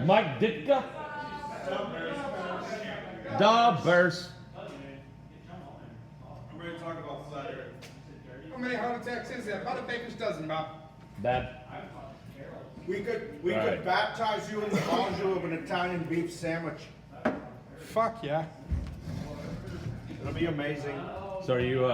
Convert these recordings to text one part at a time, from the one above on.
Mike Ditka. Da Bears. I'm ready to talk about flat earth. How many heart attacks is that? About a baker's dozen, Bob. Bad. We could baptize you in the bonjour of an Italian beef sandwich. Fuck yeah. It'll be amazing. So are you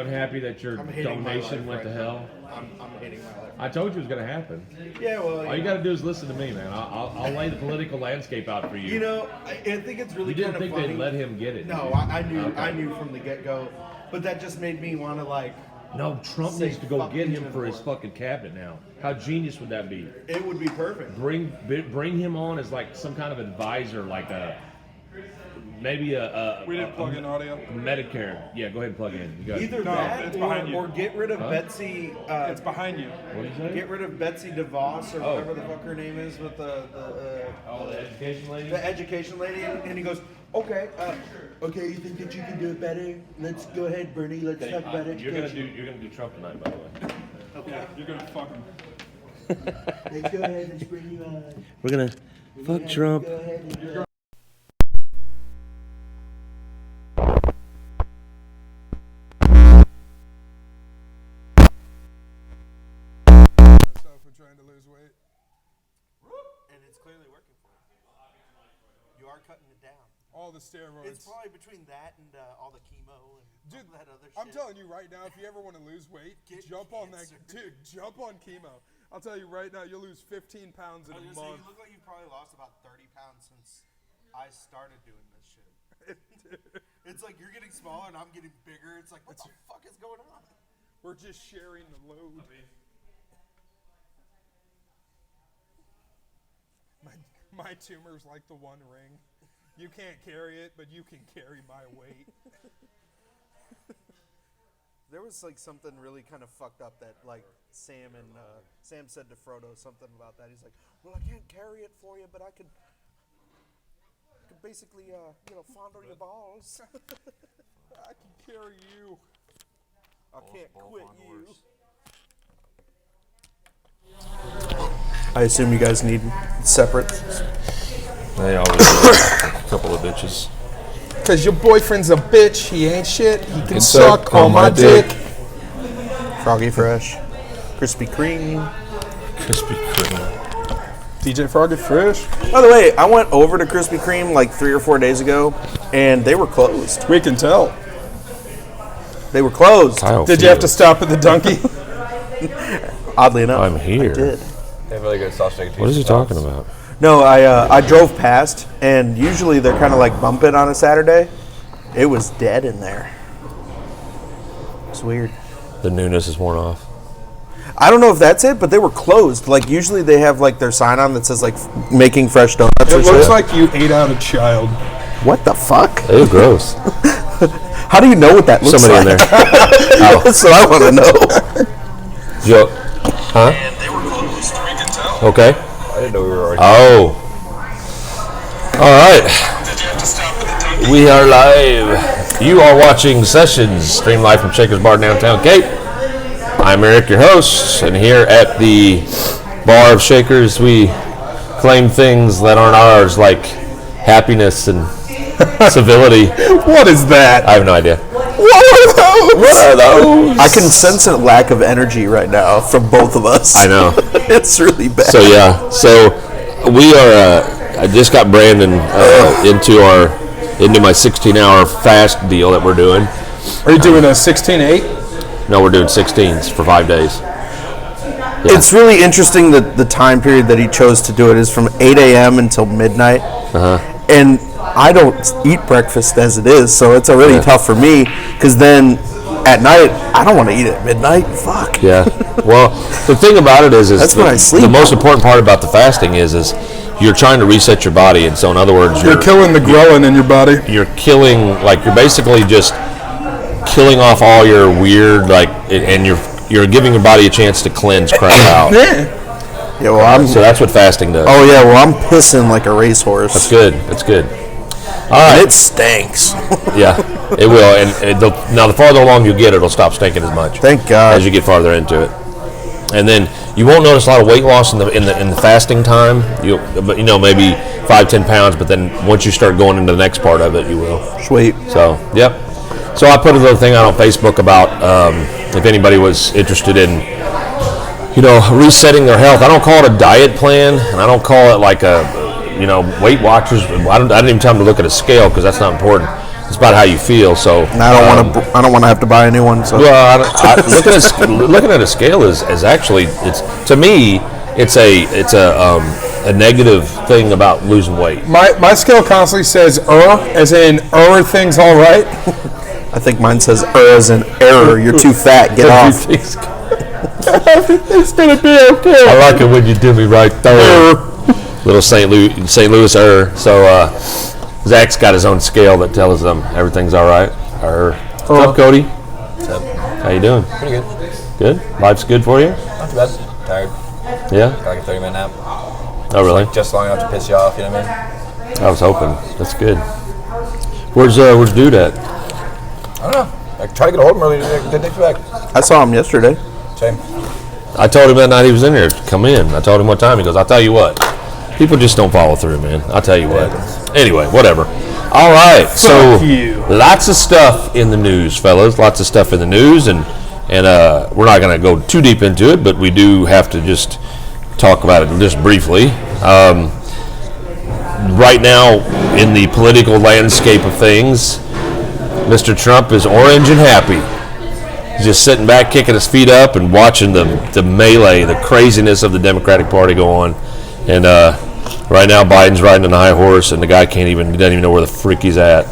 unhappy that your donation went to hell? I'm hating my life. I told you it was going to happen. Yeah, well, All you got to do is listen to me, man. I'll lay the political landscape out for you. You know, I think it's really You didn't kind of think funny. they'd let him get it? No, I knew from the get-go. But that just made me want to, like... No, Trump say needs to go fuck get you him to for the his board. fucking cabinet now. How genius would that be? It would be perfect. Bring him on as like some kind of advisor, like maybe a We didn't plug in audio. Medicare. Yeah, go ahead and plug in. You got it. Either No, that it's behind you. or get rid of Betsy... It's behind you. What did you say? Get rid of Betsy DeVos or whatever the fuck her name is with the education lady? the education lady, and he goes, okay, you think that you can do it better? Let's go ahead, Bernie. Let's talk about You're education. gonna do Trump tonight, by the way. Yeah, you're gonna fuck him. Let's go ahead. Let's bring you on. We're gonna fuck Trump. Go ahead and do it. Myself for trying to lose weight. And it's clearly working for you. You are cutting it down. All the steroids. It's probably between that and all the chemo and Dude, all that other shit. I'm telling you right now, if you ever want to lose weight, jump on that. Dude, jump on chemo. I'll tell you right now, you'll lose 15 pounds in a You month. look like you probably lost about 30 pounds since I started doing this shit. It's like you're getting smaller and I'm getting bigger. It's like, what the fuck is going on? We're just sharing the load. My tumor's like the One Ring. You can't carry it, but you can carry my weight. There was like something really kind of fucked up that like Sam said to Frodo something about that. He's like, well, I can't carry it for you, but I could basically fondle your balls. I can carry you. I can't quit you. I assume you guys need separate. They always a couple of bitches. Cause your boyfriend's a bitch. He ain't shit. He can suck suck on my dick. Froggy Fresh, Krispy Kreme. Krispy Kreme. DJ Froggy Fresh. By the way, I went over to Krispy Kreme like 3 or 4 days ago, and they were closed. We can tell. They were closed. Did you have to stop at the donkey? Oddly enough, I'm here. I did. They have really good sausage. What is he talking about? No, I drove past, and usually they're kind of like bumping on a Saturday. It was dead in there. It's weird. The newness is worn off. I don't know if that's it, but they were closed. Like usually they have like their sign on that says like making fresh donuts. It or looks shit. like you ate out a child. What the fuck? It was gross. How do you know what that looks Somebody like? in there. That's what I want to know. Joke. Huh? They were closed. We can tell. Okay. I didn't know we were already. Oh. All right. Did you have to stop at the donkey? We are live. You are watching Sessions, stream live from Shaker's Bar downtown Cape. I'm Eric, your host, and here at the Bar of Shakers, we claim things that aren't ours, like happiness and civility. What is that? I have no idea. What are those? I can sense a lack of energy right now from both of us. I know. It's really bad. So yeah, so we are. I just got Brandon into my 16-hour fast deal that we're doing. Are you doing a 16-8? No, we're doing 16s for 5 days. It's really interesting that the time period that he chose to do it is from 8 a.m. until midnight. And I don't eat breakfast as it is, so it's already tough for me. Because then at night, I don't want to eat at midnight. Fuck. Yeah. Well, the thing about it is That's when I sleep. the most important part about the fasting is you're trying to reset your body, and so in other words, You're killing the ghrelin in your body. You're killing, like you're basically just killing off all your weird, like, and you're giving your body a chance to cleanse crap out. Yeah, well, So that's what fasting does. Oh yeah, well I'm pissing like a racehorse. That's good. That's good. All And right. it stinks. Yeah, it will. And now the farther along you get, it'll stop stinking as much. Thank God. As you get farther into it. And then you won't notice a lot of weight loss in the fasting time. But maybe 5-10 pounds. But then once you start going into the next part of it, you will. Sweet. So yep. So I put a little thing out on Facebook about if anybody was interested in resetting their health. I don't call it a diet plan, and I don't call it like a Weight Watchers. I didn't even tell them to look at a scale because that's not important. It's about how you feel. So And I don't want to have to buy a new one. So well, looking at a scale is actually to me it's a negative thing about losing weight. My scale constantly says as in things all right. I think mine says as in error. You're too fat. Get off. It's gonna be okay. I like it when you do me right there. Little St. Louis So Zach's got his own scale that tells them everything's all right. What's up, Cody? What's up? How you doing? Pretty good. Good? Life's good for you? Not too bad. Tired. Yeah? Got like a 30-minute nap. Oh, really? Just long enough to piss you off, you know what I mean? I was hoping. That's good. Where's Dude at? I don't know. I tried to get a hold of him earlier today. Didn't text you back. I saw him yesterday. Same. I told him that night he was in here to come in. I told him what time. He goes, I'll tell you what. People just don't follow through, man. I'll tell you what. Anyway, whatever. All right. So lots of stuff in the news, fellas. Lots of stuff in the news, and we're not going to go too deep into it, but we do have to just talk about it just briefly. Right now, in the political landscape of things, Mr. Trump is orange and happy. He's just sitting back, kicking his feet up, and watching the melee, the craziness of the Democratic Party go on. And right now, Biden's riding on a high horse, and the guy doesn't even know where the freak he's at.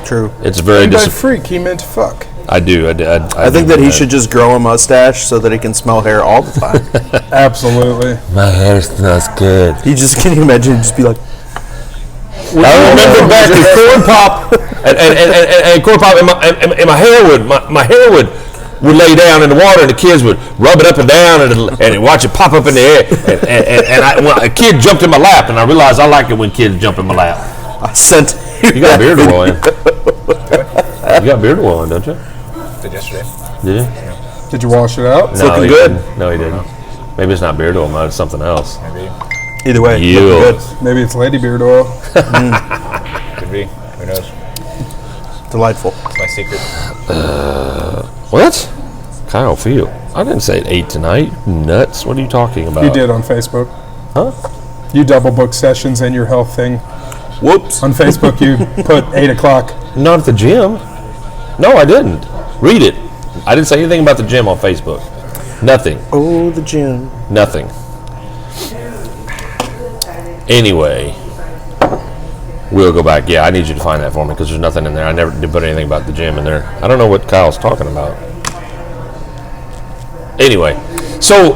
True. It's very By freak, he meant fuck. I do. I think that he should just grow a mustache so that he can smell hair all the time. Absolutely. My hair smells good. Can you imagine? Just be like, I remember back to Corn Pop, and Corn Pop, and my hair would lay down in the water, and the kids would rub it up and down, and watch it pop up in the air. And a kid jumped in my lap, and I realized I like it when kids jump in my lap. I sent You got beard oil in. You got beard oil in, don't you? Did yesterday. Did you? Did you wash it out? No, looking he good. didn't. No, he didn't. Maybe it's not beard oil. Maybe it's something else. Maybe. either way. You. Looking good. Maybe it's lady beard oil. Could be. Who knows? Delightful. It's my secret. What? Kyle Field. I didn't say 8 tonight. Nuts. What are you talking about? You did on Facebook. Huh? You double book sessions and your health thing. Whoops. On Facebook, you put 8 o'clock. Not at the gym. No, I didn't. Read it. I didn't say anything about the gym on Facebook. Nothing. Oh, the gym. Nothing. Anyway, we'll go back. Yeah, I need you to find that for me because there's nothing in there. I never did put anything about the gym in there. I don't know what Kyle's talking about. Anyway, so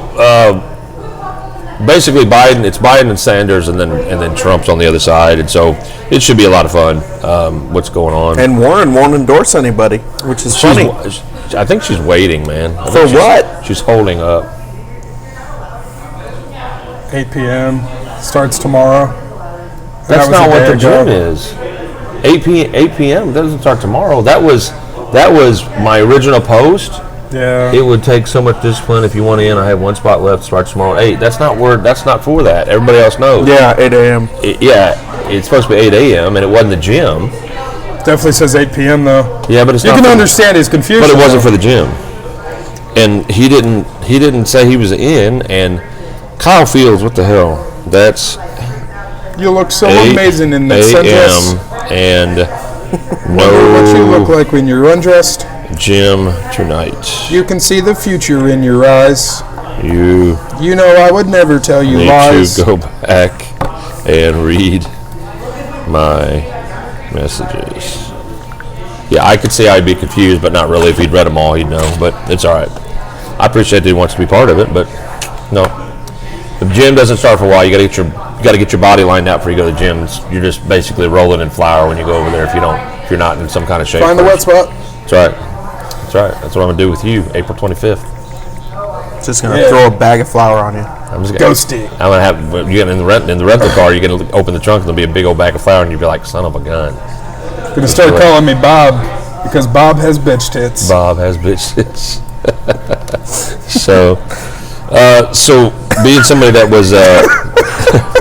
basically it's Biden and Sanders and then Trump's on the other side, and so it should be a lot of fun. What's going on? And Warren won't endorse anybody, which is funny. I think she's waiting, man. For what? She's holding up. 8 p.m. starts tomorrow. That's That was not a what day the ago. gym is. 8 p.m. doesn't start tomorrow. That was my original post. Yeah. It would take so much discipline if you want in. I have one spot left. Starts tomorrow at 8. That's not for that. Everybody else knows. Yeah, 8 a.m. It's supposed to be 8 a.m. and it wasn't the gym. Definitely says 8 p.m. though. Yeah, but it's You not can for- understand his confusion. But it wasn't though. for the gym. And he didn't say he was in. And Kyle Fields, what the hell? That's You look so 8 amazing in that sundress. a.m. and Wonder what you look no like when you're undressed. gym tonight. You can see the future in your eyes. You You know I would never tell you need lies. to go back and read my messages. Yeah, I could see I'd be confused, but not really. If he'd read them all, he'd know. But it's all right. I appreciate that he wants to be part of it, but no. The gym doesn't start for a while. You got to get your body lined out before you go to the gym. You're just basically rolling in flour when you go over there if you're not in some kind of shape. Find the wet first. spot. That's right. That's right. That's what I'm gonna do with you, April 25th. Just gonna Yeah. throw a bag of flour on you. I'm just gonna, Ghosty. I'm gonna have you get in the rental car. You're gonna open the trunk and there'll be a big old bag of flour, and you'll be like, son of a gun. Gonna start calling me Bob because Bob has bitch tits. Bob has bitch tits. So, So being somebody that was,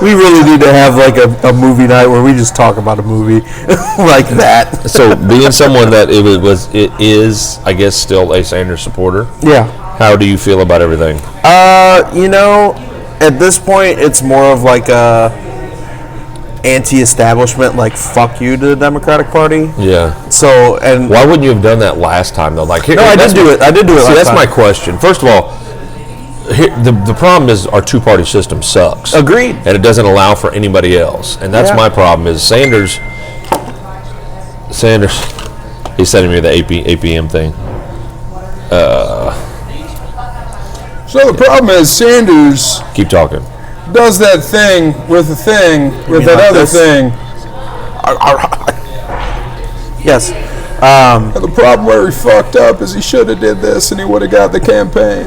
We really need to have like a movie night where we just talk about a movie like that. so being someone that it is, I guess, still a Sanders supporter. Yeah. How do you feel about everything? You know, at this point, it's more of like a anti-establishment, like fuck you to the Democratic Party. Yeah. So and Why wouldn't you have done that last time though? Like, no, I did do it. I did do it. See, last that's time. my question. First of all, the problem is our two-party system sucks. Agreed. And it doesn't allow for anybody else. And that's Yeah. my problem is Sanders, he's sending me the APM thing. So the problem is Sanders Keep talking. does that thing with the thing with that like other this? thing. Yes. And the problem where he fucked up is he should have did this and he would have got the campaign.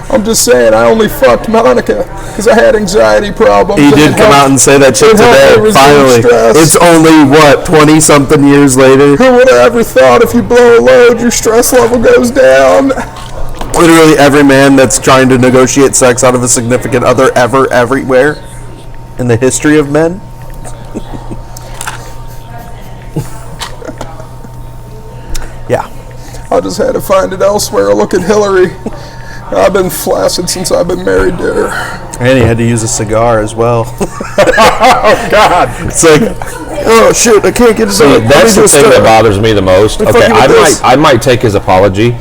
I'm just saying, I only fucked Monica because I had anxiety problems. He and did it come helped- out and say that shit it helped today. me reduce Finally, stress. it's only what 20-something years later. Who would have ever thought if you blow a load, your stress level goes down? Literally every man that's trying to negotiate sex out of a significant other ever, everywhere in the history of men. Yeah. I just had to find it elsewhere. Look at Hillary. I've been flaccid since I've been married to her. And he had to use a cigar as well. Oh, God. It's like, oh shit, I can't get it See, done. that's the thing that bothers me the most. Let me Okay, fuck you with this. I might take his apology.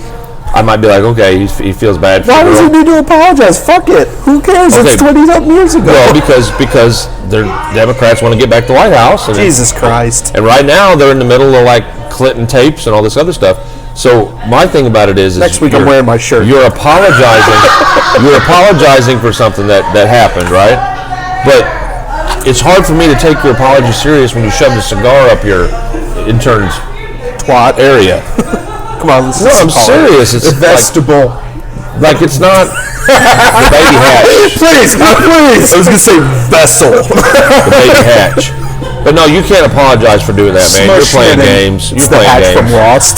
I might be like, okay, he feels bad for Why the does he girl. need to apologize? Fuck it. Who cares? Okay. It's 20-something years ago. Well, because they're Democrats want to get back to the White House. And Jesus Christ. And right now they're in the middle of like Clinton tapes and all this other stuff. So my thing about it is Next week I'm you're- wearing my shirt. You're apologizing. You're apologizing for something that happened, right? But it's hard for me to take your apology serious when you shove the cigar up your intern's Twat. area. Come on, this No, is I'm serious. It's Vegetable. like it's not the baby hatch. Please. I was going to say vessel. The baby hatch. But no, you can't apologize for doing that, man. You're Smush playing it in. games. It's You're the playing hatch from games. Lost.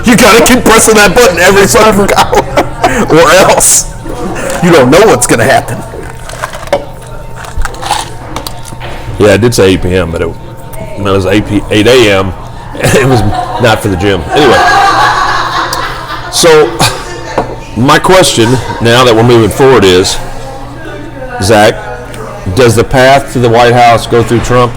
You got to keep pressing that button every fucking hour. Or else you don't know what's going to happen. Yeah, I did say 8 p.m., but it was 8 a.m. It was not for the gym. Anyway, so my question now that we're moving forward is, Zach, does the path to the White House go through Trump?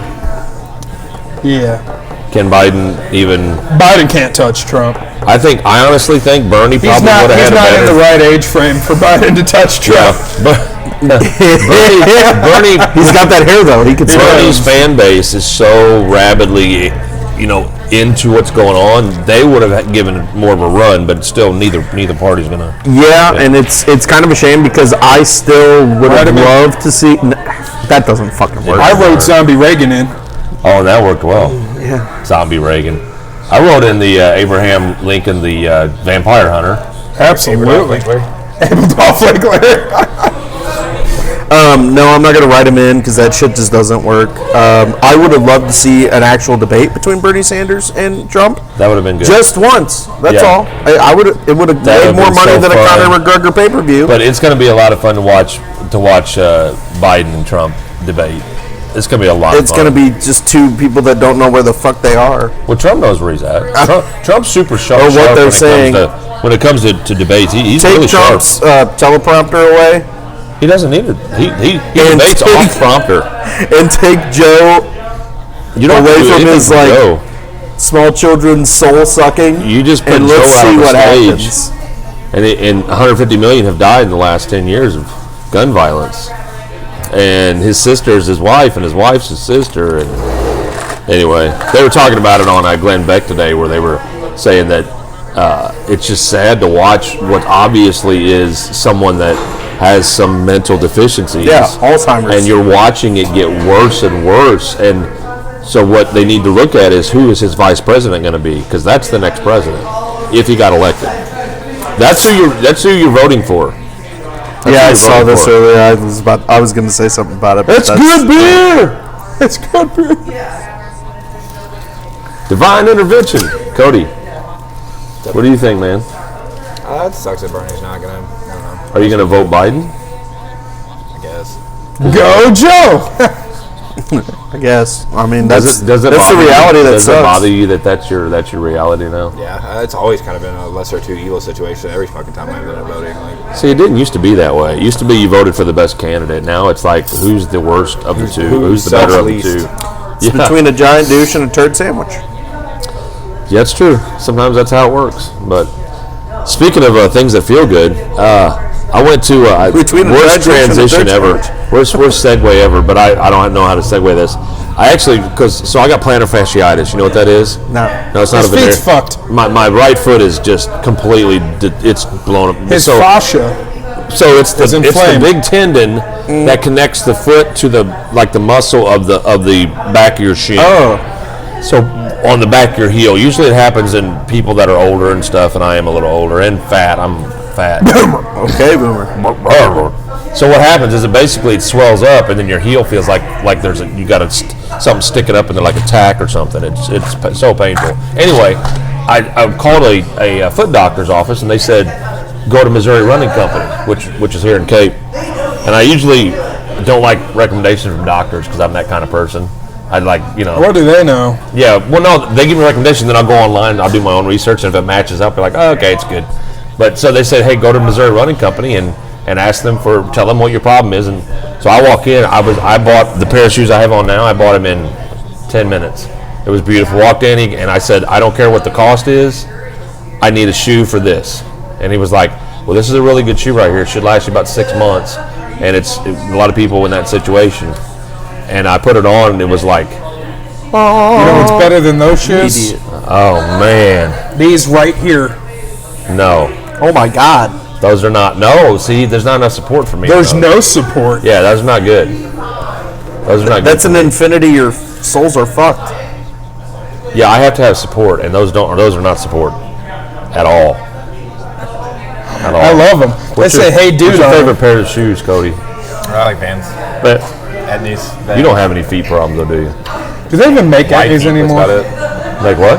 Yeah. Can Biden even? Biden can't touch Trump. I honestly think Bernie He's probably not, would have he's had a not in better. the right age frame for Biden to touch Yeah, Trump. but Bernie, He's got that hair, though. He can Bernie's swim. fan base is so rabidly, into what's going on. They would have given it more of a run, but still, neither party's gonna. Yeah, and it's kind of a shame because I still would have loved to see. That doesn't fucking work. I wrote Zombie Reagan in. Oh, and that worked well. Yeah. Zombie Reagan. I wrote in the Abraham Lincoln, the vampire hunter. Absolutely. Adolf Hitler. No, I'm not going to write him in because that shit just doesn't work. I would have loved to see an actual debate between Bernie Sanders and Trump. That would have been good. Just once. That's Yeah. all. I would. It would have That made would've more been money so than a fun. Conor McGregor pay-per-view. But it's going to be a lot of fun to watch Biden and Trump debate. It's going to be a lot It's of fun. going to be just two people that don't know where the fuck they are. Well, Trump knows where he's at. Trump's super sharp. Or what sharp they're when saying. When it comes to debates, he's Take really sharp. Trump's teleprompter away He doesn't need it. He And debates take- off prompter. and take Joe You don't away have to do from anything his, for like, Joe. small children's soul sucking. You just put and Joe let's out see on the what stage. happens. And 150 million have died in the last 10 years of gun violence. And his sister's his wife, and his wife's his sister. And anyway, they were talking about it on Glenn Beck today, where they were saying that it's just sad to watch what obviously is someone that has some mental deficiencies. Yeah, Alzheimer's. And you're watching it get worse and worse. And so what they need to look at is who is his vice president going to be, because that's the next president if he got elected. That's who you're voting for. That's Yeah, who I you're saw voting this for. earlier. I was going to say something about it. But It's good beer. It's good beer. Divine intervention. Cody, what do you think, man? It sucks that Bernie's not gonna. I don't know. Are you going to vote Biden? I guess. Go Joe! I guess. I mean, Does that's it the bother reality you? that Does sucks. it bother you that that's your reality now? Yeah, it's always kind of been a lesser two evil situation every fucking time I've been voting. Like, See, it didn't used to be that way. It used to be you voted for the best candidate. Now it's like, who's the worst of the two? Who's the better of the two? It's between a giant douche and a turd sandwich. Yeah, that's true. Sometimes that's how it works. But speaking of things that feel good, I went to Between the worst graduation and the transition third ever. sandwich. Worst segue ever. But I don't know how to segue this. I actually, so I got plantar fasciitis. You know what that is? No. No, it's not His a veneer. feet's fucked. My right foot is just completely, it's blown up. His so, fascia. So it's the inflamed. big tendon that connects the foot to the muscle of the back of your shin. Oh. So on the back of your heel. Usually it happens in people that are older and stuff, and I am a little older and fat. I'm fat. Okay, boomer. So what happens is it swells up, and then your heel feels like there's you got something sticking up in there like a tack or something. It's so painful. Anyway, I called a foot doctor's office, and they said go to Missouri Running Company, which is here in Cape. And I usually don't like recommendations from doctors because I'm that kind of person. I'd like, What do they know? Yeah, well, no, they give me recommendations, then I'll go online and I'll do my own research, and if it matches up, they're like, oh, okay, it's good. But so they said, hey, go to Missouri Running Company and ask them tell them what your problem is. And so I walk in, I bought the pair of shoes I have on now, I bought them in 10 minutes. It was beautiful. Walked in and I said, I don't care what the cost is, I need a shoe for this. And he was like, well, this is a really good shoe right here. It should last you about 6 months. And it's a lot of people in that situation. And I put it on, and it was like, You know what's better than those shoes? Idiot. oh, man. These right here. No. Oh my God. Those are not. No, see, there's not enough support for me. There's though. no support. Yeah, those are not good. Those are not That's good. an infinity. Your soles are fucked. Yeah, I have to have support, and those are not support at all. At all. I love them. They say, hey, dude. What's your favorite pair of shoes, Cody? I like Vans. But Etnies. you don't have any feet problems, though, do you? Do they even make Wide Etnies feet, anymore? that's about it. Like what?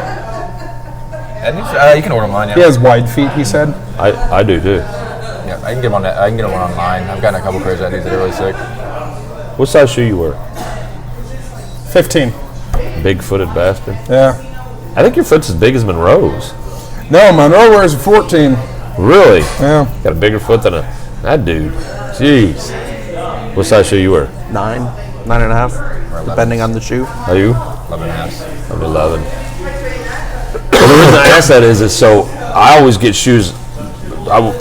Etnies? You can order them online, yeah. He has wide feet, he said. I do too. Yeah, I can get them online. I've gotten a couple pairs of Etnies that are really sick. What size shoe you wear? 15. Big-footed bastard. Yeah. I think your foot's as big as Monroe's. No, Monroe wears a 14. Really? Yeah. Got a bigger foot than that dude. Jeez. What size shoe you wear? 9, 9.5, depending on the shoe. Are you? 11.5. I'm 11. Well, the reason I ask that is so I always get shoes.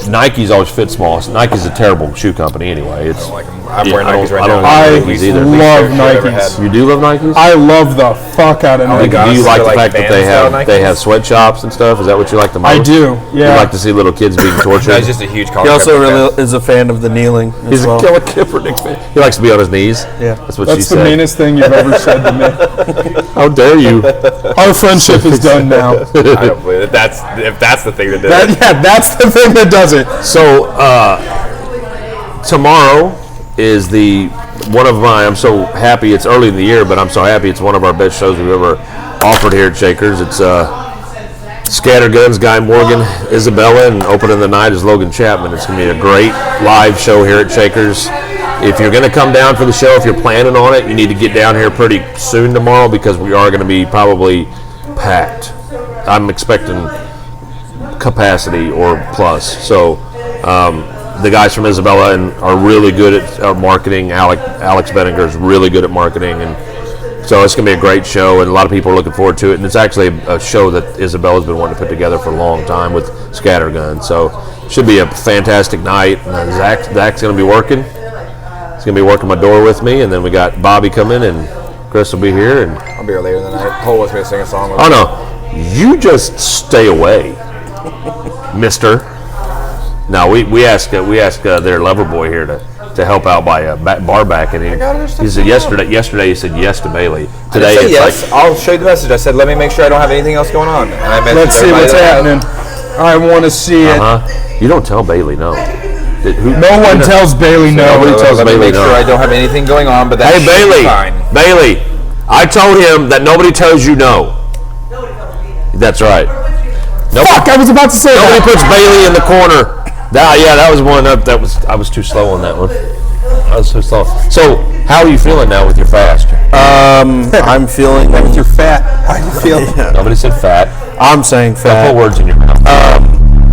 Nike's always fit small. Nike's a terrible shoe company anyway. It's, I don't like them. I'm wearing Nikes right I don't now. like I Nikes either. love I've ever Nikes. had. You do love Nikes? I love the fuck out of Like, Nikes. do you like the like fact that Vans style they Nikes? have sweatshops and stuff? Is that what you like the most? I do, yeah. You like to see little kids being tortured? That's just a huge He collar. also really is a fan of the kneeling as He's well. a killer Kaepernick fan. He likes to be on his knees. Yeah. That's what she That's the said. meanest thing you've ever said to me. How dare you? Our friendship is done now. I don't believe it. If that's the thing that did it. That's the thing that does it. So tomorrow is I'm so happy, it's early in the year, but I'm so happy it's one of our best shows we've ever offered here at Shakers. It's Scatterguns, Guy Morgan, Isabella, and opening the night is Logan Chapman. It's going to be a great live show here at Shakers. If you're going to come down for the show, if you're planning on it, you need to get down here pretty soon tomorrow because we are going to be probably packed. I'm expecting capacity or plus. So the guys from Isabella are really good at marketing. Alex Benninger is really good at marketing, and so it's going to be a great show, and a lot of people are looking forward to it. And it's actually a show that Isabella's been wanting to put together for a long time with Scattergun. So it should be a fantastic night. And Zach's going to be working. He's going to be working my door with me, and then we got Bobby coming, and Chris will be here. And I'll be here later in the night. Cole wants me to sing a song. With oh no, you just stay away, Mister. No, we asked their lover boy here to help out by bar back, and he said yesterday he said yes to Bailey. Today I it's yes. like I'll show you the message. I said, let me make sure I don't have anything else going on. And I Let's see what's happening. I want to see it. you don't tell Bailey no. No one tells Bailey no. Nobody tells Let me Bailey make sure no. I don't have anything going on. But Hey that Bailey, fine. Bailey, I told him that nobody tells you no. That's right. Fuck, I was about to say Nobody that. puts Bailey in the corner. That was one up. I was too slow on that one. I was too slow. So, how are you feeling now with your fast? I'm feeling. With your fat, how you feel? Nobody said fat. I'm saying Don't fat. put words in your mouth.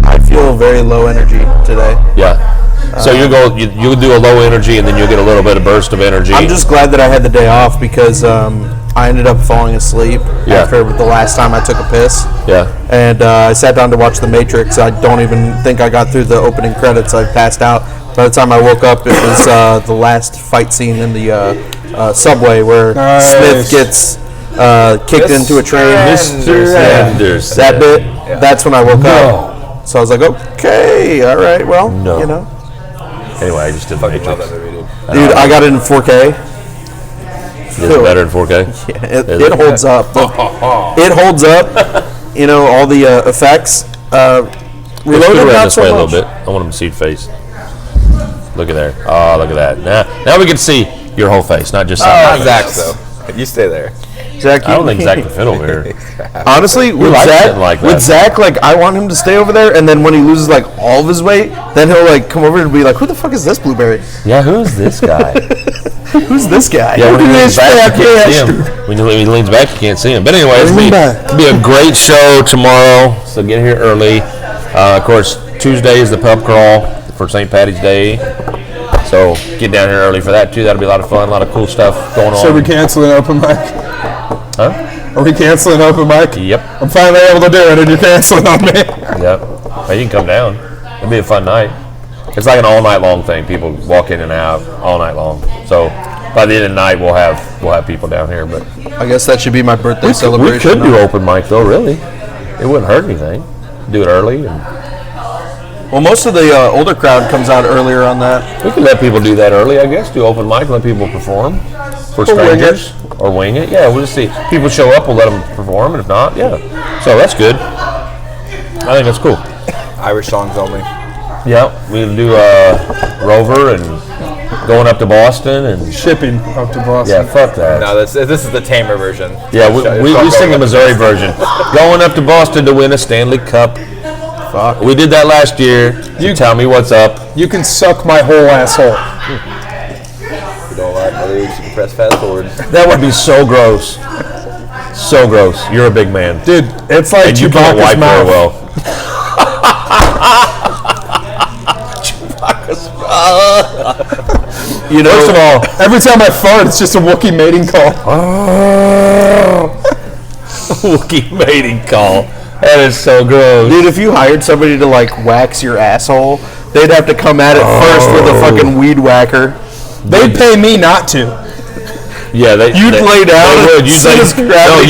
I feel very low energy today. Yeah. So you'll do a low energy, and then you'll get a little bit of burst of energy. I'm just glad that I had the day off because I ended up falling asleep after the last time I took a piss. Yeah. And I sat down to watch The Matrix. I don't even think I got through the opening credits. I passed out. By the time I woke up, it was the last fight scene in the subway where Smith gets kicked into a train. Mr. Anderson. That bit. Yeah. That's when I woke up. So I was like, okay, all right, well, you know. Anyway, I just did The Matrix. Dude, I got it in 4K. Is it better in 4K? Yeah, it holds up. It holds up. You know, all the effects. Reloaded not so much. A little bit. I want them to see your face. Look at there. Oh, look at that. Now we can see your whole face, not just not Zach's though. You stay there. Zach, I don't think Zach can fit over here. Honestly, with Zach, like I want him to stay over there, and then when he loses like all of his weight, then he'll like come over and be like, "Who the fuck is this blueberry? Yeah, who's this guy? Who's this guy?" Yeah, when he leans back, you can't see him. When he leans back, you can't see him. But anyway, it'll be a great show tomorrow. So get here early. Of course, Tuesday is the pub crawl for St. Patty's Day. So get down here early for that too. That'll be a lot of fun, a lot of cool stuff going on. So we canceling open mic? Huh? Are we canceling open mic? Yep. I'm finally able to do it, and you're canceling on me. Yep. Well, you can come down. It'll be a fun night. It's like an all night long thing. People walk in and out all night long. So by the end of the night, we'll have people down here. But I guess that should be my birthday celebration. We could do open mic though. Really, it wouldn't hurt anything. Do it early. Well, most of the older crowd comes out earlier on that. We can let people do that early, I guess. Do open mic, let people perform for strangers. Or wing it. Yeah, we'll just see. People show up, we'll let them perform, and if not, yeah. So that's good. I think that's cool. Irish songs only. Yeah, we'll do Rover and going up to Boston and shipping up to Boston. Yeah, fuck that. No, this is the tamer version. Yeah, we sing the Missouri version. Going up to Boston to win a Stanley Cup. Fuck. We did that last year. You tell me what's up. You can suck my whole asshole. You don't like my legs, you can press fast forward. That would be so gross. So gross. You're a big man. Dude, it's like and you can't wipe very well. You know, first of all, every time I fart, it's just a Wookiee mating call. Wookiee mating call. That is so gross. Dude, if you hired somebody to like wax your asshole, they'd have to come at it first with a fucking weed whacker. They'd pay me not to. Yeah, you'd lay down. They would. You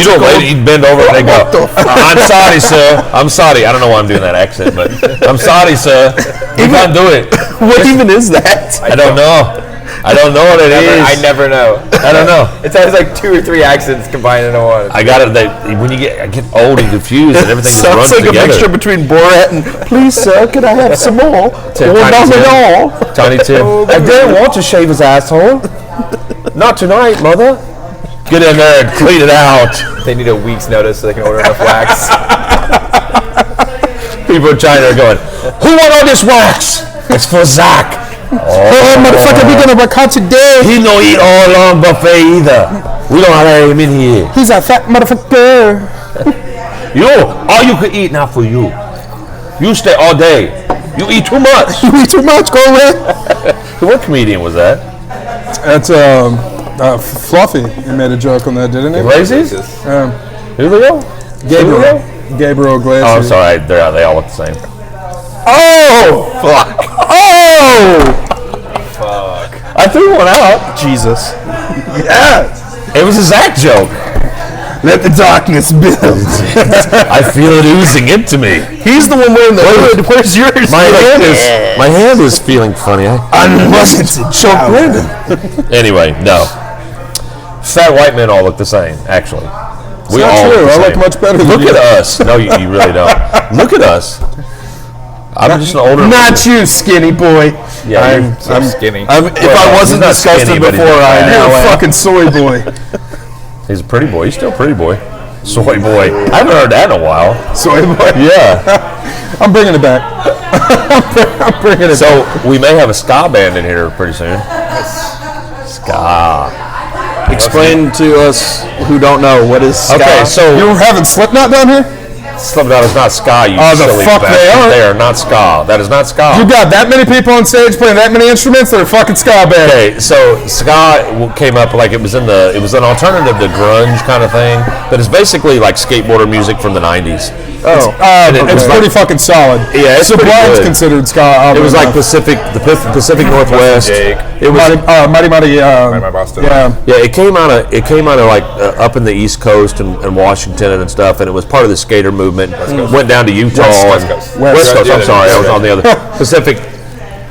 don't lay. You'd bend over and they go. I'm sorry, sir. I'm sorry. I don't know why I'm doing that accent, but I'm sorry, sir. You can't do it. What even is that? I don't know. I don't know what it is. I never know. I don't know. It's always like 2 or 3 accents combined into one. I got it. When I get old and confused, and everything just runs like together. A mixture between Borat and "Please, sir, can I have some more?" Tiny Tim. I didn't want to shave his asshole. Not tonight, mother. Get in there and clean it out. They need a week's notice so they can order enough wax. People in China are going, "Who want all this wax? It's for Zach." Oh, motherfucker, we gonna work out today. He don't eat all along buffet either. We don't have him in here. He's a fat motherfucker. All you could eat not for you. You stay all day. You eat too much. You eat too much, go away. What comedian was that? That's Fluffy. He made a joke on that, didn't he? Lazy's? Julio? Gabriel Iglesias. Oh, I'm sorry. They all look the same. Oh! Fuck. Oh! Fuck. I threw one out. Jesus. Yes. It was a Zach joke. Let the darkness build. I feel it oozing into me. He's the one wearing the hood. Where's yours? My hand is feeling funny. I wasn't choke random. Anyway, no. Fat white men all look the same, actually. We all look the same. I look much better than you. Look at us. No, you really don't. Look at us. I'm just an older. Not you, skinny boy. Yeah, I'm skinny. If I wasn't disgusted before, I am. You're a fucking soy boy. He's a pretty boy. He's still a pretty boy. Soy boy. I haven't heard that in a while. Soy boy? Yeah. I'm bringing it back. I'm bringing it So back. we may have a ska band in here pretty soon. Ska. Explain to us who don't know what is ska. Okay, so You were having Slipknot down here? Slipknot is not ska, you Oh, the silly fuck bastard. they are. They are not ska. That is not ska. You got that many people on stage playing that many instruments? They're a fucking ska band. Okay, so ska came up like it was an alternative to grunge kind of thing, but it's basically like skateboarder music from the 90s. And it It's was pretty fucking solid. Yeah, it's pretty Sublime's good. considered ska. It was like Pacific Northwest. Jake. It was Mighty Mighty Boston. Yeah. yeah. It came out of like up in the East Coast and Washington and stuff, and it was part of the skater movement. Went down to Utah. West and- Coast. West Coast. I'm Yeah, sorry, I was yeah. on the other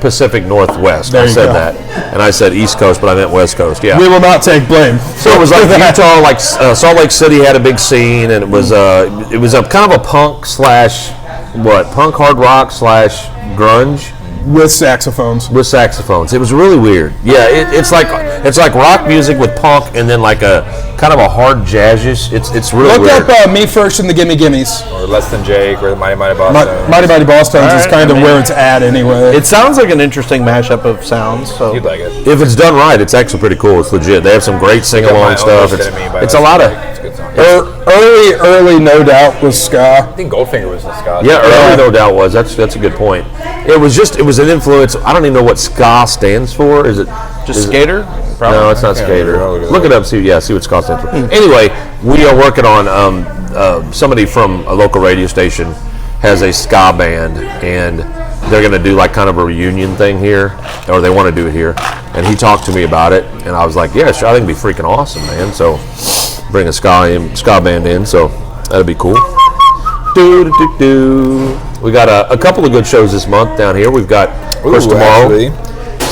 Pacific Northwest. There I you said go. that, and I said East Coast, but I meant West Coast. Yeah. We will not take blame. So it was like Utah, like Salt Lake City had a big scene, and it was a kind of a punk hard rock slash grunge With saxophones. with saxophones. It was really weird. Yeah, it's like rock music with punk, and then like a kind of a hard jazzish. It's really Look weird. up Me First and the Gimme Gimmes. Or Less Than Jake, or the Mighty Boston. Mighty Boston's is Alright, kind of I mean- where it's at anyway. It sounds like an interesting mashup of sounds. So You'd like it. If it's done right, it's actually pretty cool. It's legit. They have some great sing along stuff. It's a lot of. It's a good song. Early No Doubt was ska. I think Goldfinger was the ska. Yeah, early no doubt was. That's a good point. It was an influence. I don't even know what ska stands for. Is it just skater? Probably. No, it's not can't skater. remember. Look it up. See what ska stands for. Anyway, we are working on somebody from a local radio station has a ska band, and they're going to do like kind of a reunion thing here, or they want to do it here. And he talked to me about it, and I was like, yeah, sure, I think it'd be freaking awesome, man. So bring a ska band in, so that'd be cool. We got a couple of good shows this month down here. We've got first tomorrow. Actually,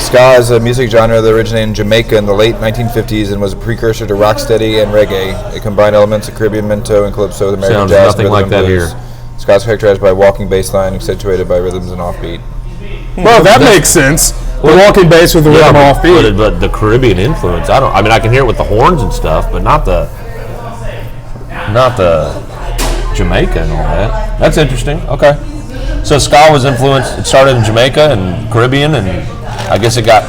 ska is a music genre that originated in Jamaica in the late 1950s and was a precursor to rocksteady and reggae. It combined elements of Caribbean minto and calypso with American Sounds jazz, nothing rhythm, like and that blues. here. Ska is characterized by a walking bass line accentuated by rhythms and offbeat. Well, that makes sense. The walking bass with the rhythm offbeat. But the Caribbean influence, I mean, I can hear it with the horns and stuff, but not the Jamaica and all that. That's interesting. Okay. So ska was influenced. It started in Jamaica and Caribbean, and I guess it got,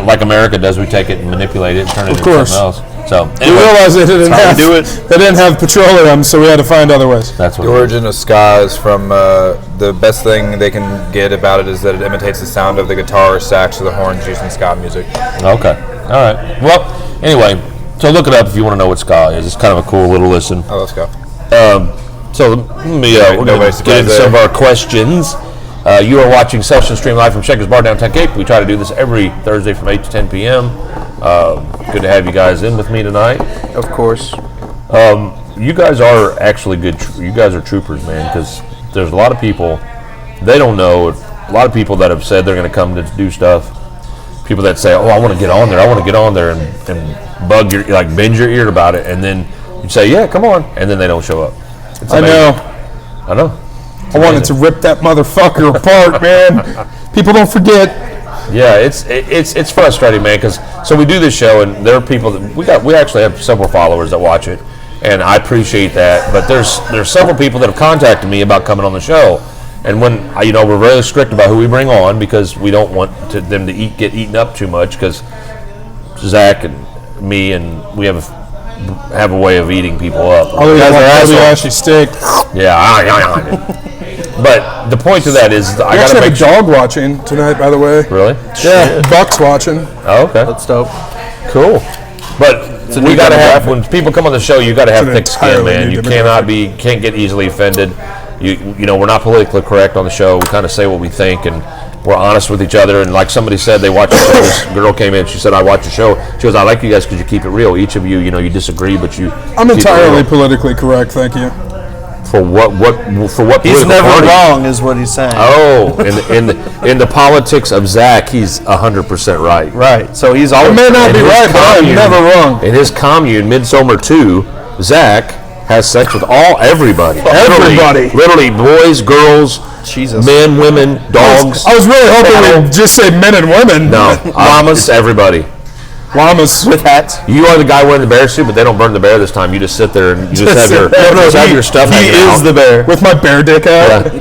like America does. We take it and manipulate it and turn it into course. something else. So We anyway, realized they didn't how we have do it. They didn't have petroleum, so we had to find other ways. that's what The origin of ska is from the best thing they can get about it is that it imitates the sound of the guitar or sax or the horns used in ska music. Okay. All right. Well, anyway, so look it up if you want to know what ska is. It's kind of a cool little listen. Oh, let's go. So let me, we're going nobody's to get into surprised some of our questions. You are watching Session Stream live from Shakers Bar downtown Cape. We try to do this every Thursday from 8 to 10 p.m. Good to have you guys in with me tonight. Of course. You guys are actually good. You guys are troopers, man, because there's a lot of people, they don't know, a lot of people that have said they're going to come to do stuff. People that say, oh, I want to get on there, and bug your, like, bend your ear about it, and then you say, yeah, come on, and then they don't show up. It's I amazing. know. I know. I wanted to rip that motherfucker apart, man. People don't forget. Yeah, it's frustrating, man. Because so we do this show, and there are people that we actually have several followers that watch it, and I appreciate that. But there's several people that have contacted me about coming on the show, and when we're very strict about who we bring on because we don't want them to get eaten up too much. Because Zach and me and we have a way of eating people up. Oh, You guys are assholes. ashy steak. Yeah. But the point to that is I We got to actually make have a dog watching tonight, by the way. Really? Yeah, Buck's watching. Oh, okay. That's dope. Cool. But we got to have, when people come on the show, you got to have an thick skin, entirely man. new You demographic. can't get easily offended. We're not politically correct on the show. We kind of say what we think, and we're honest with each other. And like somebody said, they watch the show. This girl came in. She said, "I watch the show." She goes, "I like you guys because you keep it real. Each of you, you disagree, but you." I'm keep it entirely real." politically correct, thank you. For what He's political never party? wrong, is what he's saying. Oh, in the politics of Zach, he's 100% right. Right. So he's always. I may not In be his right, but I'm commune- never wrong. In his commune, Midsummer 2, Zach has sex with everybody. Everybody. Literally boys, girls, Jesus. men, women, dogs. I was really hoping we'd just say men and women. No, llamas. It's everybody. Llamas. with hats. You are the guy wearing the bear suit, but they don't burn the bear this time. You just sit there and you just have your stuff He hanging is out. the bear. With my bear dick out. Yeah.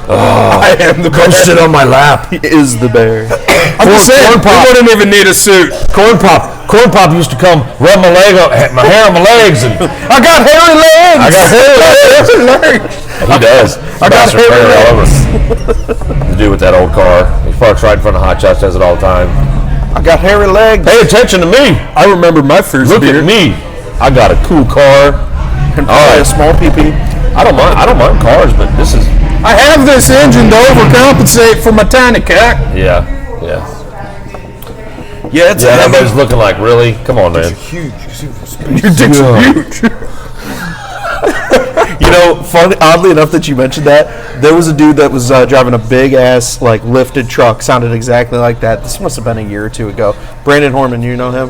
I am the bear. Sit on my lap. He is the bear. I'm just saying, we wouldn't even need a suit. Corn Pop used to come rub my hair on my legs, and I got hairy legs. I got hairy legs. He does. I got hairy all over. The dude with that old car. He parks right in front of Hot Shots, does it all the time. I got hairy legs. Pay attention to me. I remember my first Look beer. at me. I got a cool car. And probably a small pee-pee. I don't mind cars, but this is I have this engine to overcompensate for my tiny cock. yeah. Yeah, it's Yeah, everybody's looking like, really? Come on, man. Huge. Your dick's huge. You know, oddly enough that you mentioned that, there was a dude that was driving a big ass like lifted truck, sounded exactly like that. This must have been a year or two ago. Brandon Horman, you know him?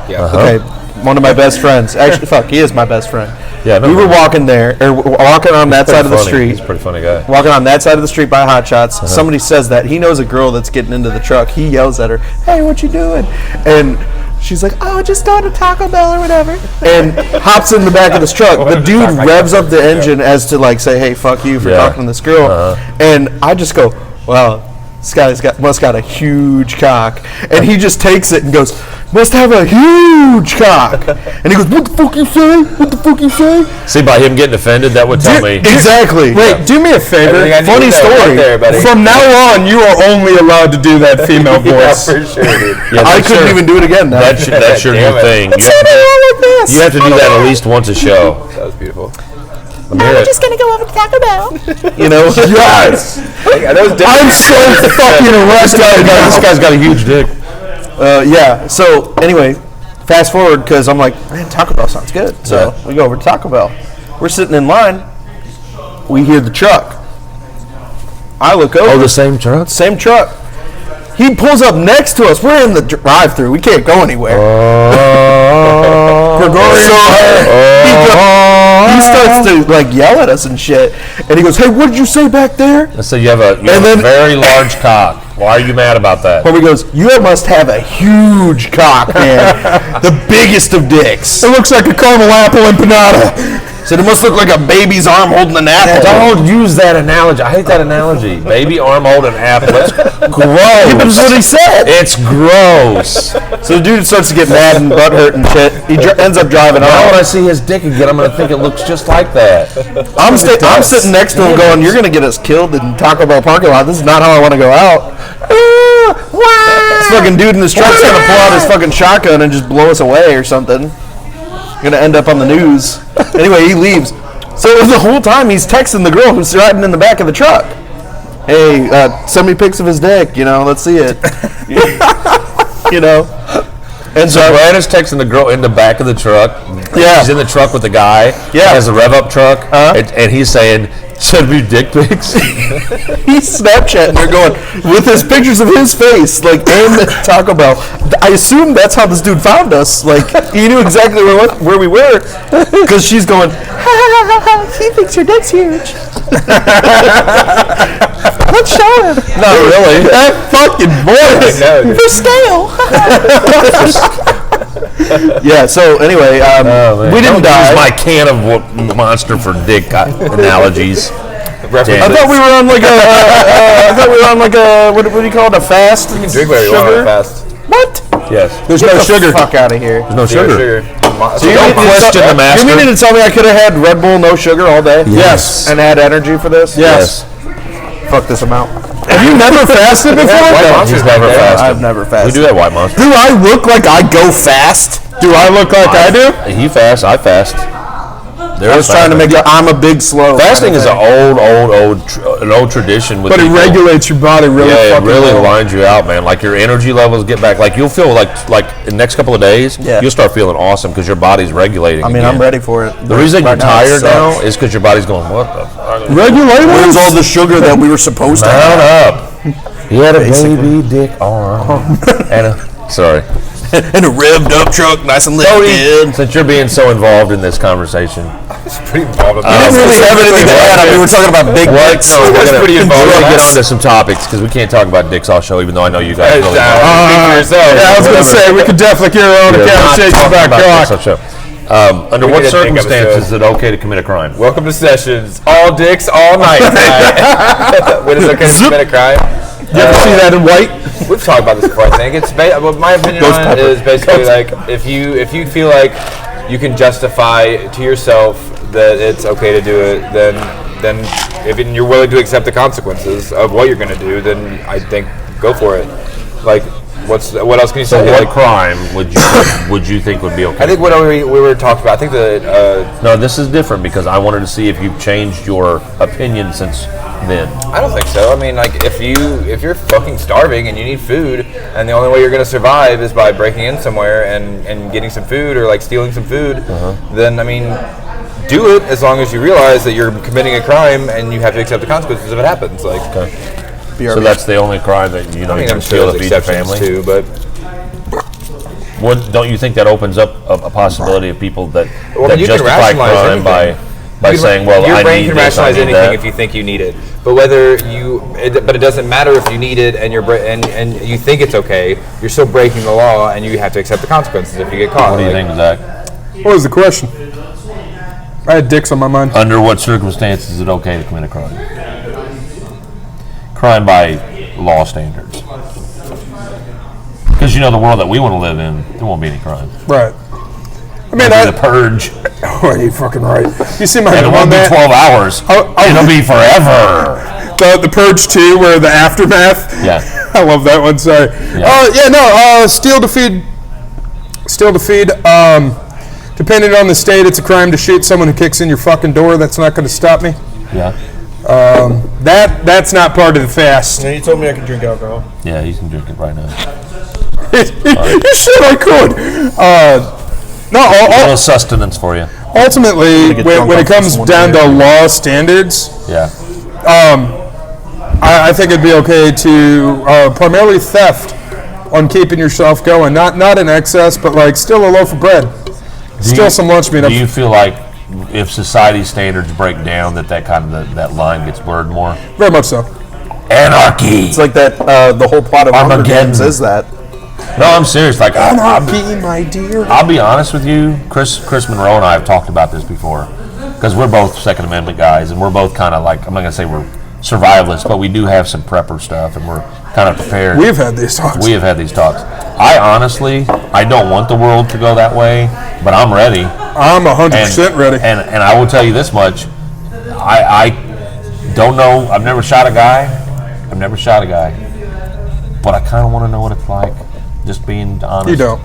Yeah. Okay, one of my best friends. Actually, fuck, he is my best friend. Yeah, no, we were walking walking on that side of the street. He's a pretty funny guy. Walking on that side of the street by Hot Shots. Somebody says that he knows a girl that's getting into the truck. He yells at her, "Hey, what you doing?" And she's like, "Oh, just going to Taco Bell or whatever." And hops in the back of this truck. The dude revs up the engine as to like say, "Hey, fuck you for talking to this girl." And I just go, "Well, this guy's must got a huge cock." And he just takes it and goes, "Must have a huge cock." And he goes, "What the fuck you say? What the fuck you say?" See, by him getting offended, that would tell me. Exactly. Wait, do me a favor. Everything I knew Funny there, story. right there, buddy. From now on, you are only allowed to do that female Yeah, voice. for sure, dude. Yeah, I that's couldn't your- even do it again now. That's your Damn new it. thing. What's going on like this? You have to do that at least once a show. That was beautiful. We're just gonna go over to Taco Bell. You know? Yes. I'm so fucking arrested. This guy's got a huge dick. Yeah. So anyway, fast forward because I'm like, man, Taco Bell sounds good. So we go over to Taco Bell. We're sitting in line. We hear the truck. I look over. Oh, the same truck? Same truck. He pulls up next to us. We're in the drive-through. We can't go anywhere. He starts to like yell at us and shit. And he goes, "Hey, what did you say back there?" So you have a very large cock. Why are you mad about that? Homie goes, "You must have a huge cock, man. The biggest of dicks." It looks like a caramel apple empanada. Said it must look like a baby's arm holding an apple. Don't use that analogy. I hate that analogy. Baby arm holding an apple. It's gross. That's what he said. It's gross. So the dude starts to get mad and butthurt and shit. He ends up driving Now when I out. see his dick again, I'm going to think it looks just like that. I'm sitting next to him going, "You're going to get us killed in Taco Bell parking lot. This is not how I want to go out." This fucking dude in this truck's going to pull out his fucking shotgun and just blow us away or something. Going to end up on the news. Anyway, he leaves. So the whole time he's texting the girl who's riding in the back of the truck. "Hey, send me pics of his dick. You know, let's see it." You know. And So Brandon's texting the girl in the back of the truck. Yeah. He's in the truck with the guy. Yeah. He has a rev up truck. Uh-huh. And he's saying, "Send me dick pics." he's Snapchatting her going with his pictures of his face, like in Taco Bell. I assume that's how this dude found us. Like he knew exactly where we were, because she's going, "He thinks your dick's huge." Let's show him. Not really. That fucking voice. No, dude. For scale. Yeah. So anyway, we didn't Don't use die. my can of monster for dick analogies. I thought we were on like a. What do you call it? A fast. You can drink whatever you want sugar? on fast. What? Yes. There's Get no the sugar. fuck out of here. No sugar. So you don't mean to question tell- the master. You mean to tell me I could have had Red Bull, no sugar, all day? Yes. And had energy for this? Yes. Fuck this amount. Have you never fasted before? White No. Monster's He's never right there. fasted. I've never We fasted. do that White Monster. Do I look like I go fast? Do I look like I do? He fasts. I fast. I was trying to make it. I'm a big slow. Fasting is an old tradition. With But it people. regulates your body really Yeah, it fucking really well. lines you out, man. Like your energy levels get back. Like you'll feel like in the next couple of days, Yeah. you'll start feeling awesome because your body's regulating. I mean, again. I'm ready for it. The reason Right you're now, it tired now sucks. is because your body's going, what the fuck? Regulators? Where's all the sugar that we were supposed to have? Down up. He had a Basically. baby dick arm. And sorry. In a revved up truck, nice and Cody, lifted. since you're being so involved in this conversation, It's pretty involved with I didn't really have anything to add. I mean, we were talking about big what? dicks. No, we're That's gonna pretty involved. get on to some topics because we can't talk about dicks all show, even though I know you guys really Speak for yourself. Yeah, I was going to say, we could definitely carry on a We're not conversation talking about dicks cock. all show. Under We what need to think of a circumstances show. is it okay to commit a crime? Welcome to Sessions. All dicks, all night tonight. When is it okay to commit a crime? You ever see that in white? We've talked about this before, I think. Well, my opinion on it is basically like if you feel like you can justify to yourself that it's okay to do it, then if you're willing to accept the consequences of what you're going to do, then I think go for it. Like, what else can you So say? what Like, crime would you think would be okay? I think what we were talking about. I think that No, this is different because I wanted to see if you've changed your opinion since then. I don't think so. I mean, like if you're fucking starving and you need food, and the only way you're gonna survive is by breaking in somewhere and getting some food or like stealing some food, then I mean, do it as long as you realize that you're committing a crime and you have to accept the consequences if it happens. Like, So that's the only crime that you I mean, can I'm steal sure to there's feed your exceptions family. too, but Don't you think that opens up a possibility of people that you can justify rationalize crime by anything. saying, well, your I brain need can this, I rationalize need anything that. if you think you need it. But but it doesn't matter if you need it and and you think it's okay. You're still breaking the law, and you have to accept the consequences if you get caught. What do you think, Zach? What was the question? I had dicks on my mind. Under what circumstances is it okay to commit a crime? Crime by law standards. Because the world that we want to live in, there won't be any crime. Right. I mean, It'll be the purge. Oh, you're fucking right. You see my And it name on won't be that? 12 hours. It'll be forever. The Purge 2, where the aftermath. Yeah. I love that one. Sorry. Yeah. Steal to feed. Steal to feed. Depending on the state, it's a crime to shoot someone who kicks in your fucking door. That's not going to stop me. Yeah. That's not part of the fast. You told me I could drink alcohol. Yeah, you can drink it right now. You said I could. A little sustenance for you. Ultimately, get when drunk it off comes someone down to here. law standards, Yeah. I think it'd be okay to primarily theft on keeping yourself going. Not in excess, but like still a loaf of bread. Still some lunch meat. Do you feel like if society standards break down, that kind of that line gets blurred more? Very much so. Anarchy. It's like that. The whole plot of Hunger Armageddon. Games is that. No, I'm serious. Like Anarchy, my dear. I'll be honest with you, Chris Monroe and I have talked about this before, because we're both Second Amendment guys, and we're both kind of like, I'm not gonna say we're survivalists, but we do have some prepper stuff, and we're kind of prepared. We've had these talks. We have had these talks. I don't want the world to go that way, but I'm ready. I'm 100% ready. And I will tell you this much: I don't know. I've never shot a guy, but I kind of want to know what it's like. Just being honest. You don't.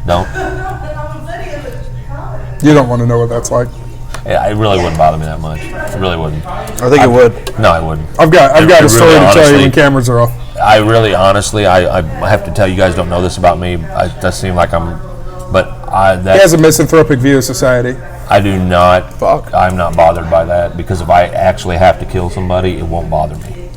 Don't. You don't want to know what that's like. Yeah, it really wouldn't bother me that much. It really wouldn't. I think it would. No, it wouldn't. I've got It a story really, to tell you honestly- when cameras are off. I really, honestly, I have to tell you guys don't know this about me. It does seem like He has a misanthropic view of society. I do not. I'm not bothered by that because if I actually have to kill somebody, it won't bother me.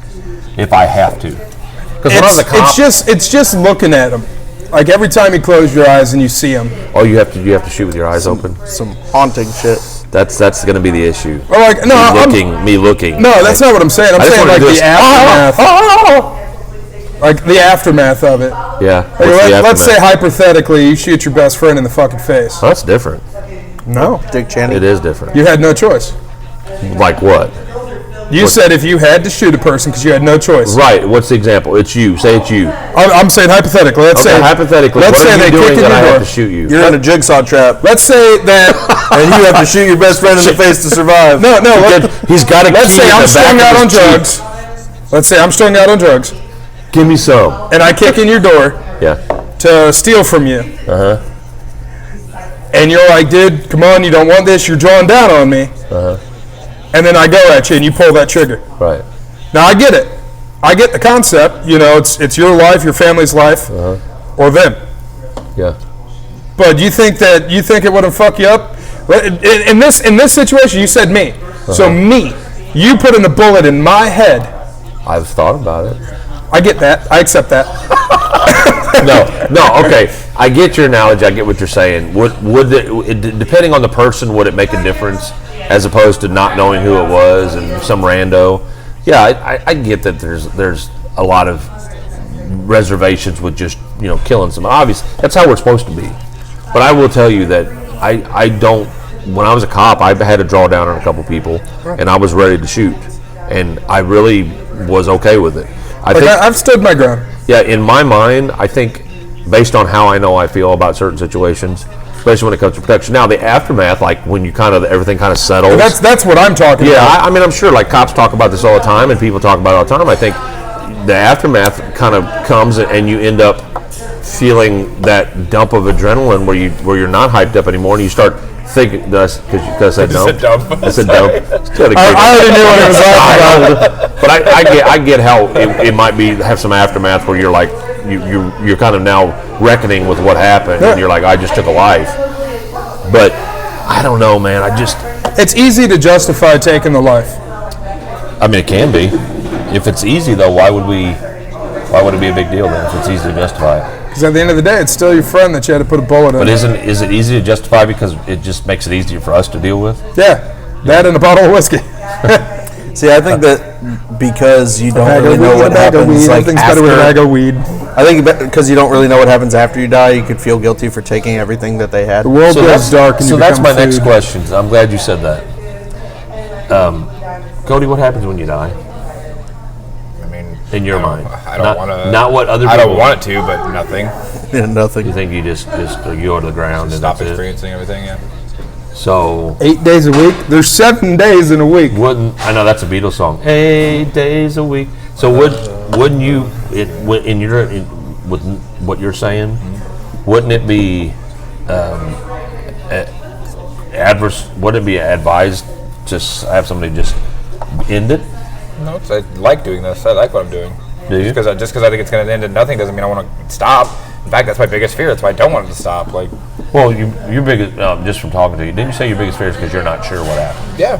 If I have to, because when I was a cop, It's just looking at him. Like every time you close your eyes and you see him. oh, you have to shoot with your eyes open. Some haunting shit. That's going to be the issue. Or like no, Me looking. no, that's not what I'm saying. I'm I just saying wanna like do the this. aftermath. Like the aftermath of it. Yeah. Like, what's the let's say aftermath? hypothetically you shoot your best friend in the fucking face. Well, that's different. No, Dick Cheney. It is different. you had no choice. Like what? You said if you had to shoot a person because you had no choice. Right. What's the example? It's you. Say it's you. I'm saying hypothetically. Let's Okay, say hypothetically, Let's what say are they you doing kick in that I your have door. to shoot you? You're in a jigsaw trap, Let's say that. and you have to shoot your best friend in the face to survive. No. He's got a Let's key say in I'm the strung back out of on his cheek. drugs. Let's say I'm strung out on drugs, Give me some. and I kick in your door Yeah. to steal from you. And you're like, dude, come on, you don't want this. You're drawing down on me. And then I go at you, and you pull that trigger. Right. Now I get it. I get the concept. You know, it's your life, your family's life, or them. Yeah. But you think it wouldn't fuck you up? In this situation, you said me. So me, you put in a bullet in my head. I've thought about it. I get that. I accept that. No, okay. I get your analogy. I get what you're saying. Depending on the person, would it make a difference as opposed to not knowing who it was and some rando? Yeah, I get that. There's a lot of reservations with just killing someone. Obviously, that's how we're supposed to be. But I will tell you that I don't. When I was a cop, I had to draw down on a couple people, and I was ready to shoot, and I really was okay with it. I've stood my ground. Yeah, in my mind, I think, based on how I know I feel about certain situations, especially when it comes to protection. Now, the aftermath, like when you everything kind of settles. That's what I'm talking about. Yeah, I mean, I'm sure like cops talk about this all the time, and people talk about it all the time. I think the aftermath kind of comes, and you end up feeling that dump of adrenaline where you're not hyped up anymore, and you start thinking because I said dump. I said dump. I already knew what it was talking about. But I get how it might have some aftermath where you're like you're kind of now reckoning with what happened, and you're like, I just took a life. But I don't know, man. It's easy to justify taking the life. I mean, it can be. If it's easy though, why would it be a big deal then? If it's easy to justify it. Because at the end of the day, it's still your friend that you had to put a bullet in. But is it easy to justify because it just makes it easier for us to deal with? Yeah, that and a bottle of whiskey. See, I think that because you don't really know what happens, like everything's better with a bag of weed. I think because you don't really know what happens after you die, you could feel guilty for taking everything that they had. The world goes dark, and so that's my next question. I'm glad you said that. Cody, what happens when you die? In your mind, I don't want to. Not what other people. I don't want it to, but nothing. Yeah, nothing. You think you just you go to the ground and stop experiencing everything? Yeah. So 8 days a week. There's 7 days in a week. I know that's a Beatles song. 8 days a week. So wouldn't you with what you're saying? Wouldn't it be adverse? Wouldn't it be advised to have somebody just end it? No, I like doing this. I like what I'm doing. Do you? Just because I think it's going to end in nothing doesn't mean I want to stop. In fact, that's my biggest fear. That's why I don't want it to stop. Like, well, your biggest just from talking to you, didn't you say your biggest fear is because you're not sure what happened? Yeah,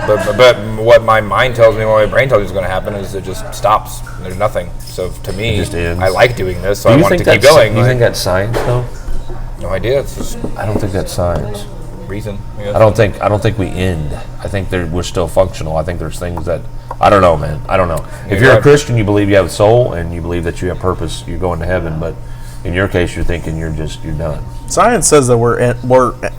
but what my mind tells me, what my brain tells me is going to happen is it just stops. There's nothing. So to me, I like doing this. So I want it to keep going. Do you think that's science though? No idea. It's just I don't think that's science. Reason. I don't think we end. I think we're still functional. I think there's things that I don't know, man. I don't know. If you're a Christian, you believe you have a soul and you believe that you have purpose. You're going to heaven, but in your case, you're thinking you're done. Science says that we're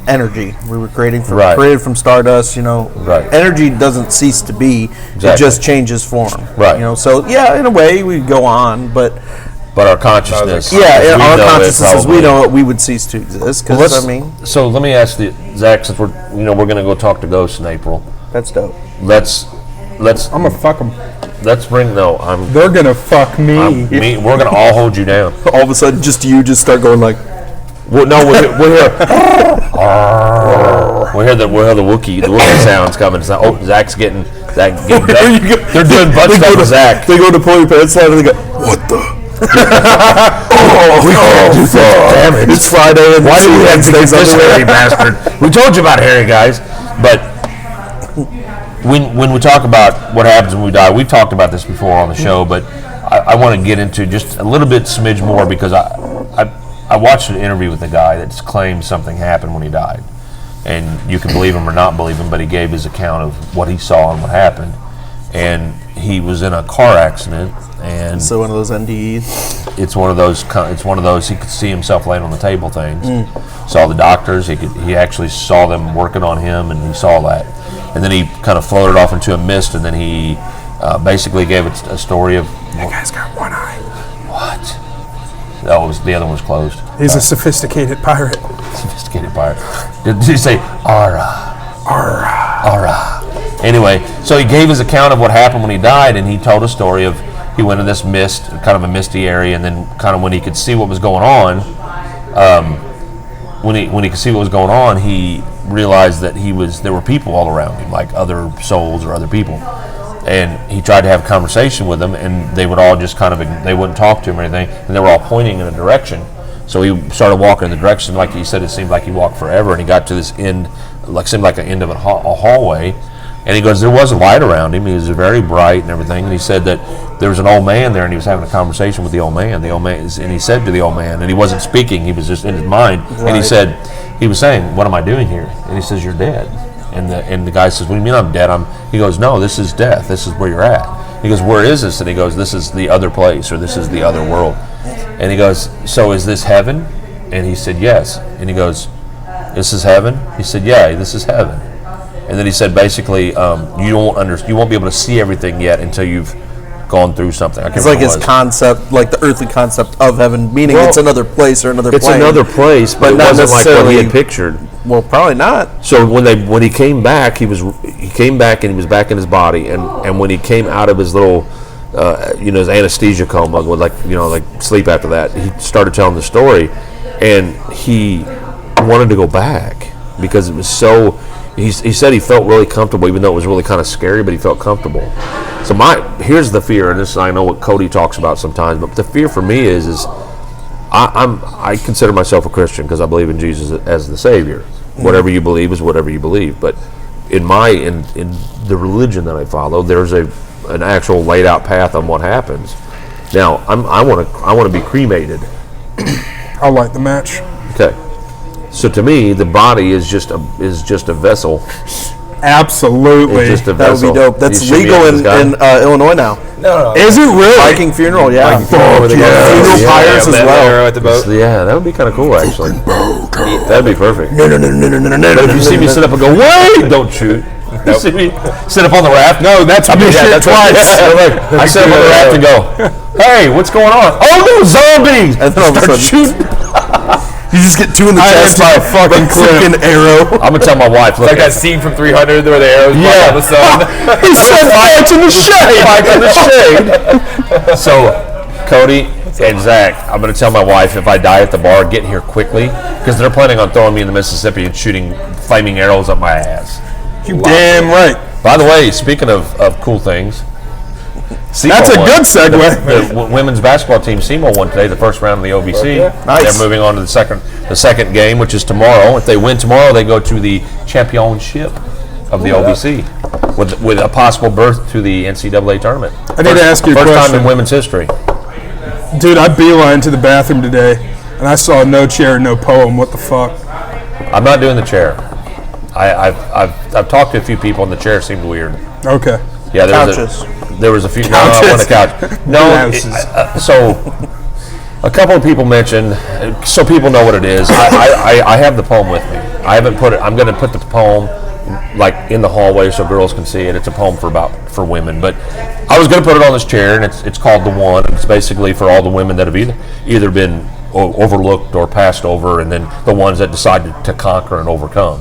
energy. We were created from stardust. Right. Energy doesn't cease to be. Exactly. It just changes form. Right. So yeah, in a way, we go on, but our consciousness. Yeah, our consciousness, as we know it, we would cease to exist. So let me ask Zach, since we're going to go talk to ghosts in April. That's dope. Let's. I'm gonna fuck them. Let's bring They're gonna fuck me. We're gonna all hold you down. All of a sudden, you just start going like. Well, no, we'll hear the Wookiee sounds coming. It's like, Zach's getting They're doing butt stuff with Zach. They go to pull your pants down and they go, what the? We can't do that. Damn it! It's Friday, and why do we have to get this hairy bastard? We told you about Harry, guys. But when we talk about what happens when we die, we've talked about this before on the show, but I want to get into just a little bit smidge more because I watched an interview with a guy that claimed something happened when he died. And you can believe him or not believe him, but he gave his account of what he saw and what happened. And he was in a car accident. And so one of those NDEs? It's one of those. He could see himself laying on the table things. Saw the doctors. He actually saw them working on him, and he saw that. And then he kind of floated off into a mist, and then he basically gave it a story of. That guy's got one eye. What? The other one was closed. He's a sophisticated pirate. Sophisticated pirate. Did you say Ara? Anyway, so he gave his account of what happened when he died, and he told a story of he went in this mist, kind of a misty area, and then kind of when he could see what was going on, when he could see what was going on, he realized that there were people all around him, like other souls or other people. And he tried to have a conversation with them, and they would all just they wouldn't talk to him or anything, and they were all pointing in a direction. So he started walking in the direction, like he said, it seemed like he walked forever, and he got to this end, seemed like an end of a hallway, and he goes, there was a light around him, he was very bright and everything, and he said that there was an old man there, and he was having a conversation with the old man, and he said to the old man, and he wasn't speaking, he was just in his mind, and he was saying, what am I doing here? And he says, you're dead. And the guy says, what do you mean I'm dead? He goes, no, this is death. This is where you're at. He goes, where is this? And he goes, this is the other place, or this is the other world. And he goes, so is this heaven? And he said, yes. And he goes, this is heaven? He said, yeah, this is heaven. And then he said, basically, you won't be able to see everything yet until you've gone through something. It's like his concept, like the earthly concept of heaven, meaning it's another place or another plane. It's another place, but it not wasn't like what he necessarily- had pictured. Well, probably not. So when he came back, he came back and he was back in his body, and when he came out of his little, his anesthesia coma, with like sleep after that, he started telling the story, and he wanted to go back because it was so. He said he felt really comfortable, even though it was really kind of scary, but he felt comfortable. So here's the fear, and this I know what Cody talks about sometimes, but the fear for me is I consider myself a Christian because I believe in Jesus as the Savior. Whatever you believe is whatever you believe. But in the religion that I follow, there's an actual laid out path on what happens. Now I want to be cremated. I'll light the match. Okay. So to me, the body is just a vessel. Absolutely. It's just a That would vessel. be dope. That's You should be legal on in this guy. Illinois now. No. Is it really? Viking funeral, yeah. Viking funeral with a guy. Funeral Yeah, pyres as well. Arrow at the boat. Yeah, that would be kind of cool, actually. That'd be perfect. No. But if you see me sit up and go, wait, don't shoot. You see me sit up on the raft? No, that's me shit twice. I sit up on the raft and go, hey, what's going on? Oh, no, zombies! And then all of a Start sudden, shooting. you just get two in the chest by a fucking freaking arrow. I'm going to tell my wife, look, Like that scene from 300 where the arrows fly out the sun. he said fight in the shade. Fight in the shade. So, Cody and Zach, I'm going to tell my wife if I die at the bar, get here quickly because they're planning on throwing me in the Mississippi and shooting flaming arrows up my ass. You damn right. By the way, speaking of cool things, That's a good segue. The women's basketball team, SEMO, won today, the first round of the OVC. Nice. They're moving on to the second game, which is tomorrow. If they win tomorrow, they go to the championship of the OVC with a possible berth to the NCAA tournament. I need to ask you a First time question. in women's history. Dude, I beeline to the bathroom today, and I saw no chair, no poem. What the fuck? I'm not doing the chair. I've talked to a few people, and the chair seemed weird. Okay. Yeah, Couches. There was a few. No, I want a couch. No, so a couple of people mentioned, so people know what it is. I have the poem with me. I haven't put it. I'm going to put the poem like in the hallway so girls can see it. It's a poem for women, but I was going to put it on this chair, and it's called The One. And it's basically for all the women that have either been overlooked or passed over, and then the ones that decided to conquer and overcome.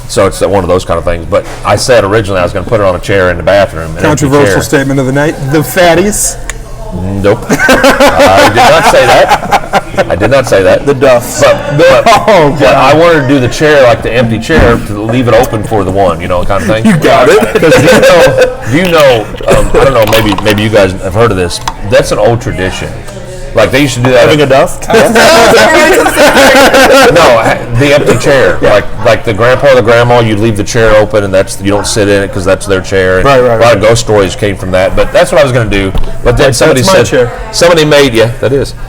So it's one of those kind of things. But I said originally I was going to put it on a chair in the bathroom. An empty Controversial chair. statement of the night. The fatties. Nope. I did not say that. I did not say that. The duff. But I wanted to do the chair like the empty chair to leave it open for the one, kind of thing. You got it. Because do you know? I don't know. Maybe you guys have heard of this. That's an old tradition. Like they used to do that. Having a duff? No, the empty chair. Like the grandpa or the grandma, you leave the chair open, and you don't sit in it because that's their chair. And Right. A lot of ghost stories came from that. But that's what I was going to do. But then somebody my said chair. somebody made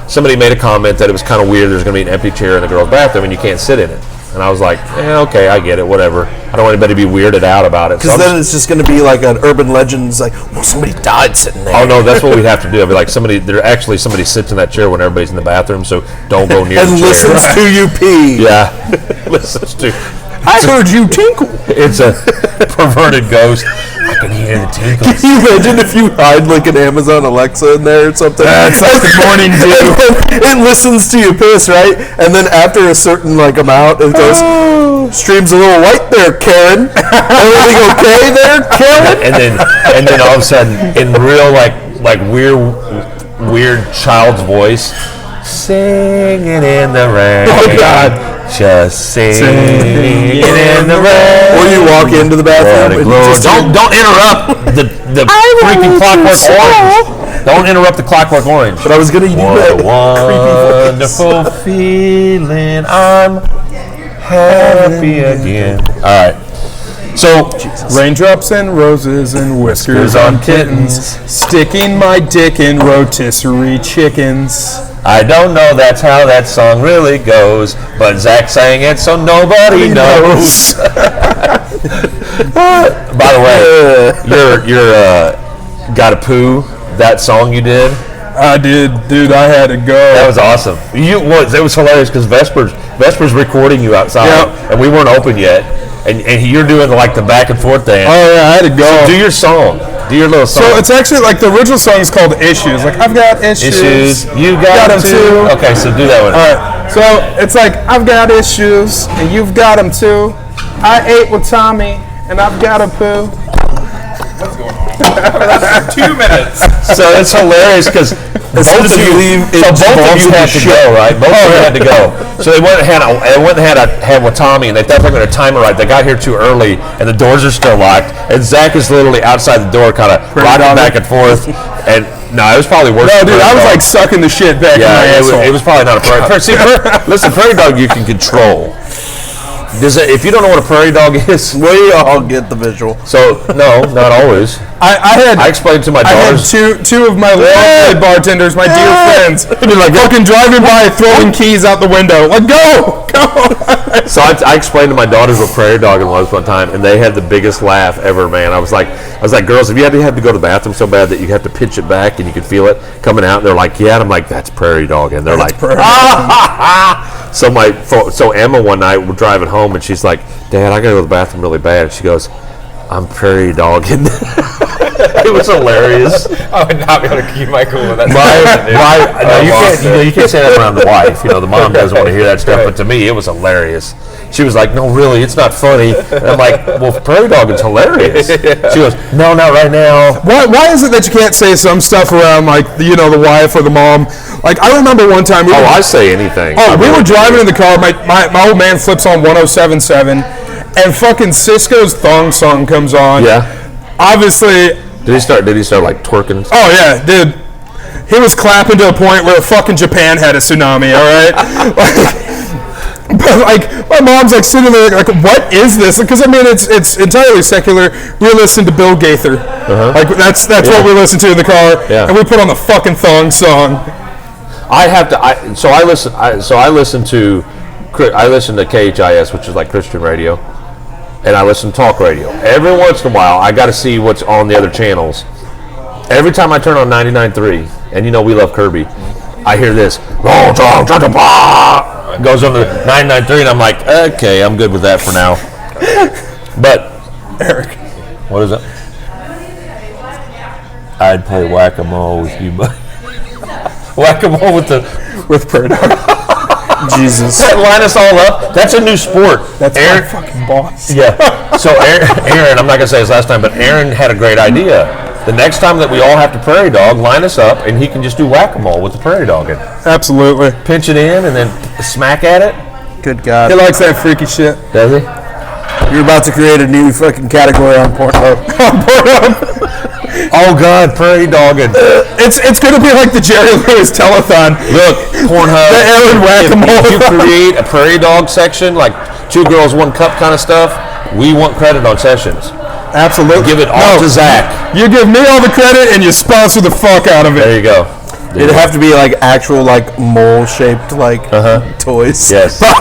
somebody made a comment that it was kind of weird. There's going to be an empty chair in the girls' bathroom, and you can't sit in it. And I was like, okay, I get it, whatever. I don't want anybody to be weirded out about it. Because then it's just going to be like an urban legend. It's like, well, somebody died sitting there. Oh no, that's what we'd have to do. I'd be like, somebody sits in that chair when everybody's in the bathroom, so don't go near and the chair. listens to you pee. Yeah, listens to. I heard you tinkle. It's a perverted ghost. I can hear the tinkles. Can you imagine if you hide like an Amazon Alexa in there or something? That's like the morning dew. It listens to you piss, right? And then after a certain amount, it goes, streams a little white there, Karen. Everything okay there, Karen? And then all of a sudden, in real like weird child's voice, singing in the rain. Oh God. Just singing in the rain. Or you walk into the bathroom and you just Don't interrupt the freaking Clockwork Orange. Don't interrupt the Clockwork Orange. But I was gonna do that. What a wonderful feeling. I'm happy again. All right. So, Raindrops and roses and whiskers on kittens, sticking my dick in rotisserie chickens. I don't know that's how that song really goes, but Zach sang it so nobody knows. By the way, your Gotta Poo, that song you did, I did, dude. I had to go. That was awesome. It was hilarious because Vesper's recording you outside, and we weren't open yet, and you're doing like the back and forth dance. Oh yeah, I had to go. So do your song. Do your little song. So it's actually like the original song is called Issues. Like I've got issues. You got them too. Okay, so do that one. All right. So it's like I've got issues and you've got them too. I ate with Tommy and I've got a poo. What's going on? That's 2 minutes. So it's hilarious because both of you had to go, right? Both of you had to go. So they went and had with Tommy, and they thought they were going to time it right. They got here too early, and the doors are still locked. And Zach is literally outside the door, kind of rocking back and forth. And no, it was probably worse. No, dude, I was like sucking the shit back in my asshole. It was probably not a prairie dog. See, listen, prairie dog you can control. If you don't know what a prairie dog is, we all get the visual. So no, not always. I explained to my daughters. I had two of my lovely bartenders, my dear friends, like fucking driving by, throwing keys out the window. Like go. So I explained to my daughters what prairie dogging was one time, and they had the biggest laugh ever, man. I was like, girls, have you ever had to go to the bathroom so bad that you have to pinch it back and you can feel it coming out? And they're like, yeah. And I'm like, that's prairie dogging. They're like, So Emma one night we're driving home and she's like, Dad, I gotta go to the bathroom really bad. And she goes, I'm prairie dogging. It was hilarious. I would not be able to keep my cool with that. You can't say that around the wife. The mom doesn't want to hear that stuff. Right. But to me, it was hilarious. She was like, no, really, it's not funny. And I'm like, well, prairie dogging's hilarious. Yeah. She goes, no, not right now. Why is it that you can't say some stuff around, like, the wife or the mom? Like, I remember one time. I say anything. Oh, we were driving in the car. My old man flips on 107.7, and fucking Cisco's Thong Song comes on. Yeah. Obviously. Did he start like twerking? Oh yeah, dude. He was clapping to a point where fucking Japan had a tsunami. All right. But like my mom's like sitting there like what is this? Because I mean it's entirely secular. We listen to Bill Gaither. Like that's what we listen to in the car. Yeah. And we put on the fucking Thong Song. I listen to KHIS, which is like Christian radio. And I listen to talk radio. Every once in a while, I got to see what's on the other channels. Every time I turn on 99.3, and we love Kirby, I hear this. It goes on to 99.3, and I'm like, okay, I'm good with that for now. But, Eric. What is it? I'd play whack-a-mole with you, but whack-a-mole with Prairie Dog. Jesus. Line us all up. That's a new sport. That's Aaron, my fucking boss. Yeah. So Aaron, I'm not going to say his last time, but Aaron had a great idea. The next time that we all have to prairie dog, line us up, and he can just do whack-a-mole with the prairie dogging. Absolutely. Pinch it in and then smack at it. Good God. He likes that freaky shit. Does he? You're about to create a new fucking category on Pornhub. Oh God, prairie dogging. It's going to be like the Jerry Lewis telethon. Look, Pornhub. The Aaron whack-a-mole. If you create a prairie dog section, like 2 girls, 1 cup kind of stuff, we want credit on sessions. Absolutely. Give it all to Zach. You give me all the credit and you sponsor the fuck out of it. There you go. It'd have to be like actual like mole shaped like toys. Yes. Come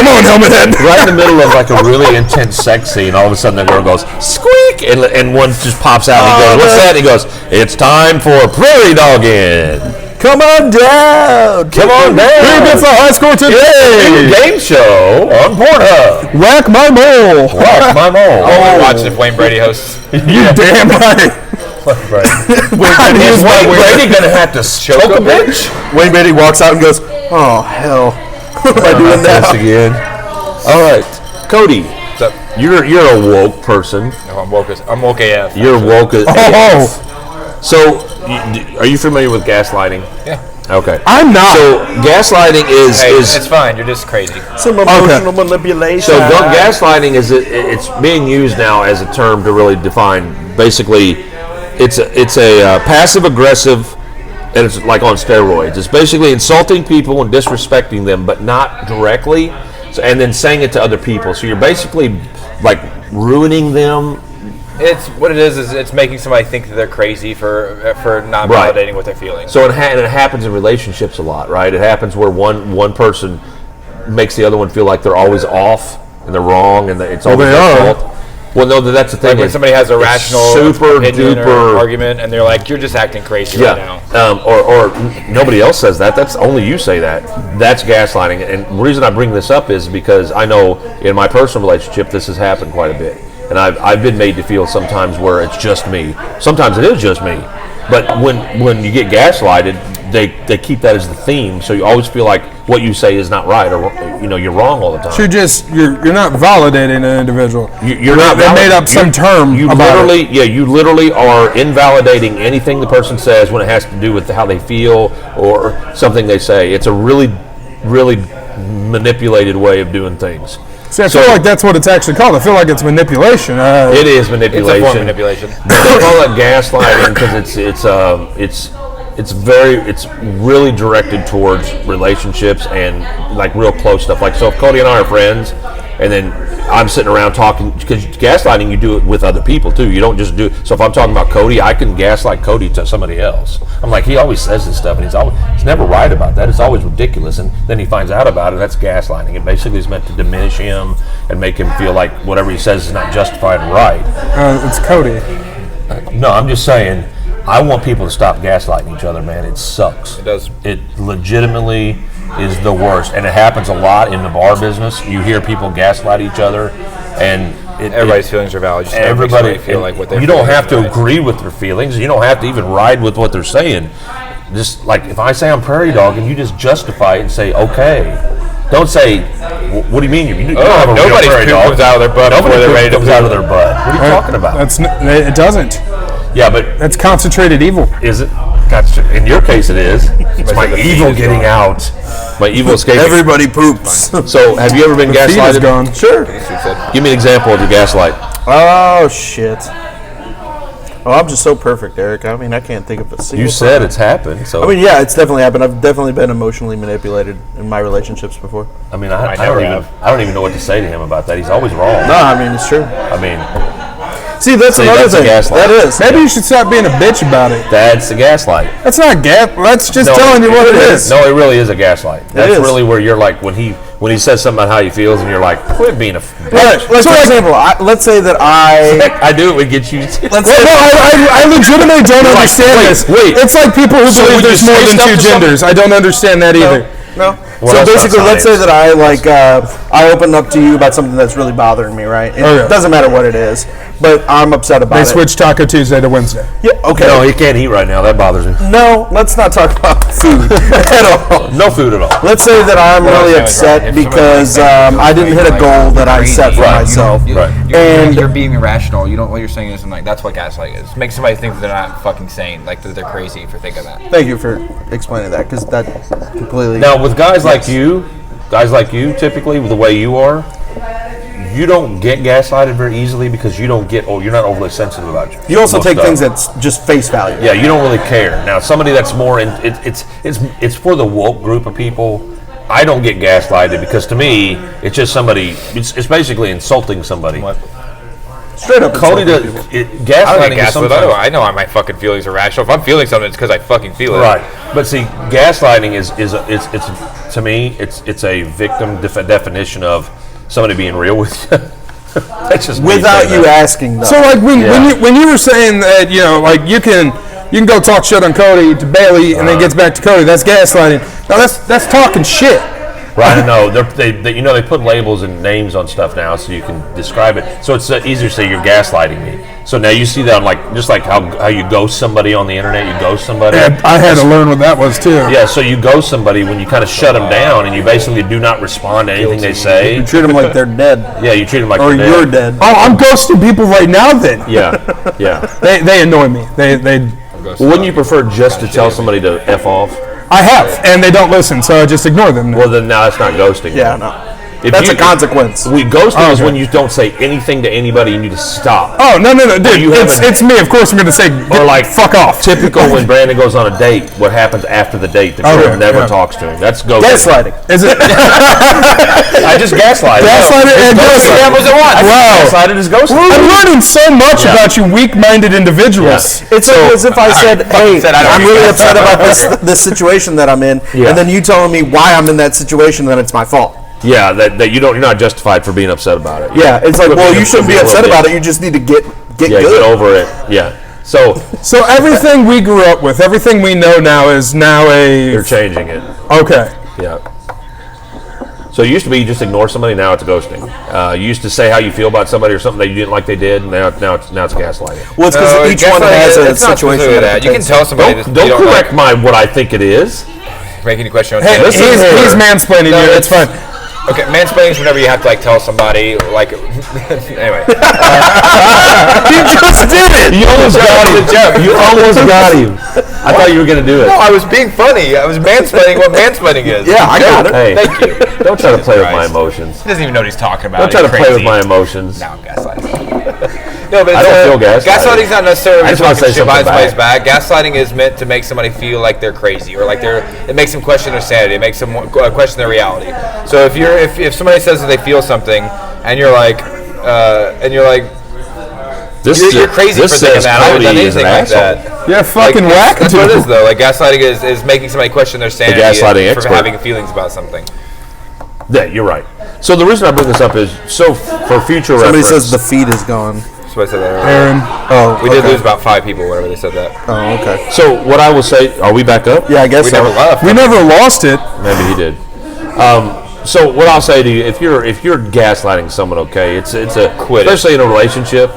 on, helmet head. Right in the middle of like a really intense sex scene, all of a sudden the girl goes squeak, and one just pops out and he goes, "What's that?" And he goes, "It's time for prairie dogging. Come on down. Come on down. Who gets the high score today? Game show on Pornhub. Whack my mole. Whack my mole. I'll watch if Wayne Brady hosts. You damn right. Is Wayne Brady gonna have to choke a bitch? Wayne Brady walks out and goes, "Oh hell, what am I doing now?" Again. All right, Cody. What's up? You're a woke person. No, I'm woke AF. You're woke as AF. So, are you familiar with gaslighting? Yeah. Okay. I'm not. So, gaslighting is it's fine. You're just crazy. Some emotional manipulation. So, gaslighting it's being used now as a term to really define. Basically, it's a passive aggressive, and it's like on steroids. It's basically insulting people and disrespecting them, but not directly. So, and then saying it to other people. So you're basically like ruining them. It's what it is it's making somebody think that they're crazy for not validating what they're feeling. So it happens in relationships a lot, right? It happens where one person makes the other one feel like they're always off and they're wrong and it's always their fault. Well, no, that's the thing. Like when somebody has a rational super opinion duper or argument, and they're like, "You're just acting crazy right now." Or nobody else says that. That's only you say that. That's gaslighting. And the reason I bring this up is because I know in my personal relationship this has happened quite a bit, and I've been made to feel sometimes where it's just me. Sometimes it is just me. But when you get gaslighted, they keep that as the theme, so you always feel like what you say is not right, or you're wrong all the time. You're not validating an individual. You're not. They made up some term. You literally are invalidating anything the person says when it has to do with how they feel or something they say. It's a really, really manipulated way of doing things. See, I feel like that's what it's actually called. I feel like it's manipulation. It is manipulation. It's a form of manipulation. They call it gaslighting because it's really directed towards relationships and like real close stuff. Like, so if Cody and I are friends, and then I'm sitting around talking, because gaslighting, you do it with other people too. You don't just do. So if I'm talking about Cody, I can gaslight Cody to somebody else. I'm like, he always says this stuff, and he's never right about that. It's always ridiculous, and then he finds out about it. That's gaslighting. It basically is meant to diminish him and make him feel like whatever he says is not justified and right. It's Cody. No, I'm just saying, I want people to stop gaslighting each other, man. It sucks. It does. It legitimately is the worst, and it happens a lot in the bar business. You hear people gaslight each other, and everybody's feelings are valid. Just everybody feel like what they. You don't have to agree with their feelings. You don't have to even ride with what they're saying. Just like if I say I'm prairie dog, and you just justify it and say okay. Don't say, what do you mean? You don't have a real prairie dog. Comes out of their butt before they're ready to comes out of their butt. What are you talking about? It doesn't. Yeah, but that's concentrated evil. Is it? In your case, it is. It's my evil getting out. My evil escaping. Everybody poops. So, have you ever been gaslighted? Gone. Sure. Give me an example of your gaslight. Oh shit. Oh, I'm just so perfect, Eric. I mean, I can't think of a single. You said time. It's happened. So I mean, yeah, it's definitely happened. I've definitely been emotionally manipulated in my relationships before. I mean, I don't even know what to say to him about that. He's always wrong. No, I mean, it's true. I mean, see, that's another thing. That is. Maybe you should stop being a bitch about it. That's a gaslight. That's not That's just telling you what it is. No, it really is a gaslight. That's really where you're like when he says something about how he feels, and you're like, quit being a bitch. Right. For example, let's say that I do it would get you. I legitimately don't understand this. Wait, it's like people who believe there's more than two genders. I don't understand that either. No. So basically, let's say that I opened up to you about something that's really bothering me, right? It doesn't matter what it is, but I'm upset about it. They switched Taco Tuesday to Wednesday. Yeah. Okay. No, he can't eat right now. That bothers him. No, let's not talk about food at all. No food at all. Let's say that I'm really upset because I didn't hit a goal that I set for myself. And you're being irrational. You don't. What you're saying is like that's what gaslight is. Make somebody think that they're not fucking sane, like that they're crazy for thinking that. Thank you for explaining that, because that completely. Now with guys like you, typically with the way you are, you don't get gaslighted very easily because you're not overly sensitive about it. You also take things that's just face value. Yeah, you don't really care. Now somebody that's more in it's for the woke group of people. I don't get gaslighted because to me it's just somebody. It's basically insulting somebody. What? Straight up. Cody does gaslighting. I know my fucking feelings are rational. If I'm feeling something, it's because I fucking feel it. Right. But see, gaslighting is to me it's a victim definition of somebody being real with you. That's just without you asking, though. So like when you were saying that like you can go talk shit on Cody to Bailey and then gets back to Cody, that's gaslighting. Now that's talking shit. Right, I know. They put labels and names on stuff now so you can describe it. So it's easier to say you're gaslighting me. So now you see that on just like how you ghost somebody on the internet, you ghost somebody. Yeah, I had to learn what that was too. Yeah, so you ghost somebody when you kind of shut them down and you basically do not respond to anything they say. You treat them like they're dead. Yeah, you treat them like or they're you're dead. dead. Oh, I'm ghosting people right now then. Yeah. They annoy me. Wouldn't you prefer just to tell somebody to F off? I have, and they don't listen, so I just ignore them. Well, then now that's not ghosting. Yeah, no. That's a consequence. Ghosting is when you don't say anything to anybody and you just stop. Oh, no, dude. It's me. Of course I'm going to say, or like, fuck off. Typical when Brandon goes on a date, what happens after the date? The girl never talks to him. That's ghosting. Gaslighting. Is it? I just gaslighted. Gaslighted and ghosting. Wow. Gaslighted is ghosting. I'm learning so much about you weak-minded individuals. Yeah. It's as if I said, hey, I'm really upset about this situation that I'm in, and then you telling me why I'm in that situation, then it's my fault. Yeah, that you're not justified for being upset about it. Yeah, it's like, well, you shouldn't be upset about it. You just need to get get good. over it. Yeah. So everything we grew up with, everything we know now is now you're changing it. Okay. Yeah. So it used to be you just ignore somebody. Now it's ghosting. You used to say how you feel about somebody or something that you didn't like they did. And now it's gaslighting. Well, it's because each one has a situation that you can tell somebody. Don't correct what I think it is. Making a question. Hey, he's mansplaining you. It's fine. Okay, mansplaining is whenever you have to tell somebody anyway. You just did it. You almost got him. You almost got him. I thought you were gonna do it. No, I was being funny. I was mansplaining what mansplaining is. Yeah, I got it. Hey, thank you. Don't try to play with my emotions. He doesn't even know what he's talking about. Don't try to play with my emotions. No, I'm gaslighting. No, but I don't feel gaslighted. gaslighting's not necessarily I just want to say something somebody's back. Gaslighting is meant to make somebody feel like they're crazy, or it makes them question their sanity. It makes them question their reality. So if somebody says that they feel something, and you're like, you're crazy for thinking that. I haven't done anything like that. You're fucking whack. That's what it is, though. Gaslighting is making somebody question their sanity gaslighting for having feelings about something. Yeah, you're right. So the reason I bring this up is for future Somebody reference. says the feed is gone. Somebody said that. Aaron. Oh, We did lose about 5 people whenever they said that. Oh, okay. So what I will say, are we back up? Yeah, I guess We so. never left. We never lost it. Maybe he did. So what I'll say to you, if you're gaslighting someone, okay, it's especially in a relationship.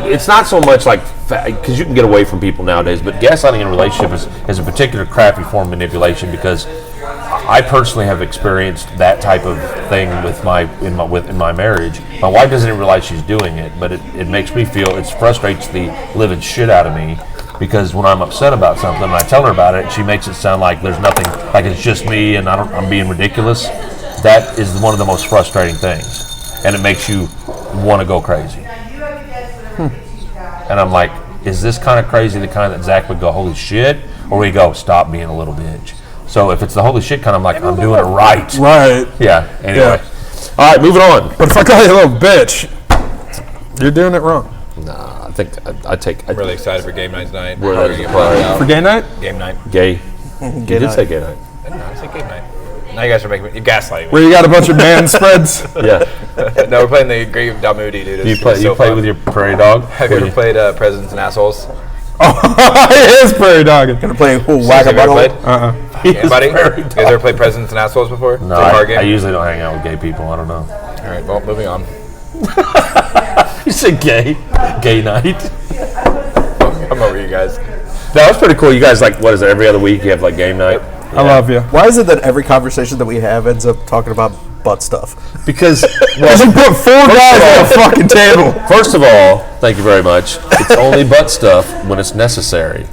It's not so much because you can get away from people nowadays, but gaslighting in a relationship is a particular crappy form of manipulation because I personally have experienced that type of thing in my marriage. My wife doesn't even realize she's doing it, but it makes me feel it frustrates the living shit out of me because when I'm upset about something and I tell her about it, she makes it sound like there's nothing, like it's just me and I'm being ridiculous. That is one of the most frustrating things, and it makes you want to go crazy. And I'm like, is this kind of crazy the kind that Zach would go, holy shit? Or we go, stop being a little bitch. So if it's the holy shit kind, I'm like, I'm doing it right. Right. Yeah, anyway. Yeah. All right, moving on. But if I call you a little bitch, you're doing it wrong. Nah, I think I'm really excited for game night tonight. Where How are that you is gonna play it out? For gay night? Game night. Gay. You did say gay night. No, I said game night. Now you guys are making me gaslighting me. Where you got a bunch of man spreads? Yeah. No, we're playing the Grave Dalmoody, dude. You play with your prairie dog? Have you ever played Presidents and Assholes? Oh, it is prairie dogging. Gonna play Have you ever played? Anybody? You Prairie guys ever played Presidents and Assholes before? No, It's a card I game. usually don't hang out with gay people. I don't know. All right, well, moving on. You said gay? Gay night? I'm over you guys. That was pretty cool. You guys, what is it, every other week you have, game night? I love you. Why is it that every conversation that we have ends up talking about butt stuff? Because, You put 4 guys on a fucking table. first of all, thank you very much. It's only butt stuff when it's necessary.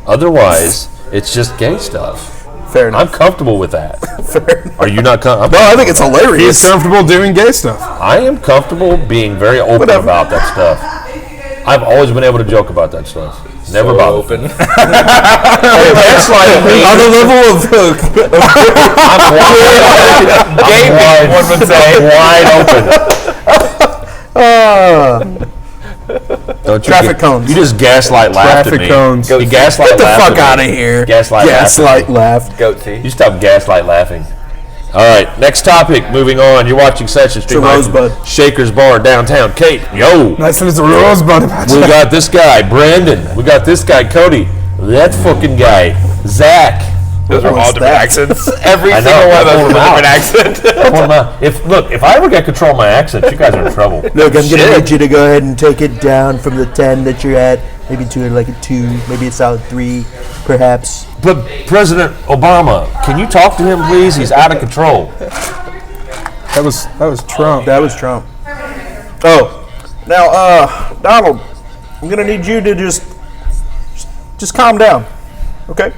Otherwise, it's just gay stuff. Fair enough. I'm comfortable with that. Fair enough. Are you not comfortable? No, I think it's He's hilarious. comfortable doing gay stuff. I am comfortable being very open Whatever. about that stuff. I've always been able to joke about that stuff. Never So bothered. open. That's like me. On the level of I'm wide, one would say. Wide open. Don't you Traffic cones. You just gaslight laughed at Traffic me. cones. You gaslight Get the laughed fuck at out me. of here. Gaslight Gaslight laughed. laugh. Goatee. You stop gaslight laughing. All right, next topic. Moving on. You're watching Session Stream Live from Rosebud. Shaker's Bar downtown. Kate, yo. Nice to meet the rosebud about We you. got this guy, Brandon. We got this guy, Cody. That fucking guy, Zach. Those are all What's different that? accents. Every I know, single one of I those pulled is a them out. different accent. If I ever get control of my accent, you guys are in trouble. Look, I'm Shit. gonna need you to go ahead and take it down from the 10 that you're at, maybe to a 2, maybe a solid 3, perhaps. But President Obama, can you talk to him, please? He's out of control. That was Trump. That was Trump. Oh, now, Donald, I'm gonna need you to just calm down, okay?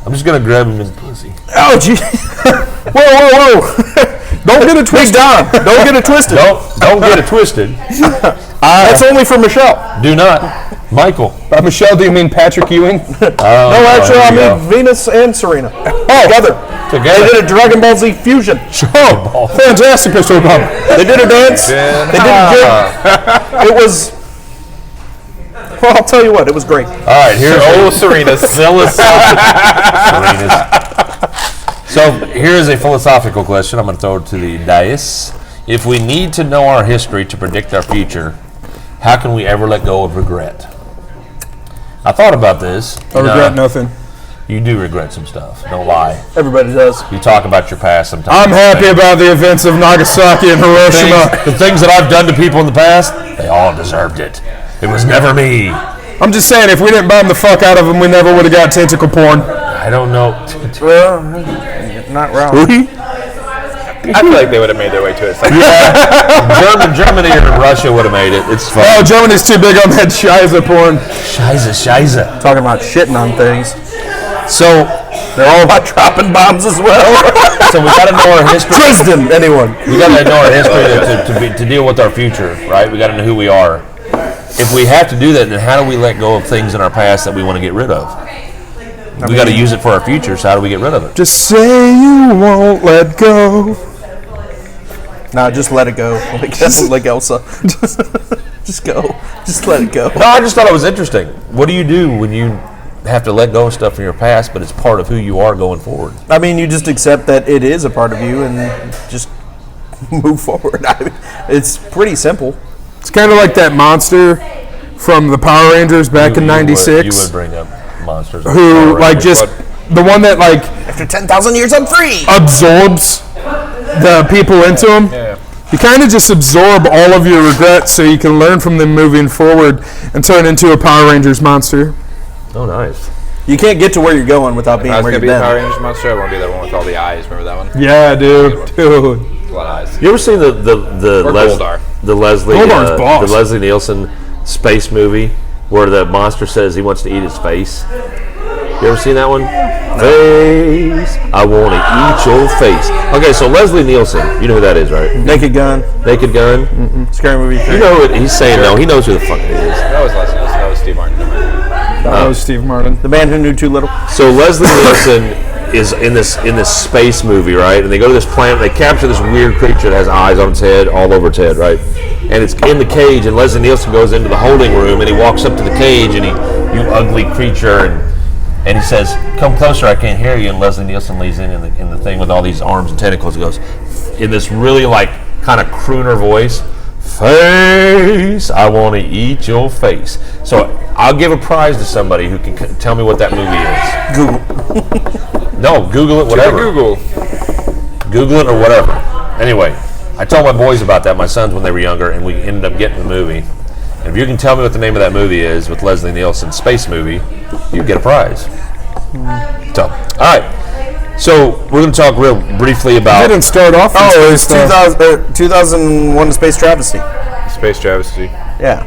I'm just gonna grab him in the pussy. Oh, gee. Whoa. Don't get it twisted. Don't get it twisted. Don't get it twisted. That's only for Michelle. Do not, Michael. By Michelle, do you mean Patrick Ewing? No, actually, I there you mean Venus and Serena. Together. They did a Dragon Ball Z fusion. Oh, fantastic, Mr. Obama. They did a dance. They did a good. It was. Well, I'll tell you what. It was great. All right, here's Oh, Serena's. philosophical. So here's a philosophical question. I'm going to throw it to the dais. If we need to know our history to predict our future, how can we ever let go of regret? I thought about this. I regret nothing. You do regret some stuff. Don't lie. Everybody does. You talk about your past sometimes. I'm happy about the events of Nagasaki and Hiroshima. The things that I've done to people in the past, they all deserved it. It was never me. I'm just saying, if we didn't bomb the fuck out of them, we never would have got tentacle porn. I don't know. Well, not wrong. I feel like they would have made their way to it. Like, Germany or Russia would have made it. It's fine. Oh, Germany's too big on that Shiza porn. Shiza. Talking about shitting on things. So They're all about dropping bombs as well. So we got to know our history. Dresden, anyone. We got to know our history to deal with our future, right? We got to know who we are. If we have to do that, then how do we let go of things in our past that we want to get rid of? We got to use it for our future, so how do we get rid of it? Just say you won't let go. Nah, just let it go. Like Elsa. Just go. Just let it go. No, I just thought it was interesting. What do you do when you have to let go of stuff from your past, but it's part of who you are going forward? I mean, you just accept that it is a part of you and just move forward. I mean, it's pretty simple. It's kind of like that monster from the Power Rangers back in '96. You would bring up monsters. Who, like, just the one that, like, After 10,000 years, I'm free. absorbs the people into them. Yeah. You kind of just absorb all of your regrets so you can learn from them moving forward and turn into a Power Rangers monster. Oh, nice. You can't get to where you're going without being I was where going you've to be a Power been. Rangers monster. I want to be that one with all the eyes. Remember that one? Yeah, dude. A lot of eyes. You ever seen the Or Goldar. Leslie Nielsen space movie where the monster says he wants to eat his face? You ever seen that one? Face, I want to eat your face. Okay, so Leslie Nielsen, you know who that is, right? Naked Gun. Naked Gun. Scary movie. You know what he's saying? No, he knows who the fuck it is. That was Leslie Nielsen. That was Steve Martin. That was Steve Martin. The Man Who Knew Too Little. So Leslie Nielsen is in this space movie, right? And they go to this planet. They capture this weird creature that has eyes on its head, all over its head, right? And it's in the cage. And Leslie Nielsen goes into the holding room, and he walks up to the cage, and you ugly creature, and he says, "Come closer, I can't hear you." And Leslie Nielsen leads in the thing with all these arms and tentacles. He goes in this really like kind of crooner voice. Face, I want to eat your face. So I'll give a prize to somebody who can tell me what that movie is. Google. No, Google it, whatever. Google it or whatever. Anyway, I told my boys about that, my sons, when they were younger, and we ended up getting the movie. And if you can tell me what the name of that movie is with Leslie Nielsen, space movie, you get a prize. So, all right. So we're going to talk real briefly about. I didn't start off. Oh, it was 2001: A Space Travesty. Space Travesty. Yeah.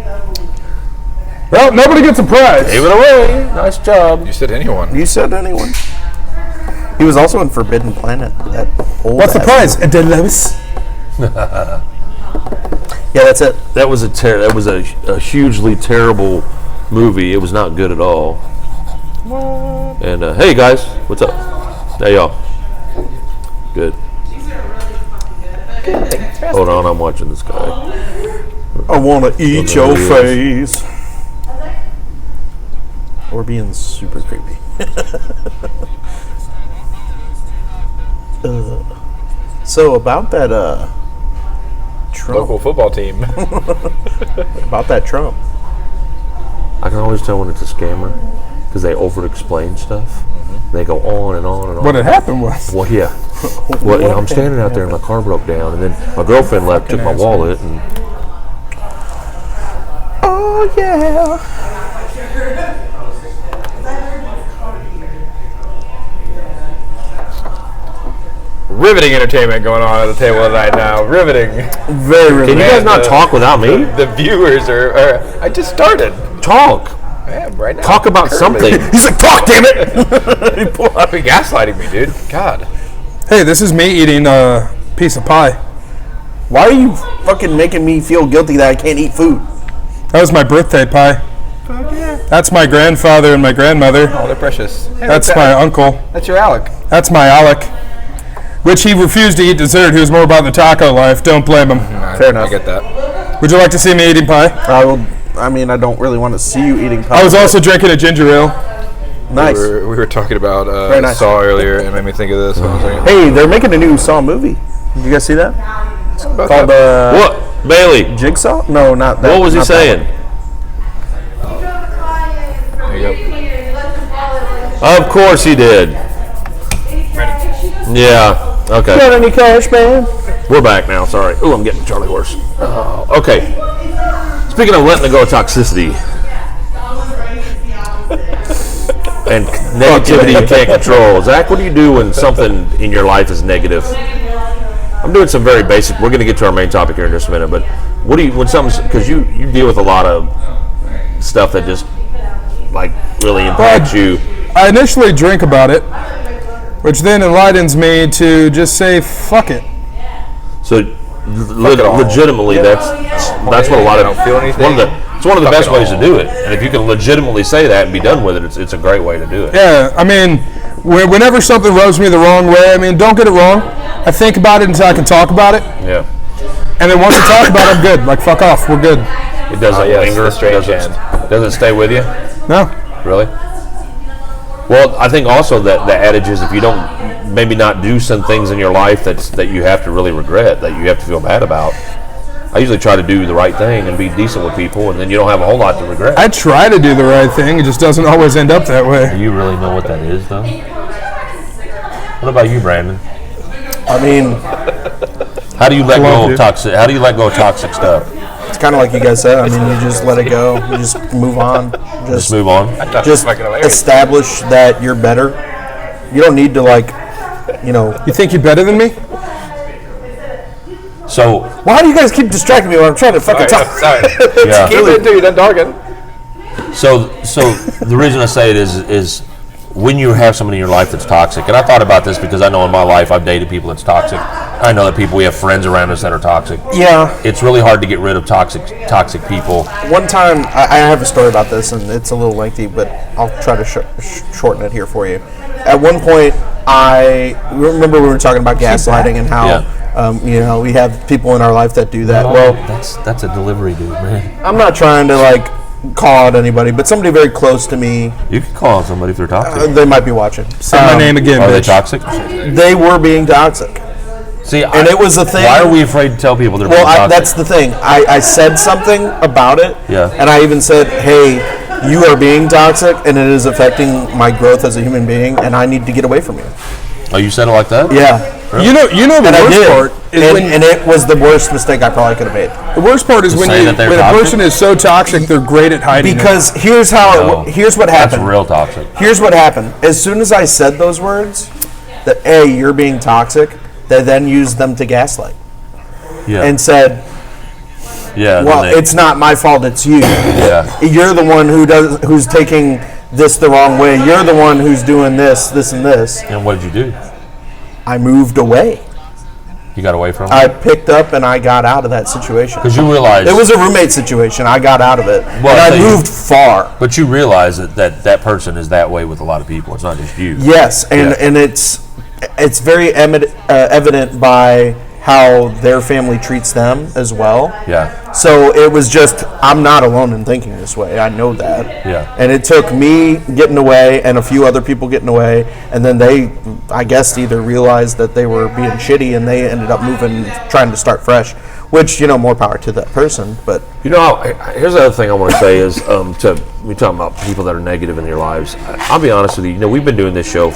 Well, nobody gets a prize. Gave it away. Nice job. You said anyone. You said anyone. He was also in Forbidden Planet. That old What's the ass prize? A Deleuze. Yeah, that's it. That was a hugely terrible movie. It was not good at all. And hey guys, what's up? Hey y'all. Good. Hold on, I'm watching this guy. I want to eat your face. We're being super creepy. So about that Trump. Local football team. About that Trump. I can always tell when it's a scammer because they over-explain stuff. They go on and on and on. What had happened was. Well, yeah. Well, you know, I'm standing out there and my car broke down, and then my girlfriend left, took my wallet, and Oh yeah. Riveting entertainment going on at the table tonight now. Riveting. Very can you guys not the- talk without me? The viewers are. I just started. Talk. Man, right now. Talk about something. He's like, talk, damn it! Be gaslighting me, dude. God. Hey, this is me eating a piece of pie. Why are you fucking making me feel guilty that I can't eat food? That was my birthday pie. That's my grandfather and my grandmother. Oh, they're precious. Hey, That's my uncle. That's your Alec. That's my Alec. Which he refused to eat dessert. He was more about the taco life. Don't blame him. Fair enough. I get that. Would you like to see me eating pie? I don't really want to see you eating pie. I was also drinking a ginger ale. Nice. We were talking about Very nice. Saw earlier, and it made me think of this. I was like, Hey, they're making a new Saw movie. Did you guys see that? It's called What? Bailey, Jigsaw? No, not that. what was he not that saying? there you go. Of course he did. Yeah. Okay. Got any cash, man? We're back now. Sorry. Ooh, I'm getting Charlie horse. Oh, okay. Speaking of letting go of toxicity and negativity you can't control, Zach, what do you do when something in your life is negative? I'm doing some very basic. We're going to get to our main topic here in just a minute, but what do you when something's because you deal with a lot of stuff that just like really impacts you. I initially drink about it, which then enlightens me to just say fuck it. So legitimately, that's what a lot of I don't feel anything. it's one of the best ways to do it. And if you can legitimately say that and be done with it, it's a great way to do it. Yeah, I mean, whenever something rubs me the wrong way, I mean, don't get it wrong. I think about it until I can talk about it, Yeah. and then once I talk about it, I'm good. Like, fuck off, we're good. It doesn't yeah, it's linger. the strange Doesn't stay with you. No. Really? Well, I think also that the adage is if you don't maybe not do some things in your life that you have to really regret, that you have to feel bad about. I usually try to do the right thing and be decent with people, and then you don't have a whole lot to regret. I try to do the right thing, it just doesn't always end up that way. Do you really know what that is, though? What about you, Brandon? I mean, How do you let love go you. of toxic? How do you let go of toxic stuff? it's kind of like you guys said. I mean, you just let it go. You just move on. Just move on. Just Fucking hilarious. establish that you're better. You don't need to You think you're better than me? So Why do you guys keep distracting me when I'm trying to fucking talk? Sorry. yeah. Keep it until you're done talking. So the reason I say it is when you have somebody in your life that's toxic, and I thought about this because I know in my life I've dated people that's toxic. I know that we have friends around us that are toxic. Yeah. It's really hard to get rid of toxic people. One time, I have a story about this, and it's a little lengthy, but I'll try to shorten it here for you. At one point, I remember we were talking about gaslighting and how we have people in our life that do that. Well, that's a delivery dude, man. I'm not trying to call out anybody, but somebody very close to me, You can call on somebody if they're toxic. they might be watching. Say my name again, Are they bitch. toxic? They were being toxic. See, And it was a thing. Why are we afraid to tell people they're Well, being toxic? that's the thing. I said something about it, Yeah. and I even said, hey, you are being toxic, and it is affecting my growth as a human being, and I need to get away from you. Oh, you said it like that? Yeah. You know the And I worst did. part is And it was the worst mistake I probably could have made. the worst part is when say that they're a toxic? person is so toxic they're great at hiding it. Because here's what That's happened. real toxic. Here's what happened. As soon as I said those words, that A, you're being toxic, they then used them to gaslight Yeah. and said, yeah. well, then they- it's not my fault, it's you. Yeah. You're the one who's taking this the wrong way. You're the one who's doing this, and this. And what did you do? I moved away. You got away from I it? picked up and I got out of that situation. Because you realize It was a roommate situation. I got out of it. Well, and so I you- moved far. But you realize that person is that way with a lot of people. It's not just you. Yes, and Yeah. and it's very evident by how their family treats them as well. Yeah. So it was just, I'm not alone in thinking this way. I know that. Yeah. And it took me getting away and a few other people getting away, and then they, I guess, either realized that they were being shitty and they ended up moving, trying to start fresh. Which, more power to that person. But Here's the other thing I want to say is we talking about people that are negative in your lives. I'll be honest with you. We've been doing this show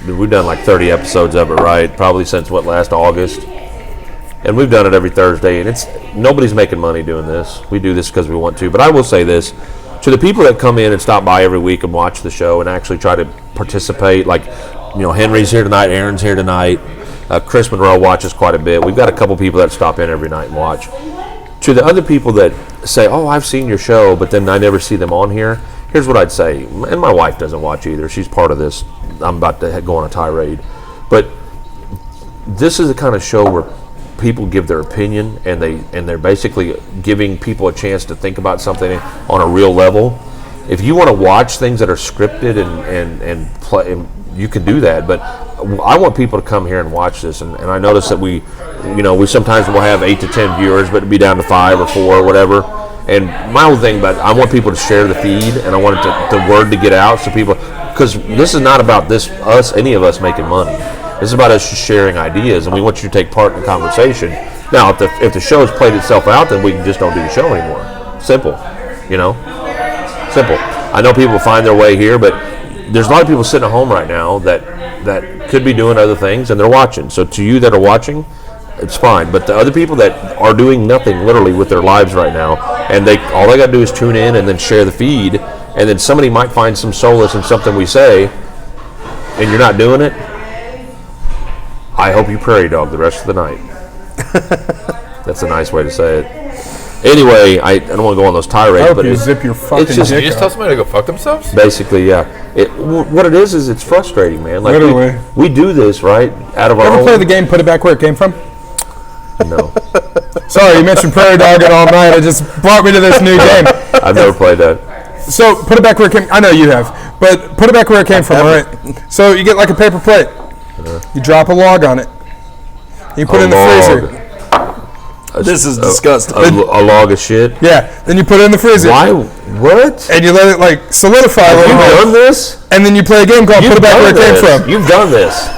we've done like 30 episodes of it, right? Probably since last August. And we've done it every Thursday, and nobody's making money doing this. We do this because we want to. But I will say this, to the people that come in and stop by every week and watch the show and actually try to participate, like, Henry's here tonight, Aaron's here tonight, Chris Monroe watches quite a bit. We've got a couple people that stop in every night and watch. To the other people that say, oh, I've seen your show, but then I never see them on here, here's what I'd say. And my wife doesn't watch either. She's part of this. I'm about to go on a tirade. But this is the kind of show where people give their opinion, and they're basically giving people a chance to think about something on a real level. If you want to watch things that are scripted and play, you can do that. But I want people to come here and watch this. And I notice that we sometimes will have 8 to 10 viewers, but it'd be down to 5 or 4 or whatever. And my whole thing, but I want people to share the feed, and I want the word to get out, so people, because this is not about any of us making money. This is about us just sharing ideas, and we want you to take part in the conversation. Now, if the show has played itself out, then we just don't do the show anymore. Simple, simple. I know people find their way here, but there's a lot of people sitting at home right now that could be doing other things, and they're watching. So to you that are watching, it's fine. But the other people that are doing nothing literally with their lives right now, and all they got to do is tune in and then share the feed, and then somebody might find some solace in something we say, and you're not doing it, I hope you prairie dog the rest of the night. That's a nice way to say it. Anyway, I don't want to go on those tirades, I hope but you zip your fucking it's just, dick You just tell somebody to go fuck themselves? basically, yeah. What it is it's frustrating, man. Like Literally. we do this right out of our Ever own. play the game, put it back where it came from? No, Sorry, you mentioned prairie dogging all night. It just brought me to this new game. I've never played that. So put it back where it came. I know you have, but put it back where it came from. All right. So you get like a paper plate. You drop a log on it. You put it in the freezer. This is disgusting. A log of shit. Yeah. Then you put it in the freezer. Why? What? And you let it like solidify a little You've bit. done this? And then you play a game called Put It Back Where It Came From. You've done this.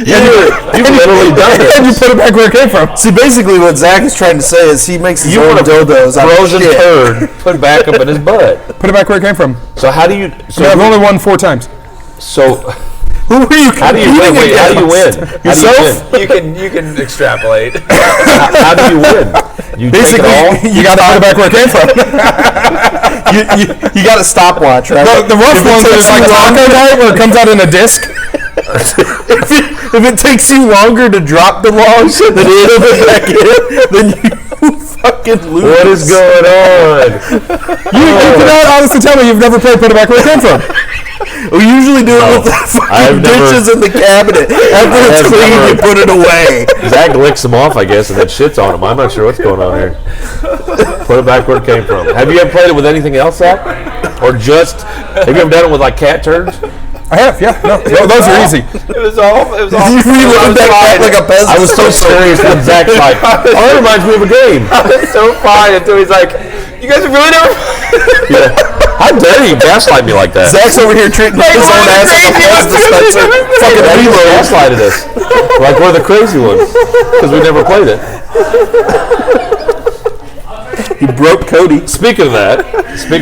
You've literally done this. And you put it back where it came from. See, basically what Zach is trying to say is he makes his You own want a dildos out of frozen shit. turd put back up in his butt. Put it back where it came from. So how do you? So No, I've only won 4 times. So Who are you how do you win? Wait, how do you win? How do you win? You can extrapolate. How do you win? You Basically, take it all? you got to put it back where it came from. You got a stopwatch, right? The rough ones are like taco night where it comes out in a disc. If it takes you longer to drop the logs than to put it back in, then you fucking lose. What is going on? You cannot honestly tell me you've never played Put It Back Where It Came From. We usually do it with the fucking dishes in the cabinet. After it's clean, you put it away. Zach licks them off, I guess, and then shits on them. I'm not sure what's going on here. Put it back where it came from. Have you ever played it with anything else, Zach? Or just, have you ever done it with like cat turds? I have, yeah. No, those are easy. It was all. You relived that cat like a peasant. I was so serious when Zach's like, oh, that reminds me of a game. It's so fine until he's like, you guys have really never. Yeah. How dare you gaslight me like that? Zach's over here treating his own ass like a pest dispenser. Fucking people gaslighted us. Like we're the crazy ones. Because we never played it. He broke Cody. Speaking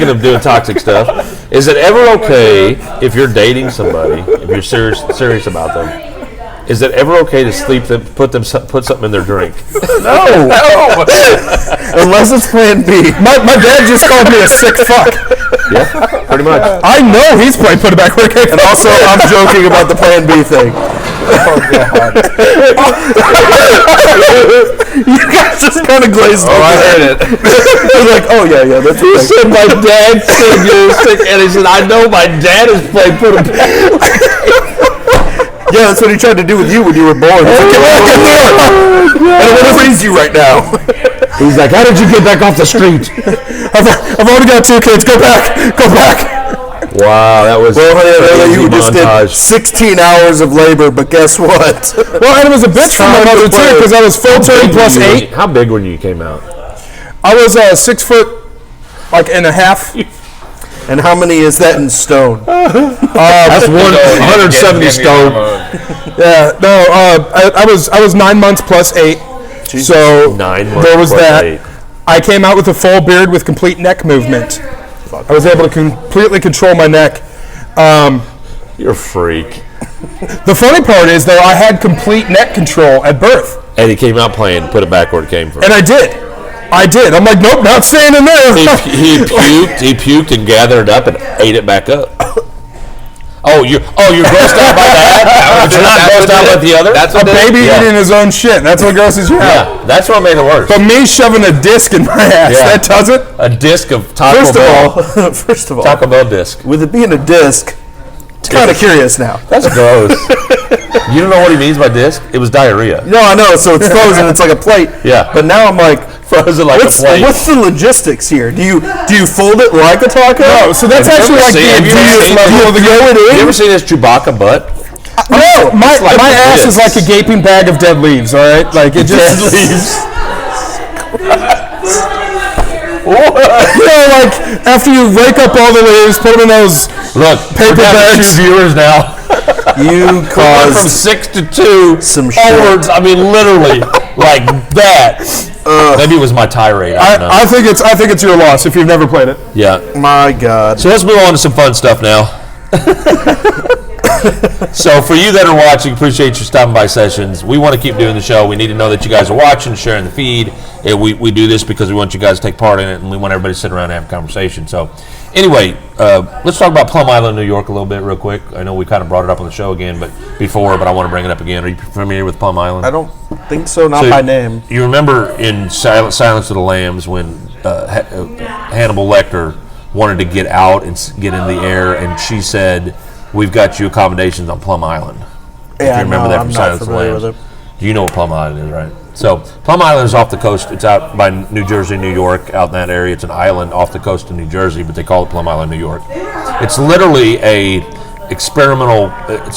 of doing toxic stuff, is it ever okay if you're dating somebody, if you're serious about them, is it ever okay to put something in their drink? No. Unless it's Plan B. My dad just called me a sick fuck. Yeah, pretty much. I know he's played Put It Back Where It Came From. And also, I'm joking about the Plan B thing. Oh, God. You guys just kind of glazed over. I heard it. You're like, oh, yeah, that's He said my dad said you're sick, and he said, I know my dad has played Put It Back. Yeah, that's what he tried to do with you when you were born. He's like, get back in there! And I'm going to freeze you right now. He's like, how did you get back off the street? I've already got 2 kids. Go back. Go back. Wow, that was Well, honey, I know that you just did montage. 16 hours of labor, but guess what? Well, and it was a bitch from my mother, too, because I was full term plus 8. How big when you came out? I was 6 foot, like, and a half. And how many is that in stone? That's 170 stone. Yeah, no, I was 9 months plus 8. So 9 months there was plus that. 8. I came out with a full beard with complete neck movement. I was able to completely control my neck. You're a freak. The funny part is, though, I had complete neck control at birth. And he came out playing Put It Back Where It Came From. And I did. I'm like, nope, not staying in there. He puked and gathered it up and ate it back up. Oh, you're grossed out by that? But you're not grossed out by the other? That's A what baby eating his own shit. That's what grosses you out. Yeah, that's what made it worse. But me shoving a disc in my ass, Yeah. that doesn't. A disc of Taco Bell. First of all, Taco Bell disc. with it being a disc, kind of curious now. That's gross. You don't know what he means by disc? It was diarrhea. No, I know. So it's frozen. It's like a plate. Yeah. But now I'm like, Frozen like a plate. what's the logistics here? Do you fold it like a taco? No, so that's Have you actually ever like seen- the have you ever advanced seen- level of the throw it in? You ever seen this Chewbacca butt? No, my like ass this. is like a gaping bag of dead leaves, all right? Like, it just... You know, like after you rake up all the leaves, put them in those paper bags. 2 viewers now. You Went from caused 6 to 2. some shit. Onwards, I mean, literally, like that. Maybe it was my tirade. I don't know. I think it's your loss if you've never played it. Yeah. My God. So let's move on to some fun stuff now. So for you that are watching, appreciate you stopping by Sessions. We want to keep doing the show. We need to know that you guys are watching, sharing the feed. We do this because we want you guys to take part in it, and we want everybody to sit around and have a conversation. So anyway, let's talk about Plum Island, New York a little bit real quick. I know we kind of brought it up on the show again, but I want to bring it up again. Are you familiar with Plum Island? I don't think so, not by name. You remember in Silence of the Lambs when Hannibal Lecter wanted to get out and get in the air, and she said, "We've got you accommodations on Plum Island." Yeah, if you remember that from I'm Silence not of the familiar Lambs. with it. You know what Plum Island is, right? So Plum Island is off the coast. It's out by New Jersey, New York, out in that area. It's an island off the coast of New Jersey, but they call it Plum Island, New York. It's literally it's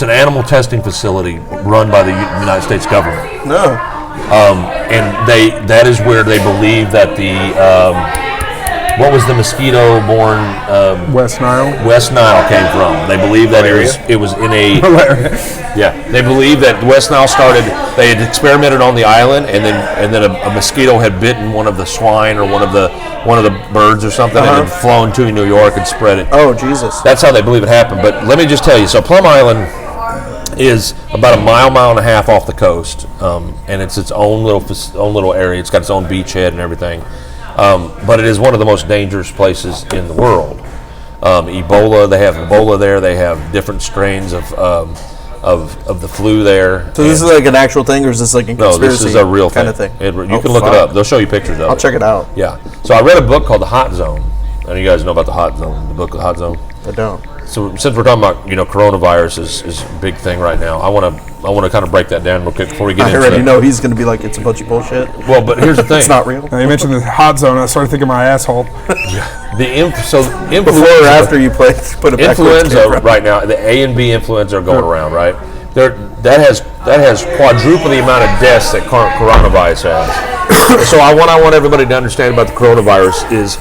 an animal testing facility run by the United States government. No. And that is where they believe that what was the mosquito-borne West Nile. West Nile came from. They believe that it was in a They believe that the West Nile started. They had experimented on the island, and then a mosquito had bitten one of the swine or one of the birds or something, and had flown to New York and spread it. Oh, Jesus. That's how they believe it happened. But let me just tell you. So Plum Island is about a mile and a half off the coast, and it's its own little area. It's got its own beachhead and everything. But it is one of the most dangerous places in the world. Ebola, they have Ebola there. They have different strains of the flu there. So this is like an actual thing, or is this like a conspiracy? No, this is a real kind of thing. You can look it up. They'll show you pictures of it. I'll check it out. Yeah. So I read a book called The Hot Zone. And you guys know about The Hot Zone, the book The Hot Zone? I don't. So since we're talking about, coronavirus is a big thing right now, I want to kind of break that down real quick before we get into it. I already know he's going to be like, it's a bunch of bullshit. Well, but here's the thing. It's not real. Now, you mentioned the hot zone. I started thinking my asshole. Influenza Before or after you put it back. Influenza right now, the A and B influenza are going around, right? That has quadruple the amount of deaths that coronavirus has. So what I want everybody to understand about the coronavirus is,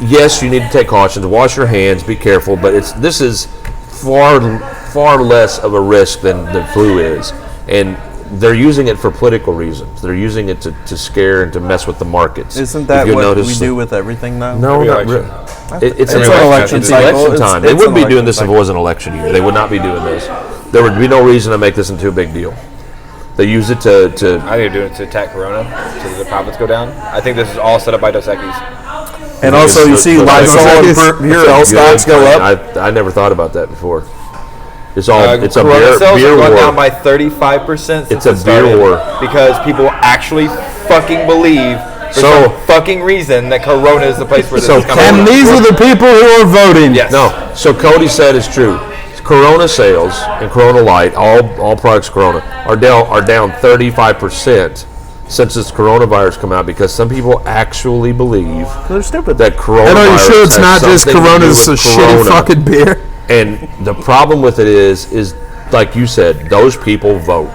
yes, you need to take cautions, wash your hands, be careful, but this is far less of a risk than the flu is, and they're using it for political reasons. They're using it to scare and to mess with the markets. Isn't that what we do with everything now? No, not really. It's an election cycle. time. They wouldn't be doing this if it wasn't election year. They would not be doing this. There would be no reason to make this into a big deal. They use it to I think they're doing it to attack Corona, so the profits go down. I think this is all set up by Dos Equis. And also, you see Lysol and Purell stocks go up. I never thought about that before. It's a Corona sales beer are going war. down by 35%. It's a beer war because people actually fucking believe for some fucking reason that Corona is the place where this is coming from. And these are the people who are voting. Yes. No. So Cody said it's true. Corona sales and Corona Light, all products Corona, are down 35% since this coronavirus come out, because some people actually believe They're stupid. that coronavirus. And are you sure it's not just Corona's a shitty fucking beer? And the problem with it is like you said, those people vote.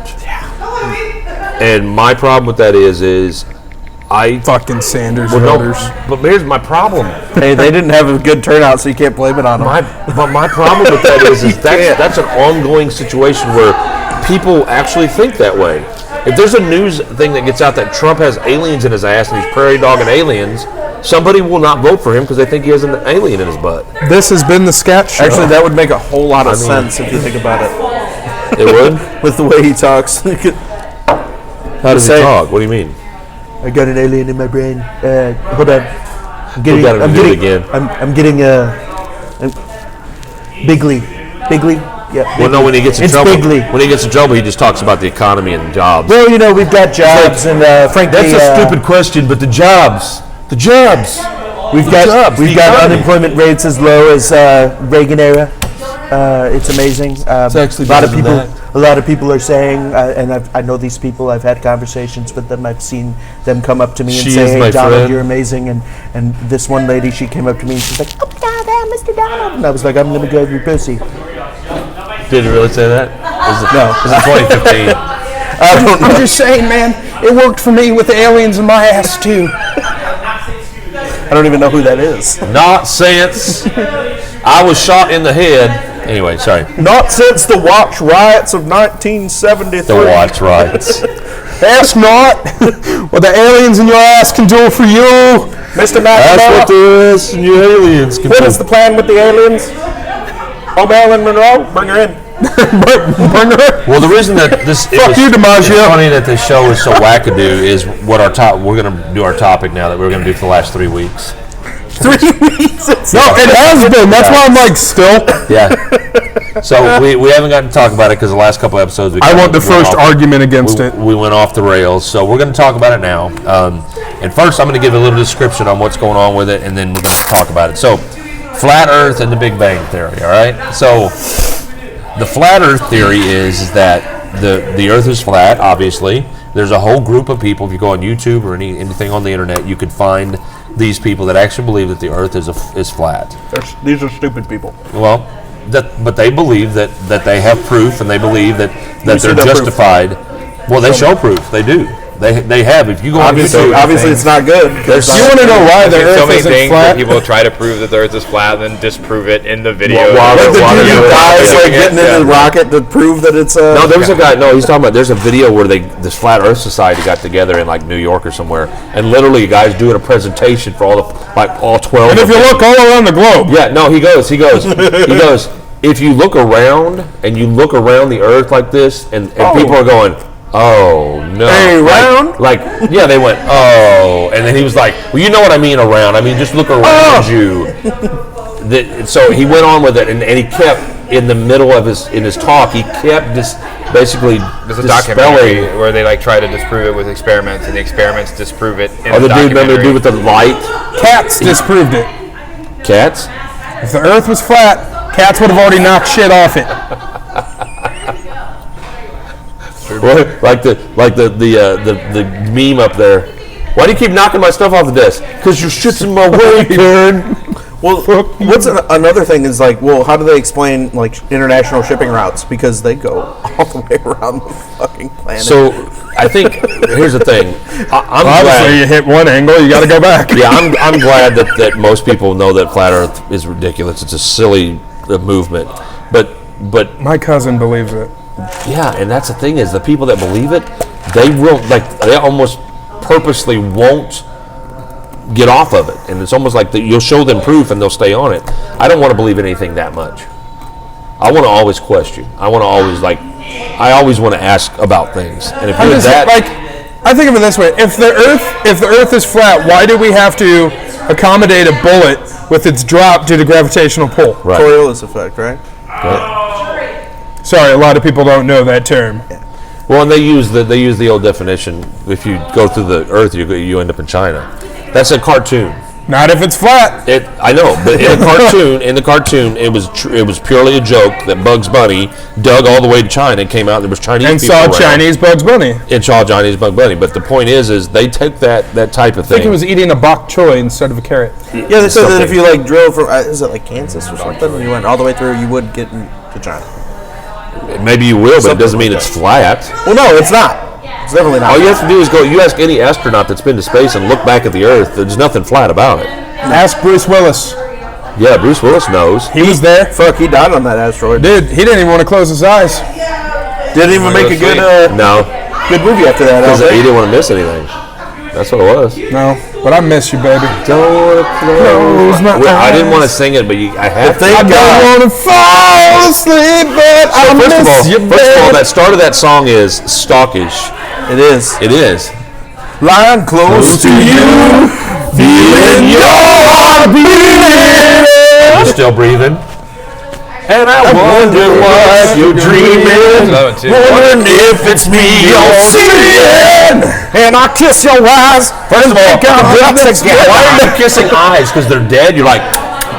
And my problem with that is fucking Sanders no, voters. but here's my problem. Hey, they didn't have a good turnout, so you can't blame it on them. But my problem with that is that's an ongoing situation where people actually think that way. If there's a news thing that gets out that Trump has aliens in his ass and he's prairie dogging aliens, somebody will not vote for him because they think he has an alien in his butt. This has been the Scat Show. Actually, that would make a whole lot of sense if you think about it. It would? With the way he talks. How does he talk? What do you mean? I got an alien in my brain. Hold on. I'm getting Bigly. Yeah. Well, no, when he gets in trouble. Bigly. When he gets in trouble, he just talks about the economy and jobs. Well, we've got jobs, and frankly, that's a stupid question. But the jobs. We've got unemployment rates as low as Reagan era. It's amazing. It's actually a lot of people are saying, and I know these people. I've had conversations with them. I've seen them come up to me and say, "Hey, Donald, you're amazing." And this one lady, she came up to me and she's like, "Oh my God, Mr. Donald," and I was like, "I'm gonna grab your pussy." Did he really say that? No, this is 2015. I'm just saying, man, it worked for me with the aliens in my ass too. I don't even know who that is. Not since I was shot in the head. Anyway, sorry. Not since the watch riots of 1973. The watch riots. Ask not what the aliens in your ass can do for you. Mr. That's what McNamara, the rest of you aliens can what do. is the plan with the aliens? Oh, Marilyn Monroe, bring her in. Bring her. Well, the reason that this Fuck you, DiMaggio. it's funny that this show is so wackadoo is what our top. We're going to do our topic now that we're going to do for the last 3 weeks. 3 weeks. No, it has been. That's why I'm like, still. Yeah. So we haven't gotten to talk about it because the last couple episodes I want the first argument against it. We went off the rails, so we're going to talk about it now. And first, I'm going to give a little description on what's going on with it, and then we're going to talk about it. So, flat Earth and the Big Bang Theory. All right. So, the flat Earth theory is that the Earth is flat. Obviously, there's a whole group of people. If you go on YouTube or anything on the internet, you could find these people that actually believe that the Earth is flat. These are stupid people. Well, but they believe that they have proof, and they believe that they're see that justified. Well, they show proof. They do. They have. If you go on YouTube, Obviously, it's not good. You want to know why the There's so Earth many isn't things where flat? people try to prove that the Earth is flat, and then disprove it in the video. While Like the Water, dude who yeah. dies, like getting in the rocket to prove that it's a. No, there was a guy. No, he's talking about. There's a video where this Flat Earth Society got together in like New York or somewhere, and literally, guys doing a presentation for all 12. And if you look all around the globe, yeah, no, he goes. If you look around and you look around the Earth like this, and people are going, oh no, Hey, round? like yeah, they went, oh, and then he was like, well, you know what I mean around. I mean, just look around you. So he went on with it, and he kept in the middle of his talk. He kept basically There's a dispelling. documentary where they like try to disprove it with experiments, and the experiments disprove it in Oh, the the dude, remember the documentary. dude with the light? cats disproved it. Cats? If the Earth was flat, cats would have already knocked shit off it. Well, like the meme up there. Why do you keep knocking my stuff off the desk? Because your shit's in my way, Karen. Well, what's another thing is like, well, how do they explain like international shipping routes? Because they go all the way around the fucking planet. So I think here's the thing. I'm Obviously, glad. you hit one angle, you got to go back. Yeah, I'm glad that most people know that flat Earth is ridiculous. It's a silly movement, but My cousin believes it. yeah, and that's the thing is the people that believe it, they almost purposely won't get off of it, and it's almost like you'll show them proof and they'll stay on it. I don't want to believe anything that much. I want to always question. I want to always I always want to ask about things. And if you're that, I think of it this way: if the Earth is flat, why do we have to accommodate a bullet with its drop due to gravitational pull? right. Coriolis effect, right? Sorry, a lot of people don't know that term. Well, and they use the old definition. If you go through the Earth, you end up in China. That's a cartoon. Not if it's flat. I know, but in the cartoon, it was purely a joke that Bugs Bunny dug all the way to China and came out. And there was Chinese And people saw around Chinese Bugs Bunny. and saw Chinese Bugs Bunny. But the point is they take that type of I think thing. he was eating a bok choy instead of a carrot. Yeah, they said that if Something. you like drill from is it like Kansas or something, and you went all the way through, you would get into China. Maybe you will, but it Something doesn't mean like it's flat. Well, no, it's not. It's definitely not. All you have to do is go. You ask any astronaut that's been to space and look back at the Earth. There's nothing flat about it. Ask Bruce Willis. Yeah, Bruce Willis knows. He was there. Fuck, he died on that asteroid. Dude, he didn't even want to close his eyes. Didn't even make a good No, good movie after that. I because don't he think. didn't want to miss anything. That's what it was. No, but I miss you, baby. Don't Close my I didn't eyes. want to sing it, but I have to. Thank I God. don't want to fall asleep, but I miss you, First of all, baby. that start of that song is stalkish. It is. It is. Lying close to you, feeling your heart beating. You're still breathing. And I wonder what you're dreaming. Love it too. Wondering if it's me you're seeing. And I kiss your eyes. First of all, why are they kissing eyes? Because they're dead? You're like,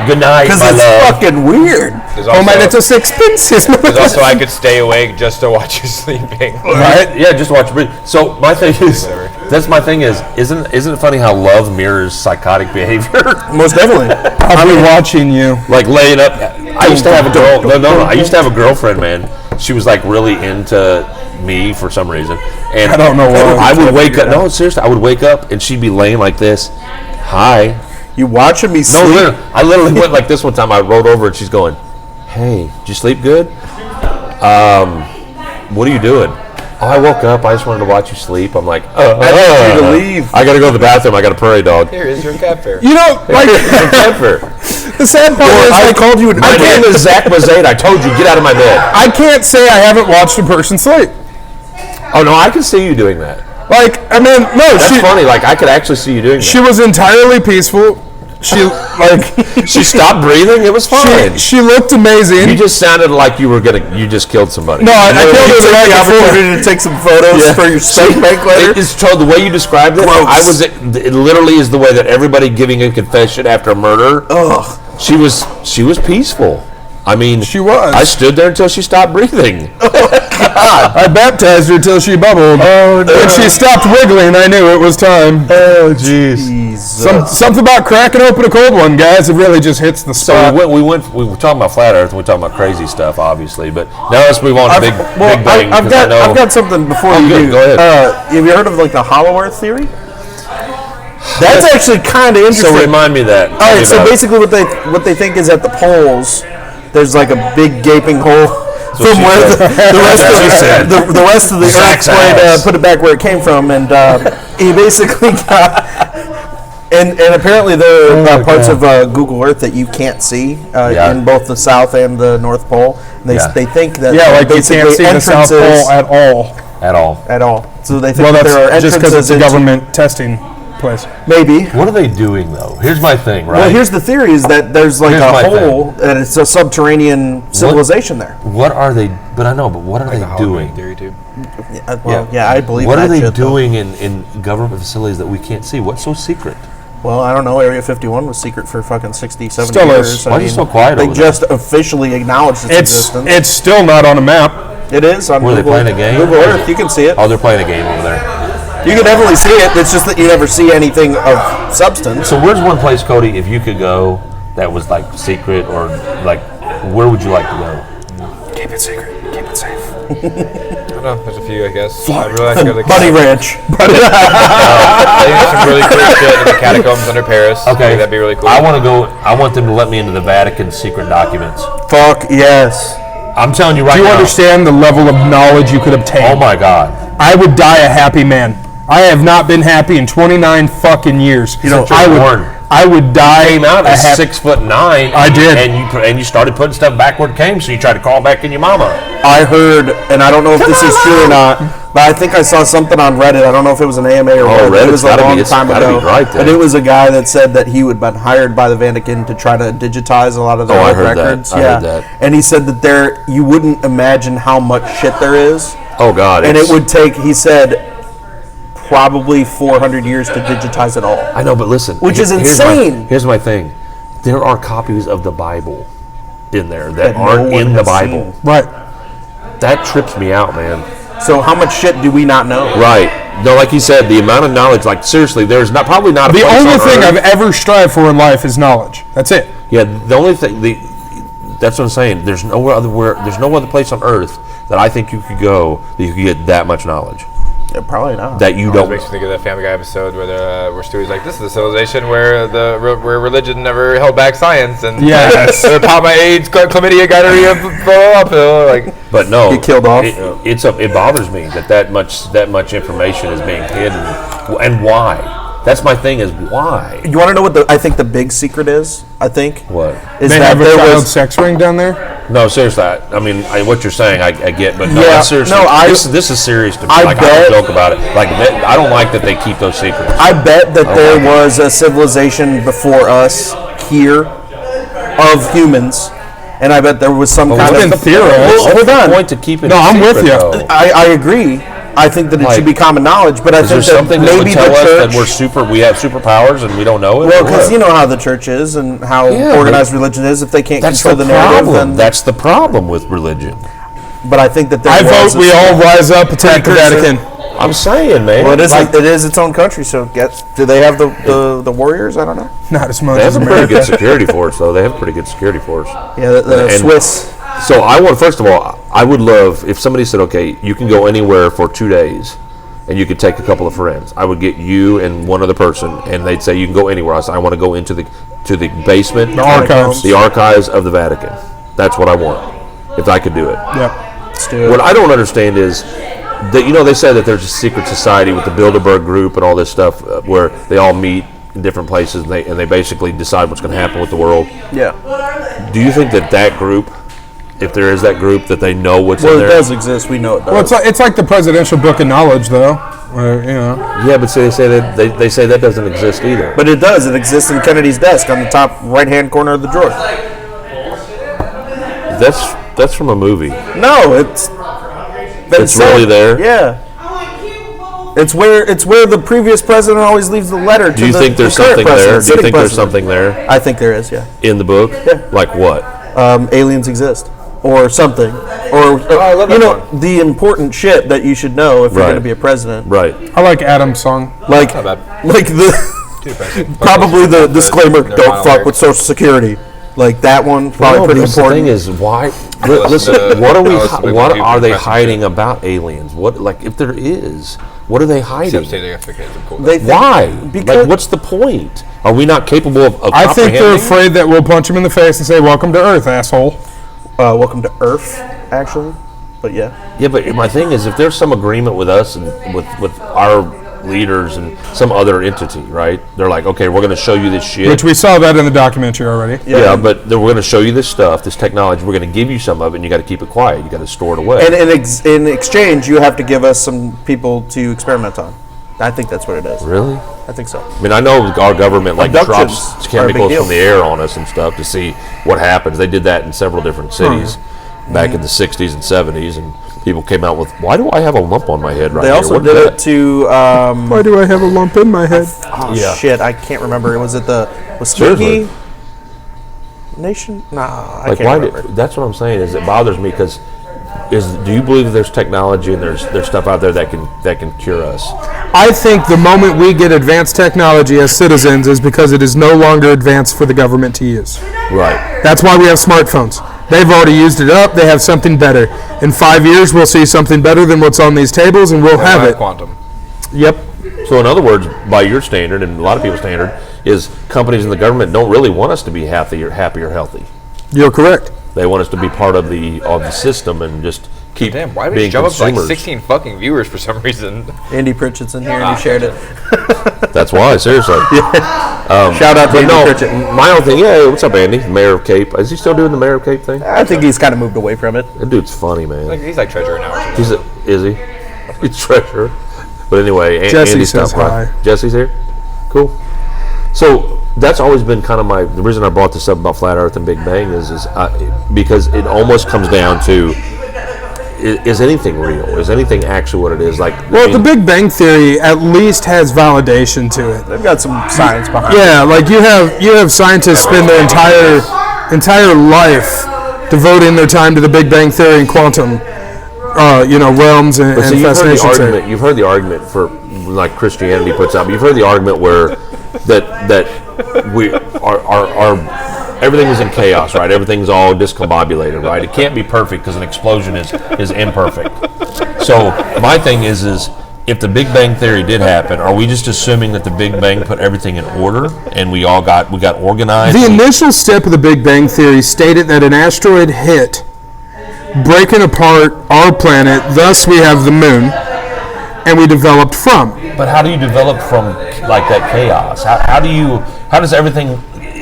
good night, Because my it's love. fucking weird. There's Oh man, it's also, a sixpence. there's also I could stay awake just to watch you sleeping. Right? Yeah, just watch breathe. So my thing is, that's my thing is, isn't it funny how love mirrors psychotic behavior? Most definitely. I'll be watching you. Like laying up. I used to have a girl. No. I used to have a girlfriend, man. She was like really into me for some reason, and I don't know why. I would wake up. No, seriously, I would wake up and she'd be laying like this. Hi, You watching me No, sleep? I literally went like this one time. I rolled over and she's going, "Hey, did you sleep good? What are you doing?" "Oh, I woke up. I just wanted to watch you sleep." I'm like, I need you to leave. I got to go to the bathroom. I got a prairie dog. Here is your cat fair. You know, like the sad part is, I called you. My name is Zach Mazade. I told you, get out of my bed. I can't say I haven't watched a person sleep. Oh, no, I can see you doing that. Like, I mean, no, That's funny. Like, I could actually see you doing that. she was entirely peaceful. She She stopped breathing. It was fine. she looked amazing. You just sounded like you just killed somebody. No, I killed her Take right the before. opportunity to take some photos for your steak bank later. It's told the way you described it. Gross. It literally is the way that everybody giving a confession after a murder. Ugh. She was peaceful. I mean, She was. I stood there until she stopped breathing. I baptized her till she bubbled. Oh, no. When she stopped wiggling, I knew it was time. Oh, jeez. Something about cracking open a cold one, guys. It really just hits the So spot. we were talking about flat Earth. And we're talking about crazy stuff, obviously. But now let's move on to big bang. I've got something before you good. do. Go ahead. Have you heard of like the Hollow Earth theory? That's actually kind of interesting. So remind me of that. All right, so basically what they think is at the poles, there's like a big gaping hole from where the rest of the Zach's Earth would ass. put it back where it came from, and he basically got. And apparently there are parts of Google Earth that you can't see in both the South and the North Pole. And they think that like you can't see the South Pole at all. At all. So they think that there are That's just because it's entrances a into- government testing place. Maybe. What are they doing though? Here's my thing, right? Well, here's the theory: is that there's like Here's my a hole, and it's a subterranean civilization there. What are they? But I know. But what are they doing? Theory too. I believe. What that are they shit, though. doing in government facilities that we can't see? What's so secret? Well, I don't know. Area 51 was secret for fucking 60, 70 Still years. is. Why are you so quiet They over there? just officially acknowledged its existence. It's still not on a map. It is on Were they Google, playing a game? Google Earth. You can see it. Oh, they're playing a game over there. You can definitely see it. It's just that you never see anything of substance. So where's one place, Cody, if you could go that was like secret or like, where would you like to go? Keep it secret. Keep it safe. I don't know. There's a few, I guess. I really like to go to the Bunny Ranch. I think some really cool shit in the catacombs under Paris. I think that'd be really cool. I want to go. I want them to let me into the Vatican's secret documents. Fuck yes. I'm telling you right Do you now. understand the level of knowledge you could obtain? Oh my God. I would die a happy man. I have not been happy in 29 fucking years. You know, I would die Came out a at happy. 6'9". I did. and you started putting stuff back where it came. So you tried to crawl back in your mama. I heard, and I don't know if this is true or not, but I think I saw something on Reddit. I don't know if it was an AMA or what. It Reddit's was a gotta be- long it's time gotta be ago. right there. But it was a guy that said that he had been hired by the Vatican to try to digitize a lot of their I old heard that. records. I heard that. And he said that you wouldn't imagine how much shit there is. Oh God. And it would take, he said, probably 400 years to digitize it all. I know, but listen. Which is here's my- insane. Here's my thing. There are copies of the Bible in there that That no aren't one in the has Bible. seen. Right. That trips me out, man. So how much shit do we not know? Right. No, like he said, the amount of knowledge. Like seriously, there's probably not a The place only on thing Earth- I've ever strived for in life is knowledge. That's it. Yeah, the only thing that's what I'm saying. There's no other place on Earth that I think you could go that you could get that much knowledge Yeah, probably not. that you It don't. makes me think of that Family Guy episode where Stewie's like, "This is a civilization where where religion never held back science, and Yes. they're pop my AIDS, chlamydia, gonorrhea, blah, blah, blah." Like, But no, Get killed off. It bothers me that much information is being hidden, and why? That's my thing. Is why? You want to know what I think the big secret is? I think What? is They that have a there child was. sex ring down there. No, seriously. I mean, what you're saying, I get, but no, Yeah, seriously. no, this is serious to me. I Like I bet- don't joke about it. Like I don't like that they keep those secrets. I bet that there was a civilization before us here of humans, and I bet there was some kind what's of. the theory? Well, hold on. Point to keep it. No, I'm with secret, you. though. I agree. I think that it should be common knowledge, but I Is there think that something that would maybe tell the us church. that we have superpowers and we don't know it? Well, or because what? you know how the church is and how Yeah, organized but religion is. If they can't that's control the the narrative, problem. then. That's the problem with religion. But I think that there I was vote we all rise up, attack the Precursor. Vatican. I'm saying, man. Well, it is. like, It is its own country. So, do they have the warriors? I don't know. Not as much they as have a pretty America. good security force, though. They have a pretty good security force. Yeah, the And- Swiss. So first of all, I would love if somebody said, okay, you can go anywhere for 2 days, and you could take a couple of friends. I would get you and one other person, and they'd say you can go anywhere. I said I want to go into the basement, The archives. the archives of the Vatican. That's what I want. If I could do it. Yep. Let's do it. What I don't understand is that they say that there's a secret society with the Bilderberg group and all this stuff where they all meet in different places and they basically decide what's going to happen with the world. Yeah. Do you think that group, if there is that group, that they know what's in Well, there? it does exist. We know it does. Well, it's like the presidential book of knowledge, though. Where, Yeah, but see, they say that doesn't exist either. But it does. It exists in Kennedy's desk on the top right-hand corner of the drawer. That's from a movie. No, it's Really there? Yeah. It's where the previous president always leaves the letter to Do you the, think there's the current something there? president, Do you sitting think there's president. something there I think there is, yeah. in the book? Yeah. Like what? Aliens exist. Or something. Or, I love that one. the important shit that you should know if you're Right. going to be a president. Right. I like Adam's song. Like, Not bad. like probably the disclaimer, don't fuck with Social Security. Like that one, probably No, pretty because important. the thing is, why? listen Listen, to- what are we? I listen to What people are they pressing hiding about aliens? What, like, if there is, what are they hiding? Except say they got fixated. Cool. They think- Why? Because Like, what's the point? Are we not capable of I think they're comprehending? afraid that we'll punch them in the face and say, "Welcome to Earth, asshole." welcome to Earth, actually. But yeah. Yeah, but my thing is, if there's some agreement with us and with our leaders and some other entity, right? They're like, okay, we're going to show you this shit. Which we saw that in the documentary already. yeah, but we're going to show you this stuff, this technology. We're going to give you some of it, and you got to keep it quiet. You got to store it away. And in exchange, you have to give us some people to experiment on. I think that's what it is. Really? I think so. I mean, I know our government Abductions drops are a big chemicals deal. from the air on us and stuff to see what happens. They did that in several different cities back in the 60s and 70s, and people came out with, why do I have a lump on my head right They here? also What did is it to. Why do I have a lump in my head? Oh Yeah. shit! I can't remember. Was it the Seriously. Muskogee Nation? Nah, I Like, can't why? remember. That's what I'm saying. Is it bothers me because do you believe that there's technology and there's stuff out there that can cure us? I think the moment we get advanced technology as citizens is because it is no longer advanced for the government to use. Right. That's why we have smartphones. They've already used it up. They have something better. In 5 years, we'll see something better than what's on these tables, and we'll have it. Quantum. Yep. So in other words, by your standard and a lot of people's standard, is companies and the government don't really want us to be happy or healthy. You're correct. They want us to be part of the system and just keep Damn, why did being we jump up to like consumers. 16 fucking viewers for some reason? Andy Pritchett's in here and he shared it. That's why, seriously. Shout out to But Andy no, Pritchett. my own thing. Yeah, what's up, Andy? Mayor of Cape. Is he still doing the Mayor of Cape thing? I think he's kind of moved away from it. That dude's funny, man. He's like treasurer now. Or something. Is he? He's treasurer. But anyway, Jesse Andy's says stopped by. hi. Jesse's here. Cool. So that's always been kind of the reason I brought this up about flat Earth and Big Bang is because it almost comes down to is anything real? Is anything actually what it is? Like, Well, the Big Bang Theory at least has validation to it. They've got some science behind it. Yeah, like you have scientists spend their entire life devoting their time to the Big Bang Theory and quantum, realms and, But see, fascinations. there. you've heard the argument for like Christianity puts out. But you've heard the argument where that we our everything is in chaos, right? Everything's all discombobulated, right? It can't be perfect because an explosion is imperfect. So my thing is if the Big Bang Theory did happen, are we just assuming that the Big Bang put everything in order and we got organized? The initial step of the Big Bang Theory stated that an asteroid hit, breaking apart our planet, thus we have the moon, and we developed from. But how do you develop from like that chaos? How does everything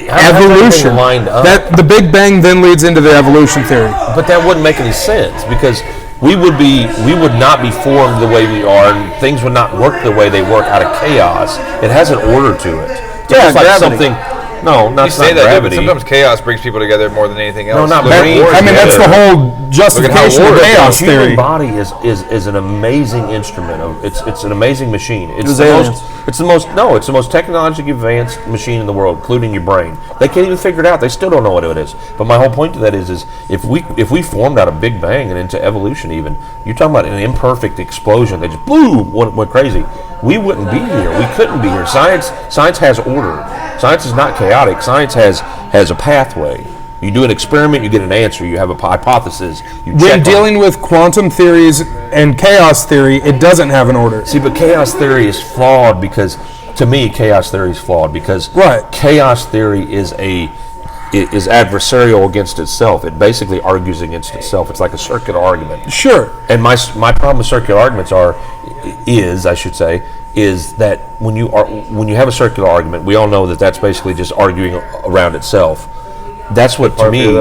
Evolution. lined up? That the Big Bang then leads into the evolution theory. But that wouldn't make any sense because we would not be formed the way we are, and things would not work the way they work out of chaos. It has an order to it. It's Yeah, almost like gravity. something. No, not You say that, gravity. but sometimes chaos brings people together more than anything else. not Look at brain- wars I mean, that's the together. whole justification Look of at how chaos the human theory. body is an amazing instrument. It's an amazing machine. It's was the aliens. it's the most technologically advanced machine in the world, including your brain. They can't even figure it out. They still don't know what it is. But my whole point to that is if we formed out of Big Bang and into evolution, even you're talking about an imperfect explosion that just boom went crazy. We wouldn't be here. We couldn't be here. Science has order. Science is not chaotic. Science has a pathway. You do an experiment, you get an answer. You have a hypothesis. You When check dealing with quantum theories and chaos theory, it doesn't have an order. See, but chaos theory is flawed because, to me, chaos theory is flawed because Right. chaos theory is adversarial against itself. It basically argues against itself. It's like a circular argument. Sure. And my problem with circular arguments is that when you have a circular argument, we all know that that's basically just arguing around itself. That's what to me.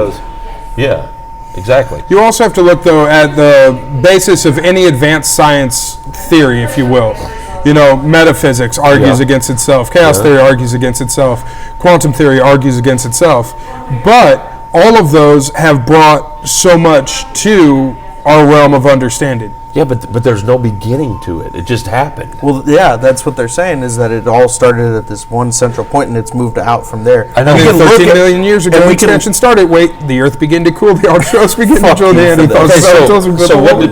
Yeah, exactly. You also have to look, though, at the basis of any advanced science theory, if you will. You know, metaphysics argues against itself. Chaos theory argues against itself. Quantum theory argues against itself. But all of those have brought so much to our realm of understanding. Yeah, but there's no beginning to it. It just happened. Well, yeah, that's what they're saying is that it all started at this one central point and it's moved out from there. I know. And then We can 13 look at- million years ago, and we can- expansion started. Wait, the Earth began to cool. The Arcturus began to join the you for Neanderthals.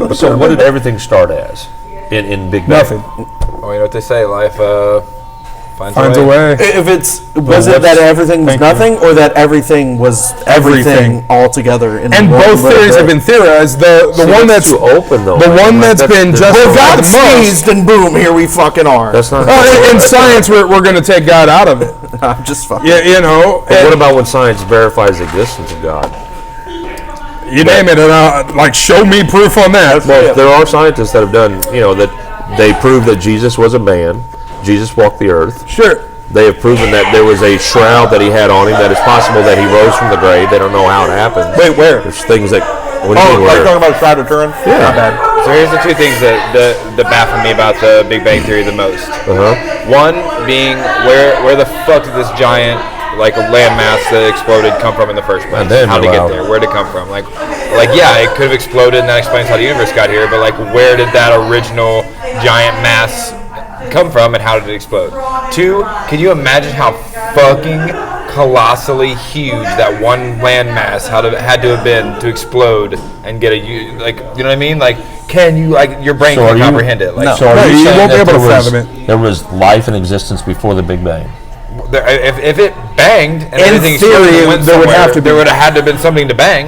that. So what did everything start as in Big Bang? Nothing. Oh, you know what they say? Life Finds a way. If was it that everything was Thank you. nothing, or that everything was everything all together? In And the one both little theories have bit? been theorized. The See, one that's too open though. the man. one Like, that's been there's- justified God the most. sneezed and boom, here we fucking are. That's not. In science, we're going to take God out of it. I'm just fucking. Yeah, you know. But what and about when science verifies the existence of God? you name it, and like show me proof on that. Well, there are scientists that have done, that they prove that Jesus was a man. Jesus walked the earth. Sure. They have proven that there was a shroud that he had on him, that it's possible that he rose from the grave. They don't know how it happened. Wait, where? There's things that. What do you mean, where? about Shroud of Turin? Yeah. Not bad. So here's the two things that baffle me about the Big Bang Theory the most. Uh-huh. One being where the fuck did this giant landmass that exploded come from in the first place? And then How did it wow. get there? Where did it come from? Like yeah, it could have exploded and that explains how the universe got here. But where did that original giant mass come from and how did it explode? Two, can you imagine how fucking colossally huge that one landmass had to have been to explode and get you know what I mean? Can you your brain So are can you- comprehend it? So are No, you you saying won't be that able to there was- fathom it. There was life in existence before the Big Bang? If it banged and In everything theory, exploded and went there would somewhere, have to be. there would have had to have been something to bang.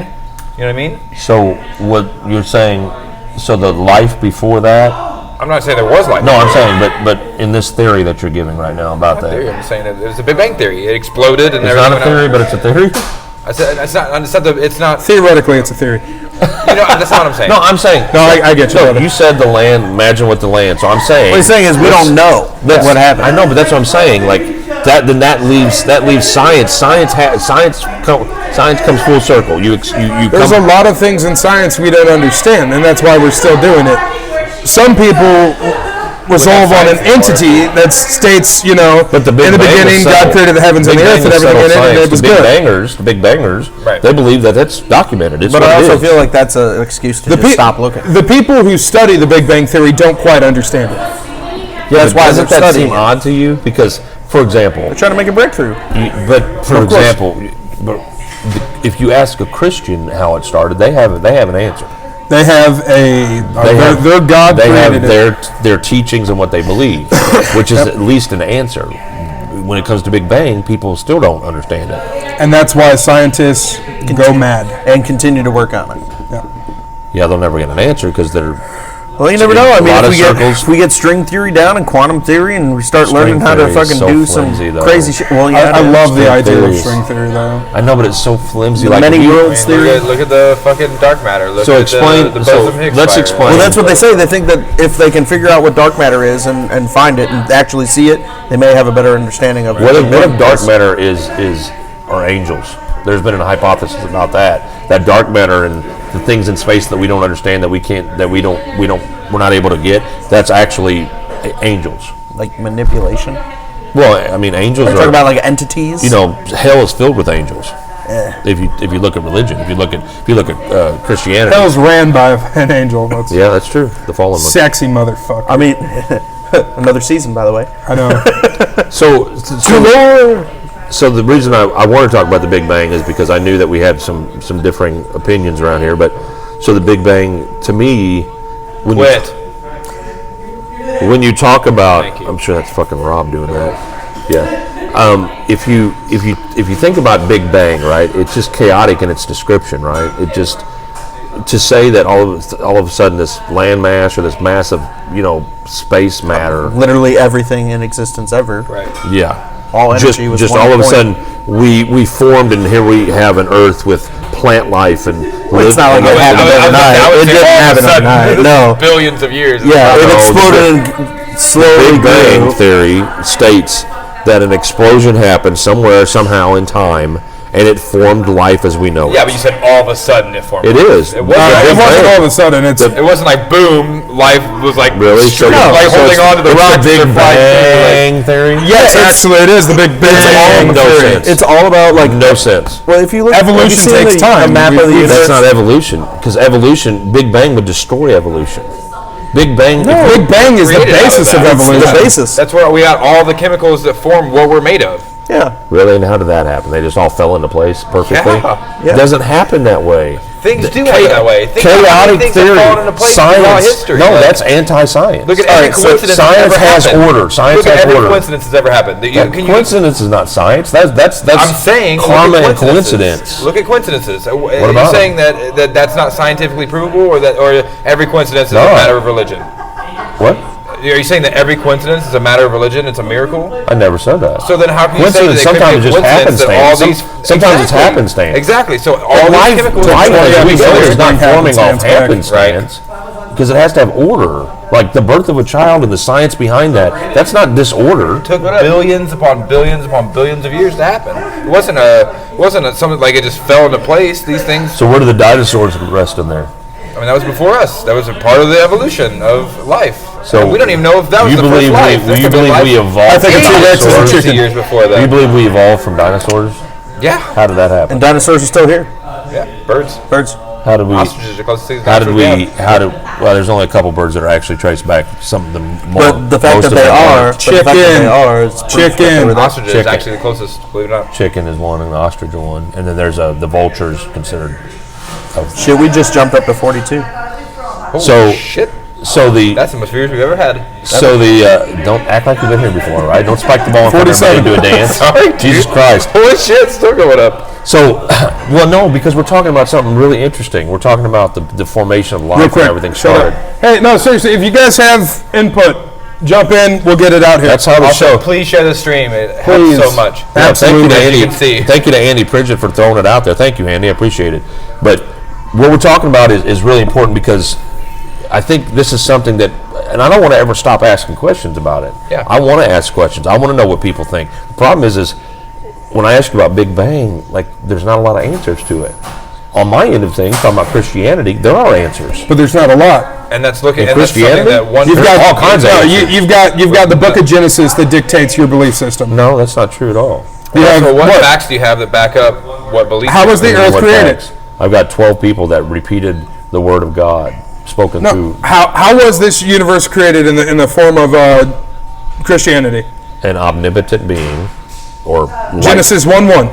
You know what I mean? So what you're saying? So the life before that? I'm not saying there was life. No, I'm saying, but in this theory that you're giving right now about that, Theory. I'm saying it was a Big Bang theory. It exploded and it's everything not a went theory, out. but it's a theory. I said it's not. Theoretically, it's a theory. That's not what I'm saying. No, I'm saying. No, I get you. No, brother. you said the land. Imagine what the land. So I'm saying. What he's saying is we don't know what happened. I know, but that's what I'm saying. That. Then that leaves science. Science comes full circle. You There's a come. lot of things in science we don't understand, and that's why we're still doing it. Some people resolve on an entity that states, But the Big in the Bang was beginning, settled. God created the heavens and Big the earth Bang and was everything in settled it, and science. it was the good. Big Bangers, Right. they believe that that's documented. It's But what I it also is. feel like that's an excuse to just stop looking. The people who study the Big Bang Theory don't quite understand it. Yeah, that's but why doesn't they're that studying seem it. odd to you? Because, for example, Trying to make a breakthrough. but for Of course. example, if you ask a Christian how it started, they have an answer. They have their God They have created it. their teachings and what they believe, which is at least an answer. When it comes to Big Bang, people still don't understand it. And that's why scientists go mad. And continue to work on it. Yeah. Yeah, they'll never get an answer because they're. Well, you never know. I A mean, lot of if circles. we get string theory down and quantum theory, and we start learning how to theory is fucking so do some flimsy, though. crazy shit. Well, yeah, I love the String idea of theories. string theory, though. I know, but it's so flimsy. The many if you- worlds theory. Look at the fucking dark matter. Look So at explain- the so boson-Higgs let's spiral. explain. Well, that's what they say. They think that if they can figure out what dark matter is and find it and actually see it, they may have a better understanding of What if dark is. matter are angels? There's been a hypothesis about that. That dark matter and the things in space that we don't understand, we're not able to get. That's actually angels. Like manipulation. Well, I mean, angels We're are. talking about like entities. Hell is filled with angels. If you look at religion, if you look at Christianity. Hell's ran by an angel. That's Yeah, that's true. The fallen one. sexy motherfucker. I mean, another season, by the way. I know. So the reason I want to talk about the Big Bang is because I knew that we had some differing opinions around here. But so the Big Bang, to me, when you talk about, Thank you. I'm sure that's fucking Rob doing that. Yeah. if you think about Big Bang, right? It's just chaotic in its description, right? It just to say that all of a sudden this landmass or this massive, space matter, Literally everything in existence ever. Right. yeah, All energy was just one all of a point. sudden we formed, and here we have an Earth with plant life and. It's not like it happened overnight. It didn't happen overnight. No. Billions of years. Yeah, it No, exploded and slowly Big Bang grew. theory states that an explosion happened somewhere, somehow in time, and it formed life as we know it. Yeah, but you said all of a sudden it formed. It is. It It wasn't. wasn't all of a sudden. It wasn't like boom. Life was like Really? So like so holding it's on to the around bricks Big of life, Bang theory? Yes, actually, it is the Big Bang no theory. sense. It's all about like No sense. Well, if you look, Evolution have you seen takes time. A map of the We've- universe. That's not evolution, because evolution, Big Bang would destroy evolution. Big Bang. Big Bang is the created out of basis of that. evolution. the basis. That's where we got all the chemicals that form what we're made of. Yeah. Really? And how did that happen? They just all fell into place perfectly? Yeah. Yeah. It doesn't happen that way. Things do happen that way. Think about how many Chaotic things have fallen into theory. place throughout Science. history. No, Like, that's anti-science. look at All every right, so coincidence. science that's ever has happened. order. Science Look at has every order. coincidence that's ever happened. Coincidence is not science. That's I'm saying karma look at and coincidence. Look at coincidences. What about you them? saying that's not scientifically provable, or every coincidence is No. a matter of religion? What? Are you saying that every coincidence is a matter of religion? It's a miracle? I never said that. So then, how can you say that Coincidence, it could be a sometimes it's just coincidence that all happenstance. these? Sometimes it's Exactly. happenstance. Exactly. So all Well, these life chemicals. as we know yeah, is not yeah, forming off happenstance, correct. happenstance, because it has to have order. Like the birth of a child and the science behind that, that's not disorder. Took billions upon billions upon billions of years to happen. It wasn't something like it just fell into place. These things. So where do the dinosaurs rest in there? I mean, that was before us. That was a part of the evolution of life. So And we don't even know if that was you the first believe life. That you could be believe life we evolved? I think from a T-Rex is a dinosaurs? chicken. years before that. You believe we evolved from dinosaurs? Yeah. How did that happen? And dinosaurs are still here. Yeah. Birds. Birds. How did we? Ostriches are the closest things to How did dinosaurs we? have. How did? Well, there's only a couple birds that are actually traced back. Some of them more. But the fact most that of they them are, aren't. but the fact that Chicken. they are, it's proof that they Chicken. were there. Ostrich is Chicken. actually the closest, believe it or not. Chicken is one, and the ostrich are one, and then there's the vultures considered. Shit, we just jumped up to 42. Holy So- shit. So the That's the most viewers we've ever had. don't act like you've been here before, all right? Don't spike the ball in front of 47. everybody and do a dance. Sorry, dude. Jesus Christ. Holy shit, still going up. So, well, no, because we're talking about something really interesting. We're talking about the formation of life Real quick, and everything shut started. up. Hey, no, seriously, if you guys have input, jump in. We'll get it out here. That's how the Also, show. please share the stream. It Please. helps so much. Yeah, thank you to As you Andy. can see. Thank you to Andy Pridgett for throwing it out there. Thank you, Andy. I appreciate it. But what we're talking about is really important, because I think this is something that, and I don't want to ever stop asking questions about it. Yeah. I want to ask questions. I want to know what people think. The problem is when I ask you about Big Bang, like there's not a lot of answers to it. On my end of things, talking about Christianity, there are answers. But there's not a lot. And that's looking In and that's something Christianity? that one You've got all kinds of No, answers. you've got the Book of Genesis that dictates your belief system. No, that's not true at all. You have So what what? facts do you have that back up what belief? How was the This is earth what created? facts. I've got 12 people that repeated the word of God spoken No, through how was this universe created in the form of Christianity? an omnipotent being, or light. Genesis 1:1.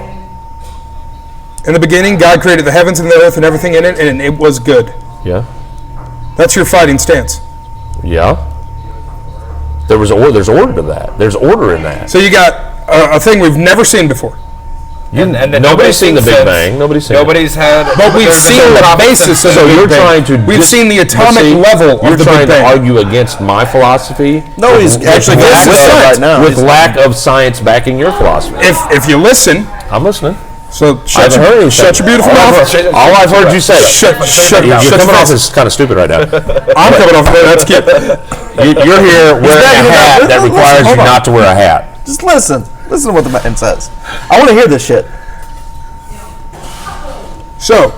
In the beginning, God created the heavens and the earth and everything in it, and it was good. Yeah, That's your fighting stance. yeah. There's order to that. There's order in that. So you got a thing we've never seen before. And that Nobody's seen the Big since. Bang. Nobody's seen Nobody's had. But we've there's seen been the prophets basis since of So the you're Big Bang. trying to. We've seen the but atomic level You're of the trying Big to Bang. argue against my philosophy. No, he's actually with, going with right now. with He's- lack of science backing your philosophy. If you listen, I'm listening. so I shut haven't heard your, anything. shut your beautiful all mouth. All I've heard you say. Shut You're your coming off face. as kind of stupid right now. I'm coming off there. That's cute. You're here wearing a backing it hat up. that Listen, requires you hold on. not to wear a hat. Just listen. Listen to what the man says. I want to hear this shit. So,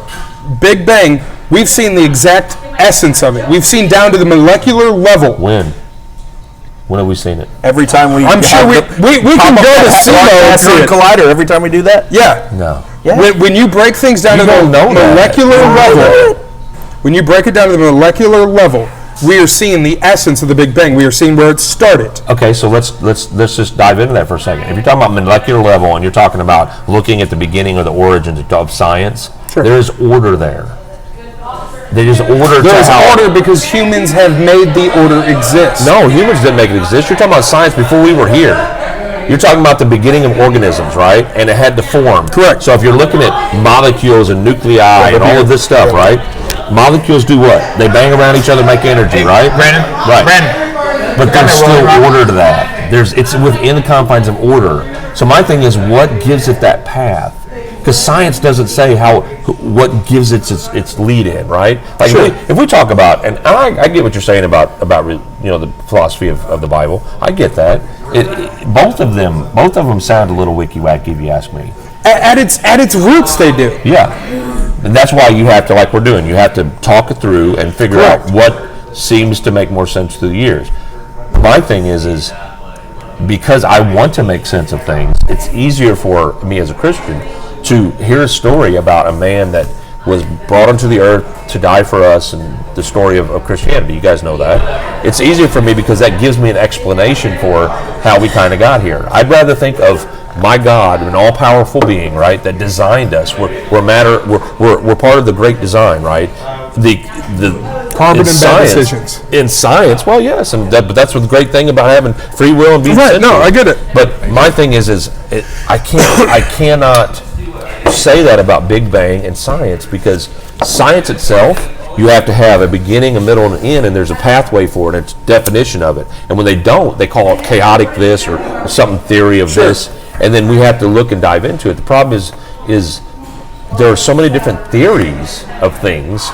Big Bang, we've seen the exact essence of it. We've seen down to the molecular level. When? When have we seen it? Every time we I'm sure have we can go to SEMO and see Hadron it. Collider every time we do that. Yeah. No. Yeah. When you break things down You to the don't know that. molecular level, when you break it down to the molecular level, we are seeing the essence of the Big Bang. We are seeing where it started. Okay, so let's just dive into that for a second. If you're talking about molecular level and you're talking about looking at the beginning or the origins of science, Sure. there is order there. There is order There to is how. order because humans have made the order exist. No, humans didn't make it exist. You're talking about science before we were here. You're talking about the beginning of organisms, right? And it had to form. Correct. So if you're looking at molecules and nuclei and all of this stuff, right? Molecules do what? They bang around each other, make energy, right? Brandon. Right. Brandon. But there's still order to that. It's within the confines of order. So my thing is, what gives it that path? Because science doesn't say what gives its lead in, right? Like Sure. if we talk about, and I get what you're saying about the philosophy of the Bible. I get that. Both of them sound a little wiki-wacky if you ask me. At its roots, they do. Yeah, and that's why you have to, like we're doing, you have to talk it through and figure Correct. out what seems to make more sense through the years. My thing is because I want to make sense of things, it's easier for me as a Christian to hear a story about a man that was brought onto the earth to die for us, and the story of Christianity. You guys know that. It's easier for me because that gives me an explanation for how we kind of got here. I'd rather think of my God, an all-powerful being, right, that designed us. We're part of the great design, right? The Carbon and bad decisions. In science, well, yes, but that's the great thing about having free will and being Right, sensitive. no, I get it. But my thing is I cannot say that about Big Bang and science, because science itself, you have to have a beginning, a middle, and an end, and there's a pathway for it, and it's a definition of it. And when they don't, they call it chaotic this or some theory of this, and then we have to look and dive into it. The problem is there are so many different theories of things.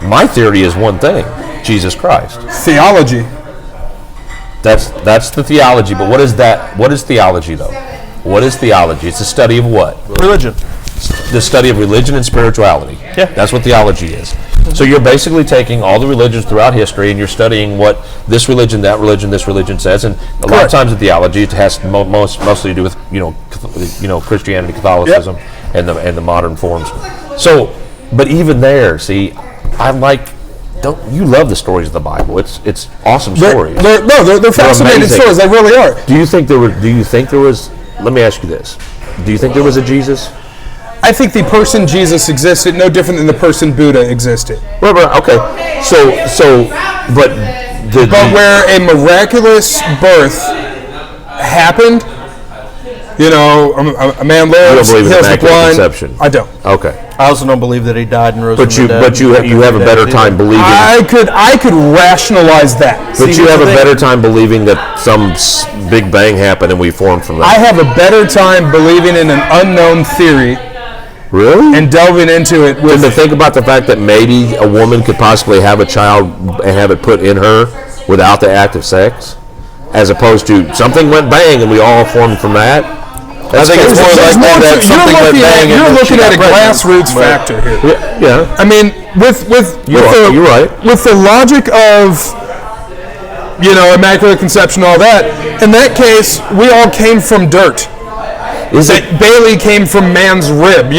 My theory is one thing: Jesus Christ. Theology. That's the theology. But what is that? What is theology, though? What is theology? It's a study of what? Religion. The study of religion and spirituality. Yeah. That's what theology is. So you're basically taking all the religions throughout history and you're studying what this religion, that religion, this religion says. And a lot of times in theology, it has mostly to do with Christianity, Catholicism, and the modern forms. So, but even there, see, you love the stories of the Bible. It's awesome stories. They're fascinating amazing. stories. They really are. Do you think there was? Let me ask you this: do you think there was a Jesus? I think the person Jesus existed no different than the person Buddha existed. Right, okay. But where a miraculous birth happened, a man lives, you don't believe in heals the immaculate blind. conception? I don't. Okay. I also don't believe that he died and rose from the dead. But you have a better time believing. I could rationalize that. But you have a better time believing that some Big Bang happened and we formed from that. I have a better time believing in an unknown theory. Really? And delving into it with... And to think about the fact that maybe a woman could possibly have a child and have it put in her without the act of sex, as opposed to something went bang and we all formed from that. I think it's more like that. Something went bang. You're looking at a grassroots factor here. Yeah. I mean, you're right. With the logic of, immaculate conception, all that. In that case, we all came from dirt. Bailey came from man's rib.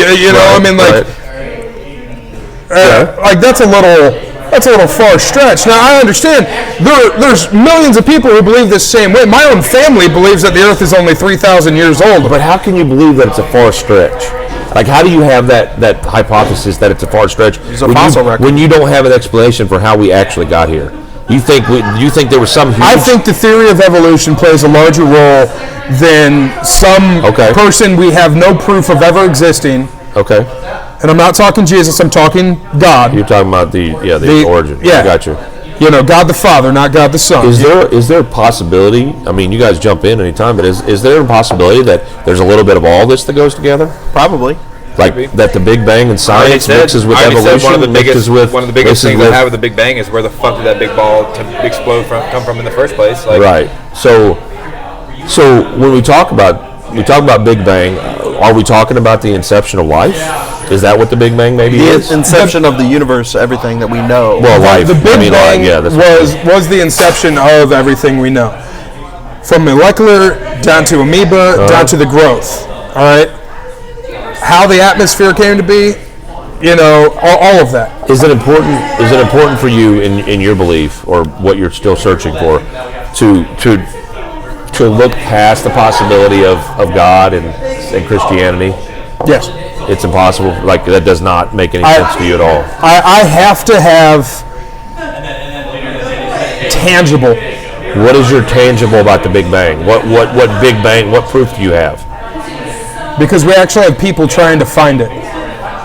That's a little far stretch. Now I understand there's millions of people who believe this same way. My own family believes that the Earth is only 3,000 years old. But how can you believe that it's a far stretch? Like, how do you have that hypothesis that it's a far stretch when you don't have an explanation for how we actually got here? You think there was some huge... I think the theory of evolution plays a larger role than some person we have no proof of ever existing. Okay. And I'm not talking Jesus, I'm talking God. You're talking about the origin. Yeah. I got you. God the Father, not God the Son. Is there a possibility, I mean, you guys jump in anytime, but is there a possibility that there's a little bit of all this that goes together? Probably. Like that the Big Bang and science mixes with evolution, one of the biggest things that have with the Big Bang is where the fuck did that big ball to explode come from in the first place? Right. So when we talk about Big Bang, are we talking about the inception of life? Is that what the Big Bang maybe is? The inception of the universe, everything that we know. Well, life. The Big Bang was the inception of everything we know, from molecular down to amoeba down to the growth. All right. How the atmosphere came to be, all of that. Is it important for you in your belief, or what you're still searching for, to look past the possibility of God and Christianity? Yes. It's impossible. Like, that does not make any sense to you at all. I have to have tangible What is your tangible about the Big Bang? What Big Bang? What proof do you have? Because we actually have people trying to find it.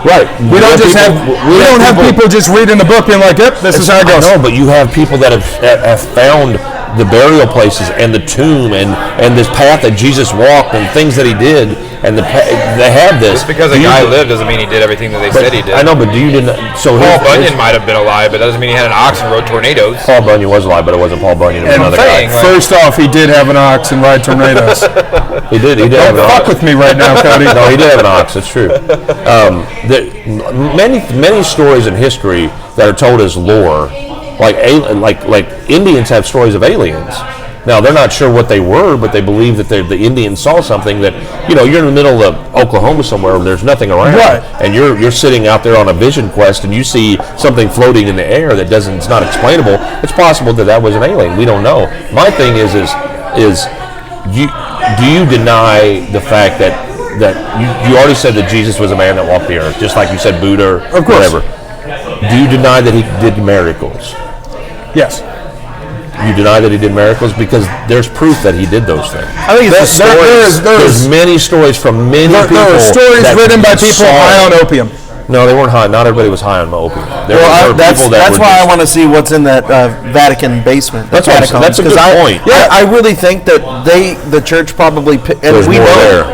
Right. We don't have people just reading the book being like, "Yep, this is how it goes." No, but you have people that have found the burial places and the tomb and this path that Jesus walked and things that he did, and they have this. Just because a guy lived doesn't mean he did everything that they said he did. I know, but do you didn't? So Paul Bunyan might have been alive, but that doesn't mean he had an ox and rode tornadoes. Paul Bunyan was alive, but it wasn't Paul Bunyan. It was another guy. First off, he did have an ox and ride tornadoes. He did have an ox. Fuck with me right now, Cody. No, he did have an ox. That's true. Many stories in history that are told as lore, like Indians have stories of aliens. Now they're not sure what they were, but they believe that the Indians saw something that, you're in the middle of Oklahoma somewhere where there's nothing around, right, and you're sitting out there on a vision quest and you see something floating in the air that it's not explainable. It's possible that was an alien. We don't know. My thing is do you deny the fact that you already said that Jesus was a man that walked the earth, just like you said Buddha or whatever. Do you deny that he did miracles? Yes. You deny that he did miracles because there's proof that he did those things. I think it's there's many stories from many people. There are stories written by people high on opium. No, they weren't high. Not everybody was high on opium. That's why I want to see what's in that Vatican basement. That's a good point. Yeah, I really think that the church probably, and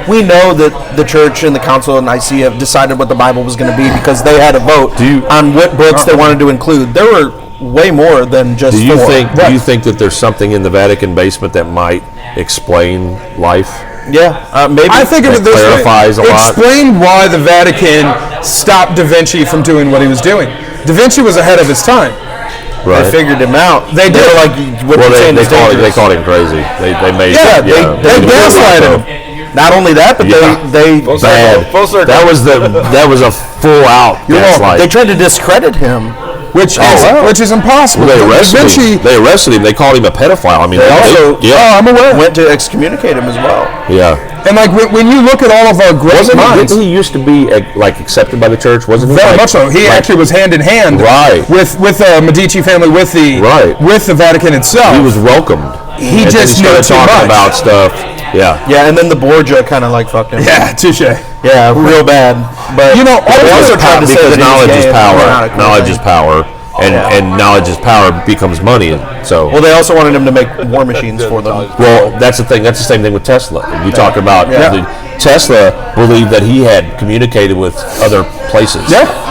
we know that the church and the Council of Nicaea have decided what the Bible was going to be because they had a vote on what books they wanted to include. There were way more than just do you four. Do you think that there's something in the Vatican basement that might explain life? Yeah, maybe. I think it clarifies a lot. Explain why the Vatican stopped Da Vinci from doing what he was doing. Da Vinci was ahead of his time. Right. They figured him out. They did they called him crazy. They gaslighted him. Not only that, but they bad. That was a full out gaslight. They tried to discredit him. Which is impossible. Well, they arrested him. They called him a pedophile. I mean, they also I'm aware. Went to excommunicate him as well. Yeah. And when you look at all of our great minds, didn't he used to be accepted by the church? Wasn't he? Very much so. He actually was hand in hand, with the Medici family, with the Vatican itself. He was welcomed. He just knew too much about stuff. Yeah. Yeah, and then the Borgia kind of fucked him. Yeah, touche. Yeah, real bad. But they also tried to say that knowledge is power. Knowledge is power. And knowledge is power becomes money. So they also wanted him to make war machines for them. Well, that's the thing. That's the same thing with Tesla. We talk about Tesla believed that he had communicated with other places. Yeah.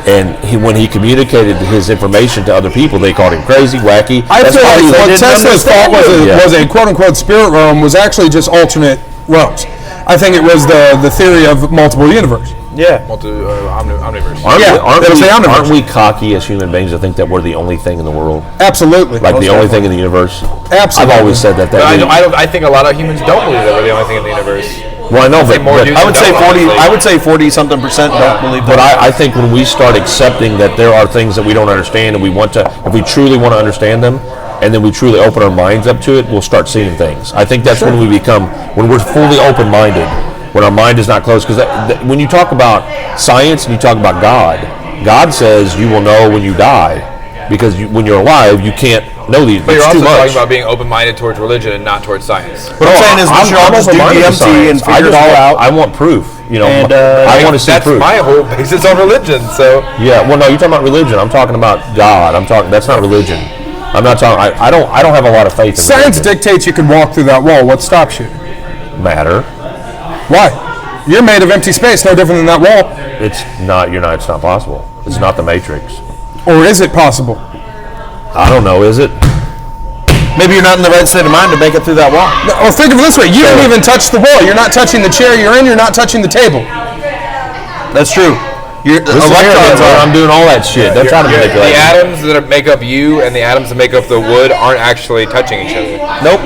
And when he communicated his information to other people, they called him crazy, wacky. I feel like what Tesla's thought was a quote-unquote spirit realm was actually just alternate realms. I think it was the theory of multiple universe. Yeah. Omniverse. Aren't we cocky as human beings to think that we're the only thing in the world? Absolutely. Like the only thing in the universe? Absolutely. I've always said that. I think a lot of humans don't believe that we're the only thing in the universe. Well, I know, but I would say 40. I would say 40-something% don't believe that. But I think when we start accepting that there are things that we don't understand, and if we truly want to understand them, and then we truly open our minds up to it, we'll start seeing things. I think that's when we're fully open-minded, when our mind is not closed. Because when you talk about science and you talk about God says you will know when you die, because when you're alive, you can't know these. But you're also talking about being open-minded towards religion and not towards science. What I'm saying is we should all just do DMT and figure it all out. I want proof. I want to see proof. That's my whole basis on religion. So yeah, well, no, you're talking about religion. I'm talking about God. That's not religion. I'm not talking. I don't have a lot of faith in science religion. dictates you can walk through that wall. What stops you? Matter. Why? You're made of empty space, no different than that wall. It's not. You're not. It's not possible. It's not the Matrix. Or is it possible? I don't know. Is it? Maybe you're not in the right state of mind to make it through that wall. Or think of it this way: you didn't even touch the wall. You're not touching the chair you're in. You're not touching the table. That's true. I'm doing all that shit. They're trying to manipulate. The atoms that make up you and the atoms that make up the wood aren't actually touching each other. Nope.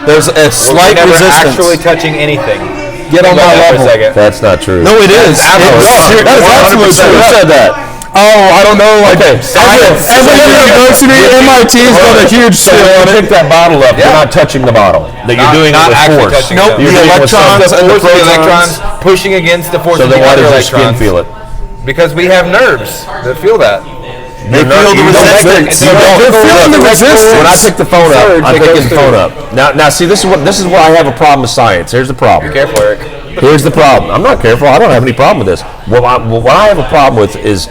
There's a slight resistance. Actually touching anything. Get on my level. That's not true. No, it is. That is absolutely true. Who said that? Oh, I don't know. Every university, MIT has got a huge So when you pick that bottle up, you're not touching the bottle. That you're doing it with force. Nope. The electrons and the electrons pushing against the force So of the then why other does the skin electrons. feel it? Because we have nerves that feel that. They feel the resistance. They're feeling the resistance. When I pick the phone up, I'm picking the phone up. Now, see, this is where I have a problem with science. Here's the problem. Careful, Eric. Here's the problem. I'm not careful. I don't have any problem with this. What I have a problem with is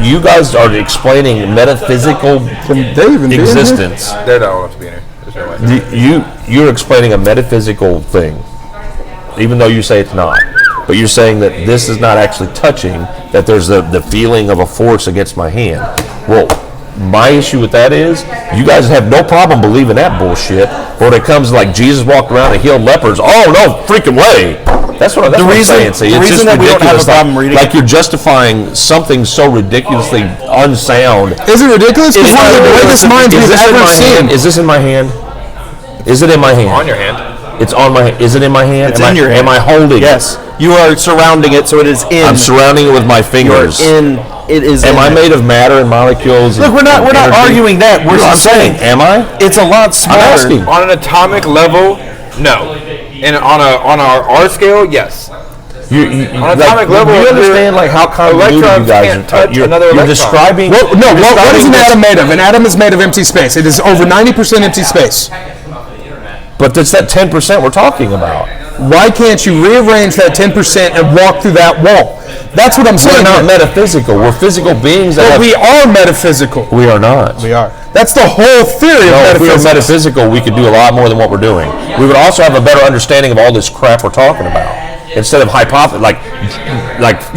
you guys are explaining metaphysical existence. They're not old enough to be in here. There's no way. You're explaining a metaphysical thing, even though you say it's not. But you're saying that this is not actually touching, that there's the feeling of a force against my hand. Well, my issue with that is you guys have no problem believing that bullshit. But when it comes to like Jesus walked around and healed lepers, oh, no freaking way. That's what I'm saying. See, the it's reason just that we don't have a ridiculous. problem reading Like you're justifying something so ridiculously unsound. Is it ridiculous? Because one of the greatest minds we've ever seen. Is this in my hand? Is it in my hand? On your hand. It's on my. Is it in my hand? It's in your hand. Am I holding Yes. You are surrounding it, so it is in. it? I'm surrounding it with my fingers. It is Am in I it. made of matter and molecules? Look, we're not energy? arguing that. We're I'm just saying. Am I? It's a lot smarter. asking. On an atomic level, no. And on our scale, yes. On an atomic level, do you understand like how convoluted you electrons guys can't are? touch another You're electron. describing. What is an atom made of? An atom is made of empty space. It is over 90% empty space. But it's that 10% we're talking about. Why can't you rearrange that 10% and walk through that wall? That's what I'm saying. We're not metaphysical. We're physical beings that But have. we are metaphysical. We are not. We are. That's the whole theory No, of if we were metaphysics. metaphysical, we could do a lot more than what we're doing. We would also have a better understanding of all this crap we're talking about. Instead of hypothesis, like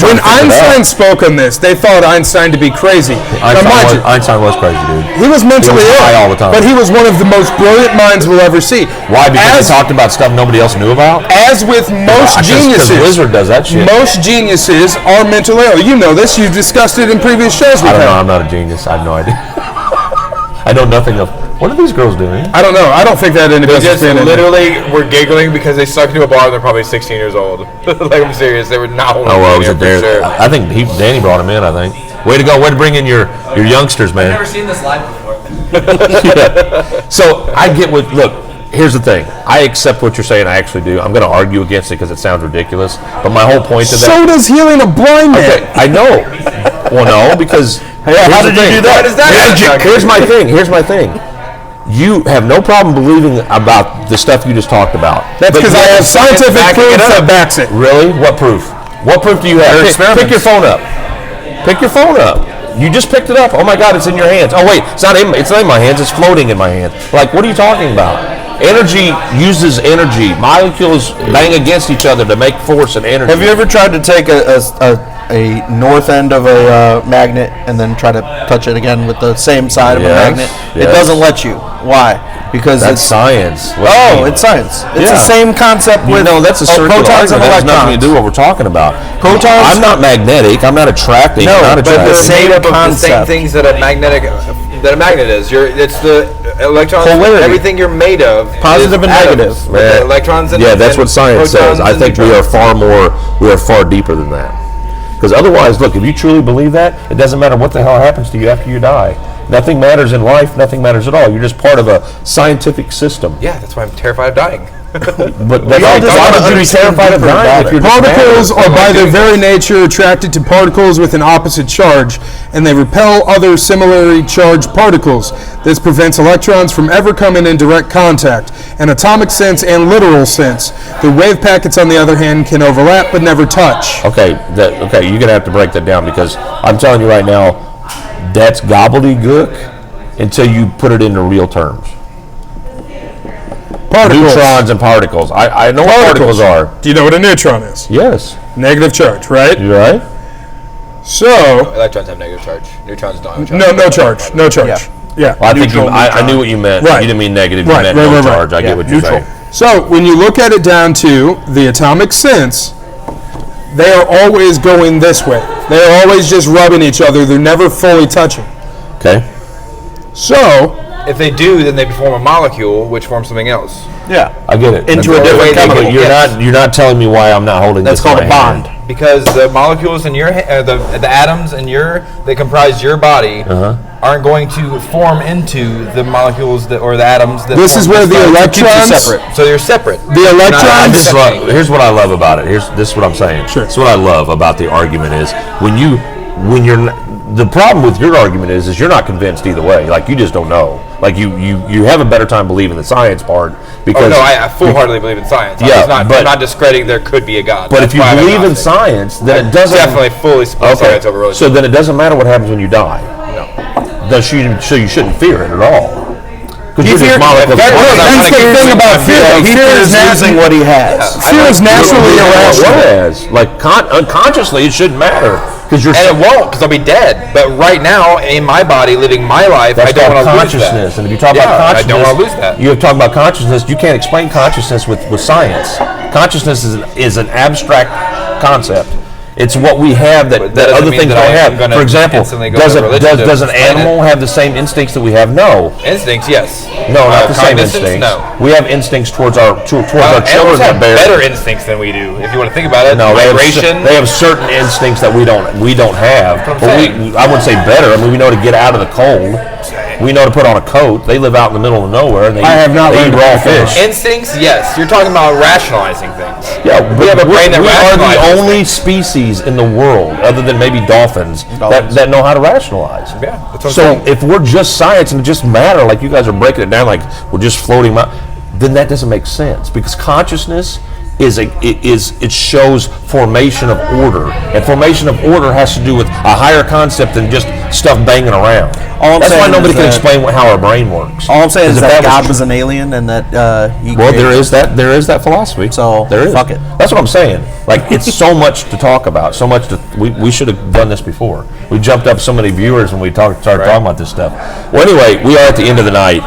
When Einstein spoke on this, they thought Einstein to be crazy. Now, mind you, Einstein was crazy, dude. he was mentally He was high ill, all the time. but he was one of the most brilliant minds we'll ever see. Why? Because they talked about stuff nobody else knew about? As with most Because geniuses, Wizard does that shit. most geniuses are mentally ill. You know this. You've discussed it in previous shows we've I don't know. had. I'm not a genius. I have no idea. I know nothing of. What are these girls doing? I don't know. I don't think that They anybody's just been in. literally were giggling because they stuck into a bar and they're probably 16 years old. Like, I'm serious. They were not holding Oh, well, was in it here there? for sure. I think Danny brought him in. I think. Way to go! Way to bring in your youngsters, man. I've never seen this live before. Yeah. So I get what. Look, here's the thing. I accept what you're saying. I actually do. I'm going to argue against it because it sounds ridiculous. But my whole point to that. So does healing a blind man. Okay, I know. Well, no, because how did you do that? Why does that Here's my thing. Here's my thing. You have no problem believing about the stuff you just talked about. That's But because I yet have scientific backing proof it up. that backs it. Really? What proof? What proof do you have? Pick your phone up. Pick your phone up. You just picked it up. Oh my God, it's in your hands. Oh wait, it's not in my hands. It's floating in my hand. Like, what are you talking about? Energy uses energy. Molecules bang against each other to make force and energy. Have you ever tried to take a north end of a magnet and then try to touch it again with the same side of a Yes, magnet? yes. It doesn't let you. Why? Because That's it's science. What do you mean? it's science. It's Yeah. the same concept with No, that's a circular protons and argument. That has nothing to electrons. do with what we're talking about. Protons- I'm not magnetic. I'm not attracting. No, I'm not but But attracting. they're Same made up of the same concept. things that a magnet is. It's the electrons. Polarity. Everything you're made of. Positive is and atoms. negative. With the electrons and Yeah, that's and what science says. protons I and think we are neutrons. we are far deeper than that. Because otherwise, look, if you truly believe that, it doesn't matter what the hell happens to you after you die. Nothing matters in life. Nothing matters at all. You're just part of a scientific system. Yeah, that's why I'm terrified of dying. But that's all like, just why wanna would you be understand terrified of deeper dying about if it. you're just Particles mad? are by their very nature attracted to particles with an opposite charge, and they repel other similarly charged particles. This prevents electrons from ever coming in direct contact. In atomic sense and literal sense, the wave packets, on the other hand, can overlap but never touch. Okay, you're going to have to break that down because I'm telling you right now, that's gobbledygook until you put it into real terms. Particles. Neutrons and particles. I know what particles are. Do you know what a neutron is? Yes. Negative charge, right? You right? So, Electrons have negative charge. Neutrons don't have charge. no charge. No charge. Yeah. Well, I think Neutral, I knew what you meant. Right. You didn't mean negative. Right, You meant right, no right, right. charge. I get what you're neutral. saying. So, when you look at it down to the atomic sense, they are always going this way. They are always just rubbing each other. They're never fully touching. Okay. So, If they do, then they form a molecule, which forms something else. Yeah. I get it. Into That's a the different way they chemical. go. You're Yes. not. You're not telling me why I'm not holding That's this in called a my bond. hand. Because the molecules in your the atoms in that comprise your body aren't going to form into the molecules or the atoms that. this is form where the body. electrons. separate. So you're separate. The I electrons. just love, here's what I love about it. This is what I'm saying. Sure. This is what I love about the argument is when you're the problem with your argument is you're not convinced either way. Like, you just don't know. Like, you have a better time believing the science part because. Oh, no, I full-heartedly believe in science. Yeah, I'm not discrediting there could be a God. But if you believe in science, then it doesn't. Definitely fully support science over religion. So then it doesn't matter what happens when you die. No. So you shouldn't fear it at all. Because you're just That's the thing about fear. Fear is losing what he has. Fear is naturally irrational. Like unconsciously, it shouldn't matter because you're. And it won't because I'll be dead. But right now, in my body, living my life, I don't want to lose that. Consciousness. And if you talk about consciousness, I don't want to lose that. You have talked about consciousness. You can't explain consciousness with science. Consciousness is an abstract concept. It's what we have that other things don't have. For example, does an animal have the same instincts that we have? No. Instincts, yes. No, not the same Cognizance, instincts. no. We have instincts towards our children Animals have that bear. better instincts than we do, if you want to think about it. No, Migration. they have certain instincts that we don't have. That's what I'm But saying. I wouldn't say better. I mean, we know to get out of the cold. We know to put on a coat. They live out in the middle of nowhere. And they I have not eat learned raw to cook. fish. Instincts, yes. You're talking about rationalizing things. Yeah, we have a brain that we are the rationalizes only species in the world, other than maybe dolphins, that know how to rationalize. Yeah, that's what I'm So saying. if we're just science and it just matter, like you guys are breaking it down, like we're just floating out, then that doesn't make sense because consciousness it shows formation of order, and formation of order has to do with a higher concept than just stuff banging around. That's why nobody can explain how our brain works. All I'm saying is that God was true. an alien and that he Well, created there is that philosophy. So, there is. fuck it. That's what I'm saying. Like, it's so much to talk about. So much we should have done this before. We jumped up so many viewers when we started talking about this stuff. Well, anyway, we are at the end of the night.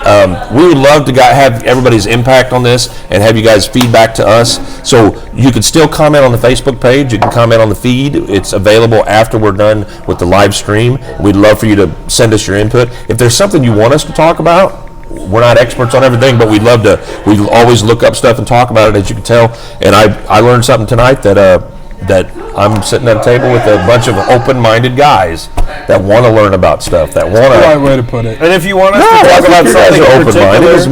We would love to have everybody's impact on this and have you guys feedback to us. So you can still comment on the Facebook page. You can comment on the feed. It's available after we're done with the live stream. We'd love for you to send us your input. If there's something you want us to talk about, we're not experts on everything, but we always look up stuff and talk about it, as you can tell. And I learned something tonight that I'm sitting at a table with a bunch of open-minded guys that want to learn about stuff, that want to. Right way to put it. And if you want us to talk about something open-minded, particular, as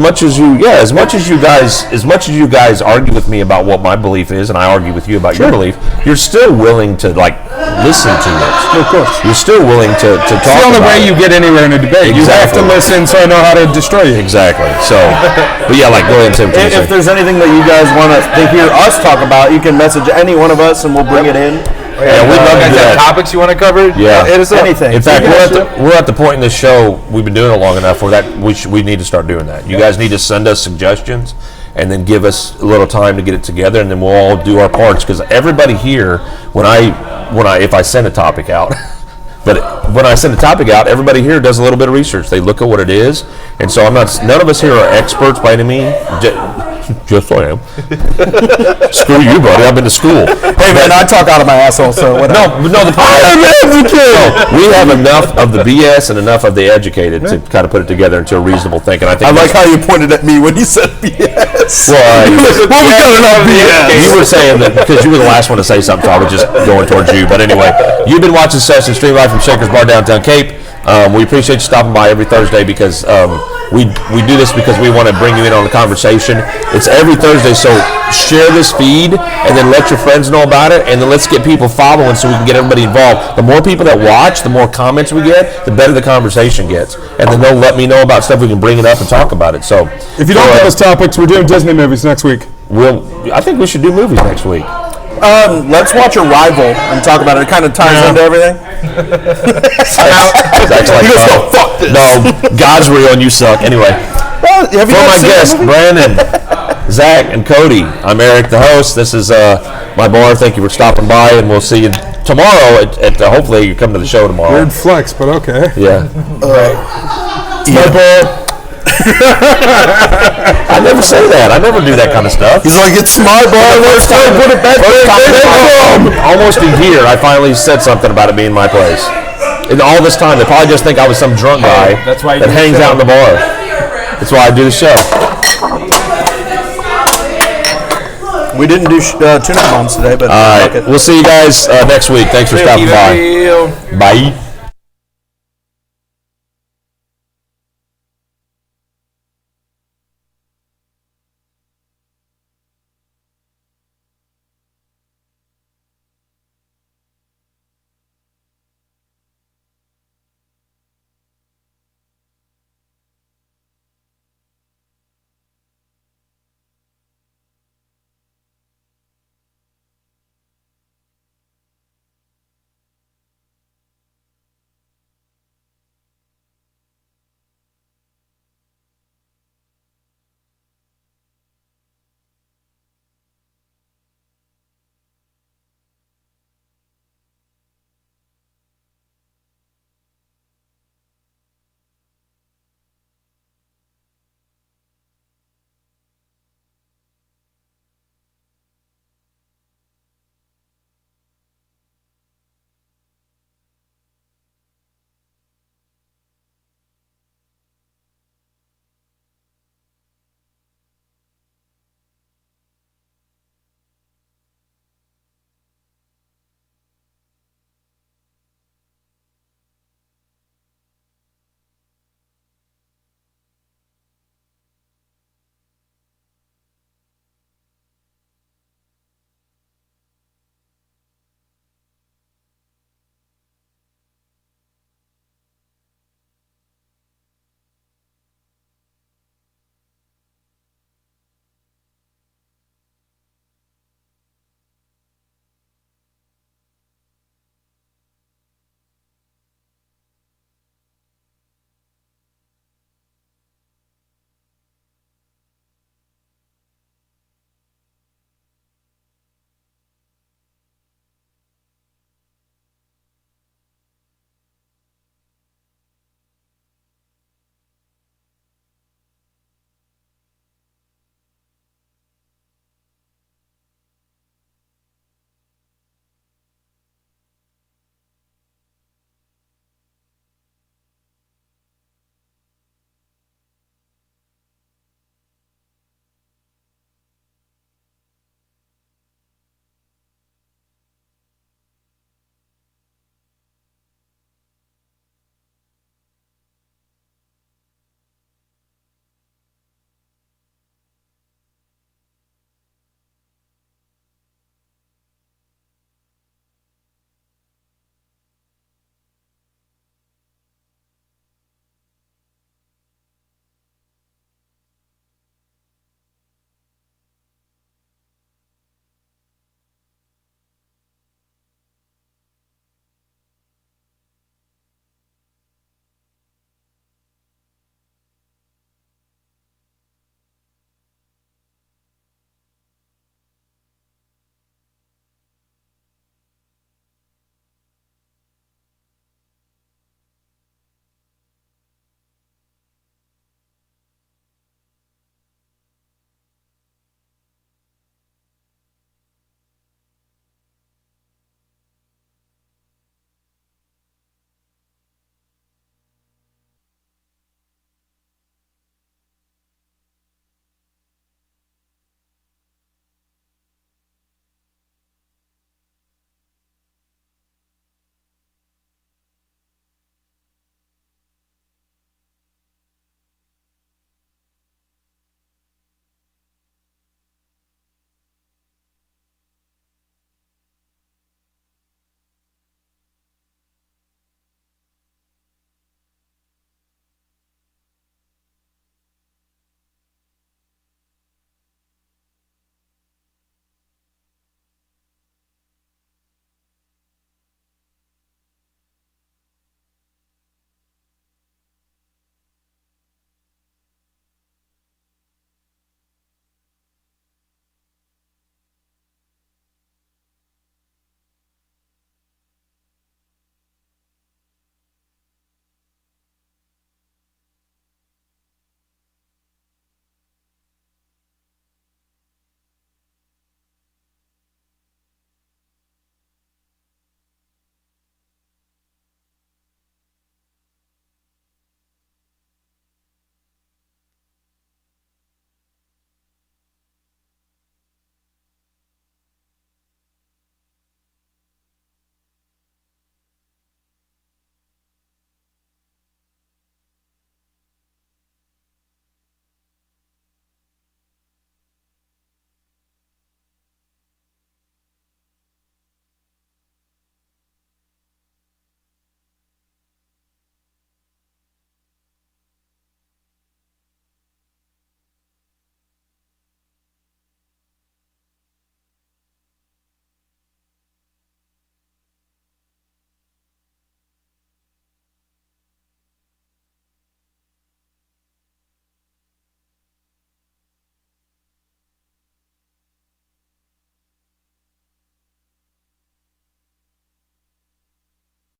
much as you guys argue with me about what my belief is, and I argue with you about your belief, you're still willing to listen to it. Of course. You're still willing to talk. It's the only about way it. you get anywhere in a debate. You have to listen, so I know how to destroy you. Exactly. So, but yeah, go ahead, Tim. if there's anything that you guys want to hear us talk about, you can message any one of us and we'll bring it in. Yeah, we'd love to do that. Topics you want to cover? Yeah. Hit us up. Anything. In fact, we're at the point in this show, we've been doing it long enough where that we need to start doing that. You guys need to send us suggestions and then give us a little time to get it together, and then we'll all do our parts. Because everybody here, if I send a topic out, but when I send a topic out, everybody here does a little bit of research. They look at what it is, and so none of us here are experts by any means. Just I am. Screw you, buddy. I've been to school. Hey man, I talk out of my asshole, so whatever. No. We have enough of the BS and enough of the educated to kind of put it together into a reasonable thinking. I think. I like how you pointed at me when you said BS. Well, we got enough BS. You were saying that because you were the last one to say something, so I was just going towards you. But anyway, you've been watching Session Stream Live from Shaker's Bar downtown Cape. We appreciate you stopping by every Thursday because we do this because we want to bring you in on the conversation. It's every Thursday, so share this feed and then let your friends know about it, and then let's get people following so we can get everybody involved. The more people that watch, the more comments we get, the better the conversation gets. And then they'll let me know about stuff, we can bring it up and talk about it. So if you don't give us topics, we're doing Disney movies next week. I think we should do movies next week. Let's watch Arrival and talk about it. It kind of ties into everything. That's like, You just go, fuck this. No, God's real and you suck. Anyway, Well, have you for my guys seen guests, that movie? Brandon, Zach, and Cody, I'm Eric, the host. This is my bar. Thank you for stopping by, and we'll see you tomorrow. Hopefully, you come to the show tomorrow. Weird flex, but okay. Yeah. My bar. I never say that. I never do that kind of stuff. He's like, it's my bar. Let's go put it back there. Almost a year, I finally said something about it being my place. And all this time, they probably just think I was some drunk guy That's why you that do the hangs show. out in the bar. That's why I do the show. We didn't do tuna bombs today, but All right. We'll see you guys next week. Thanks for stopping by. Bye.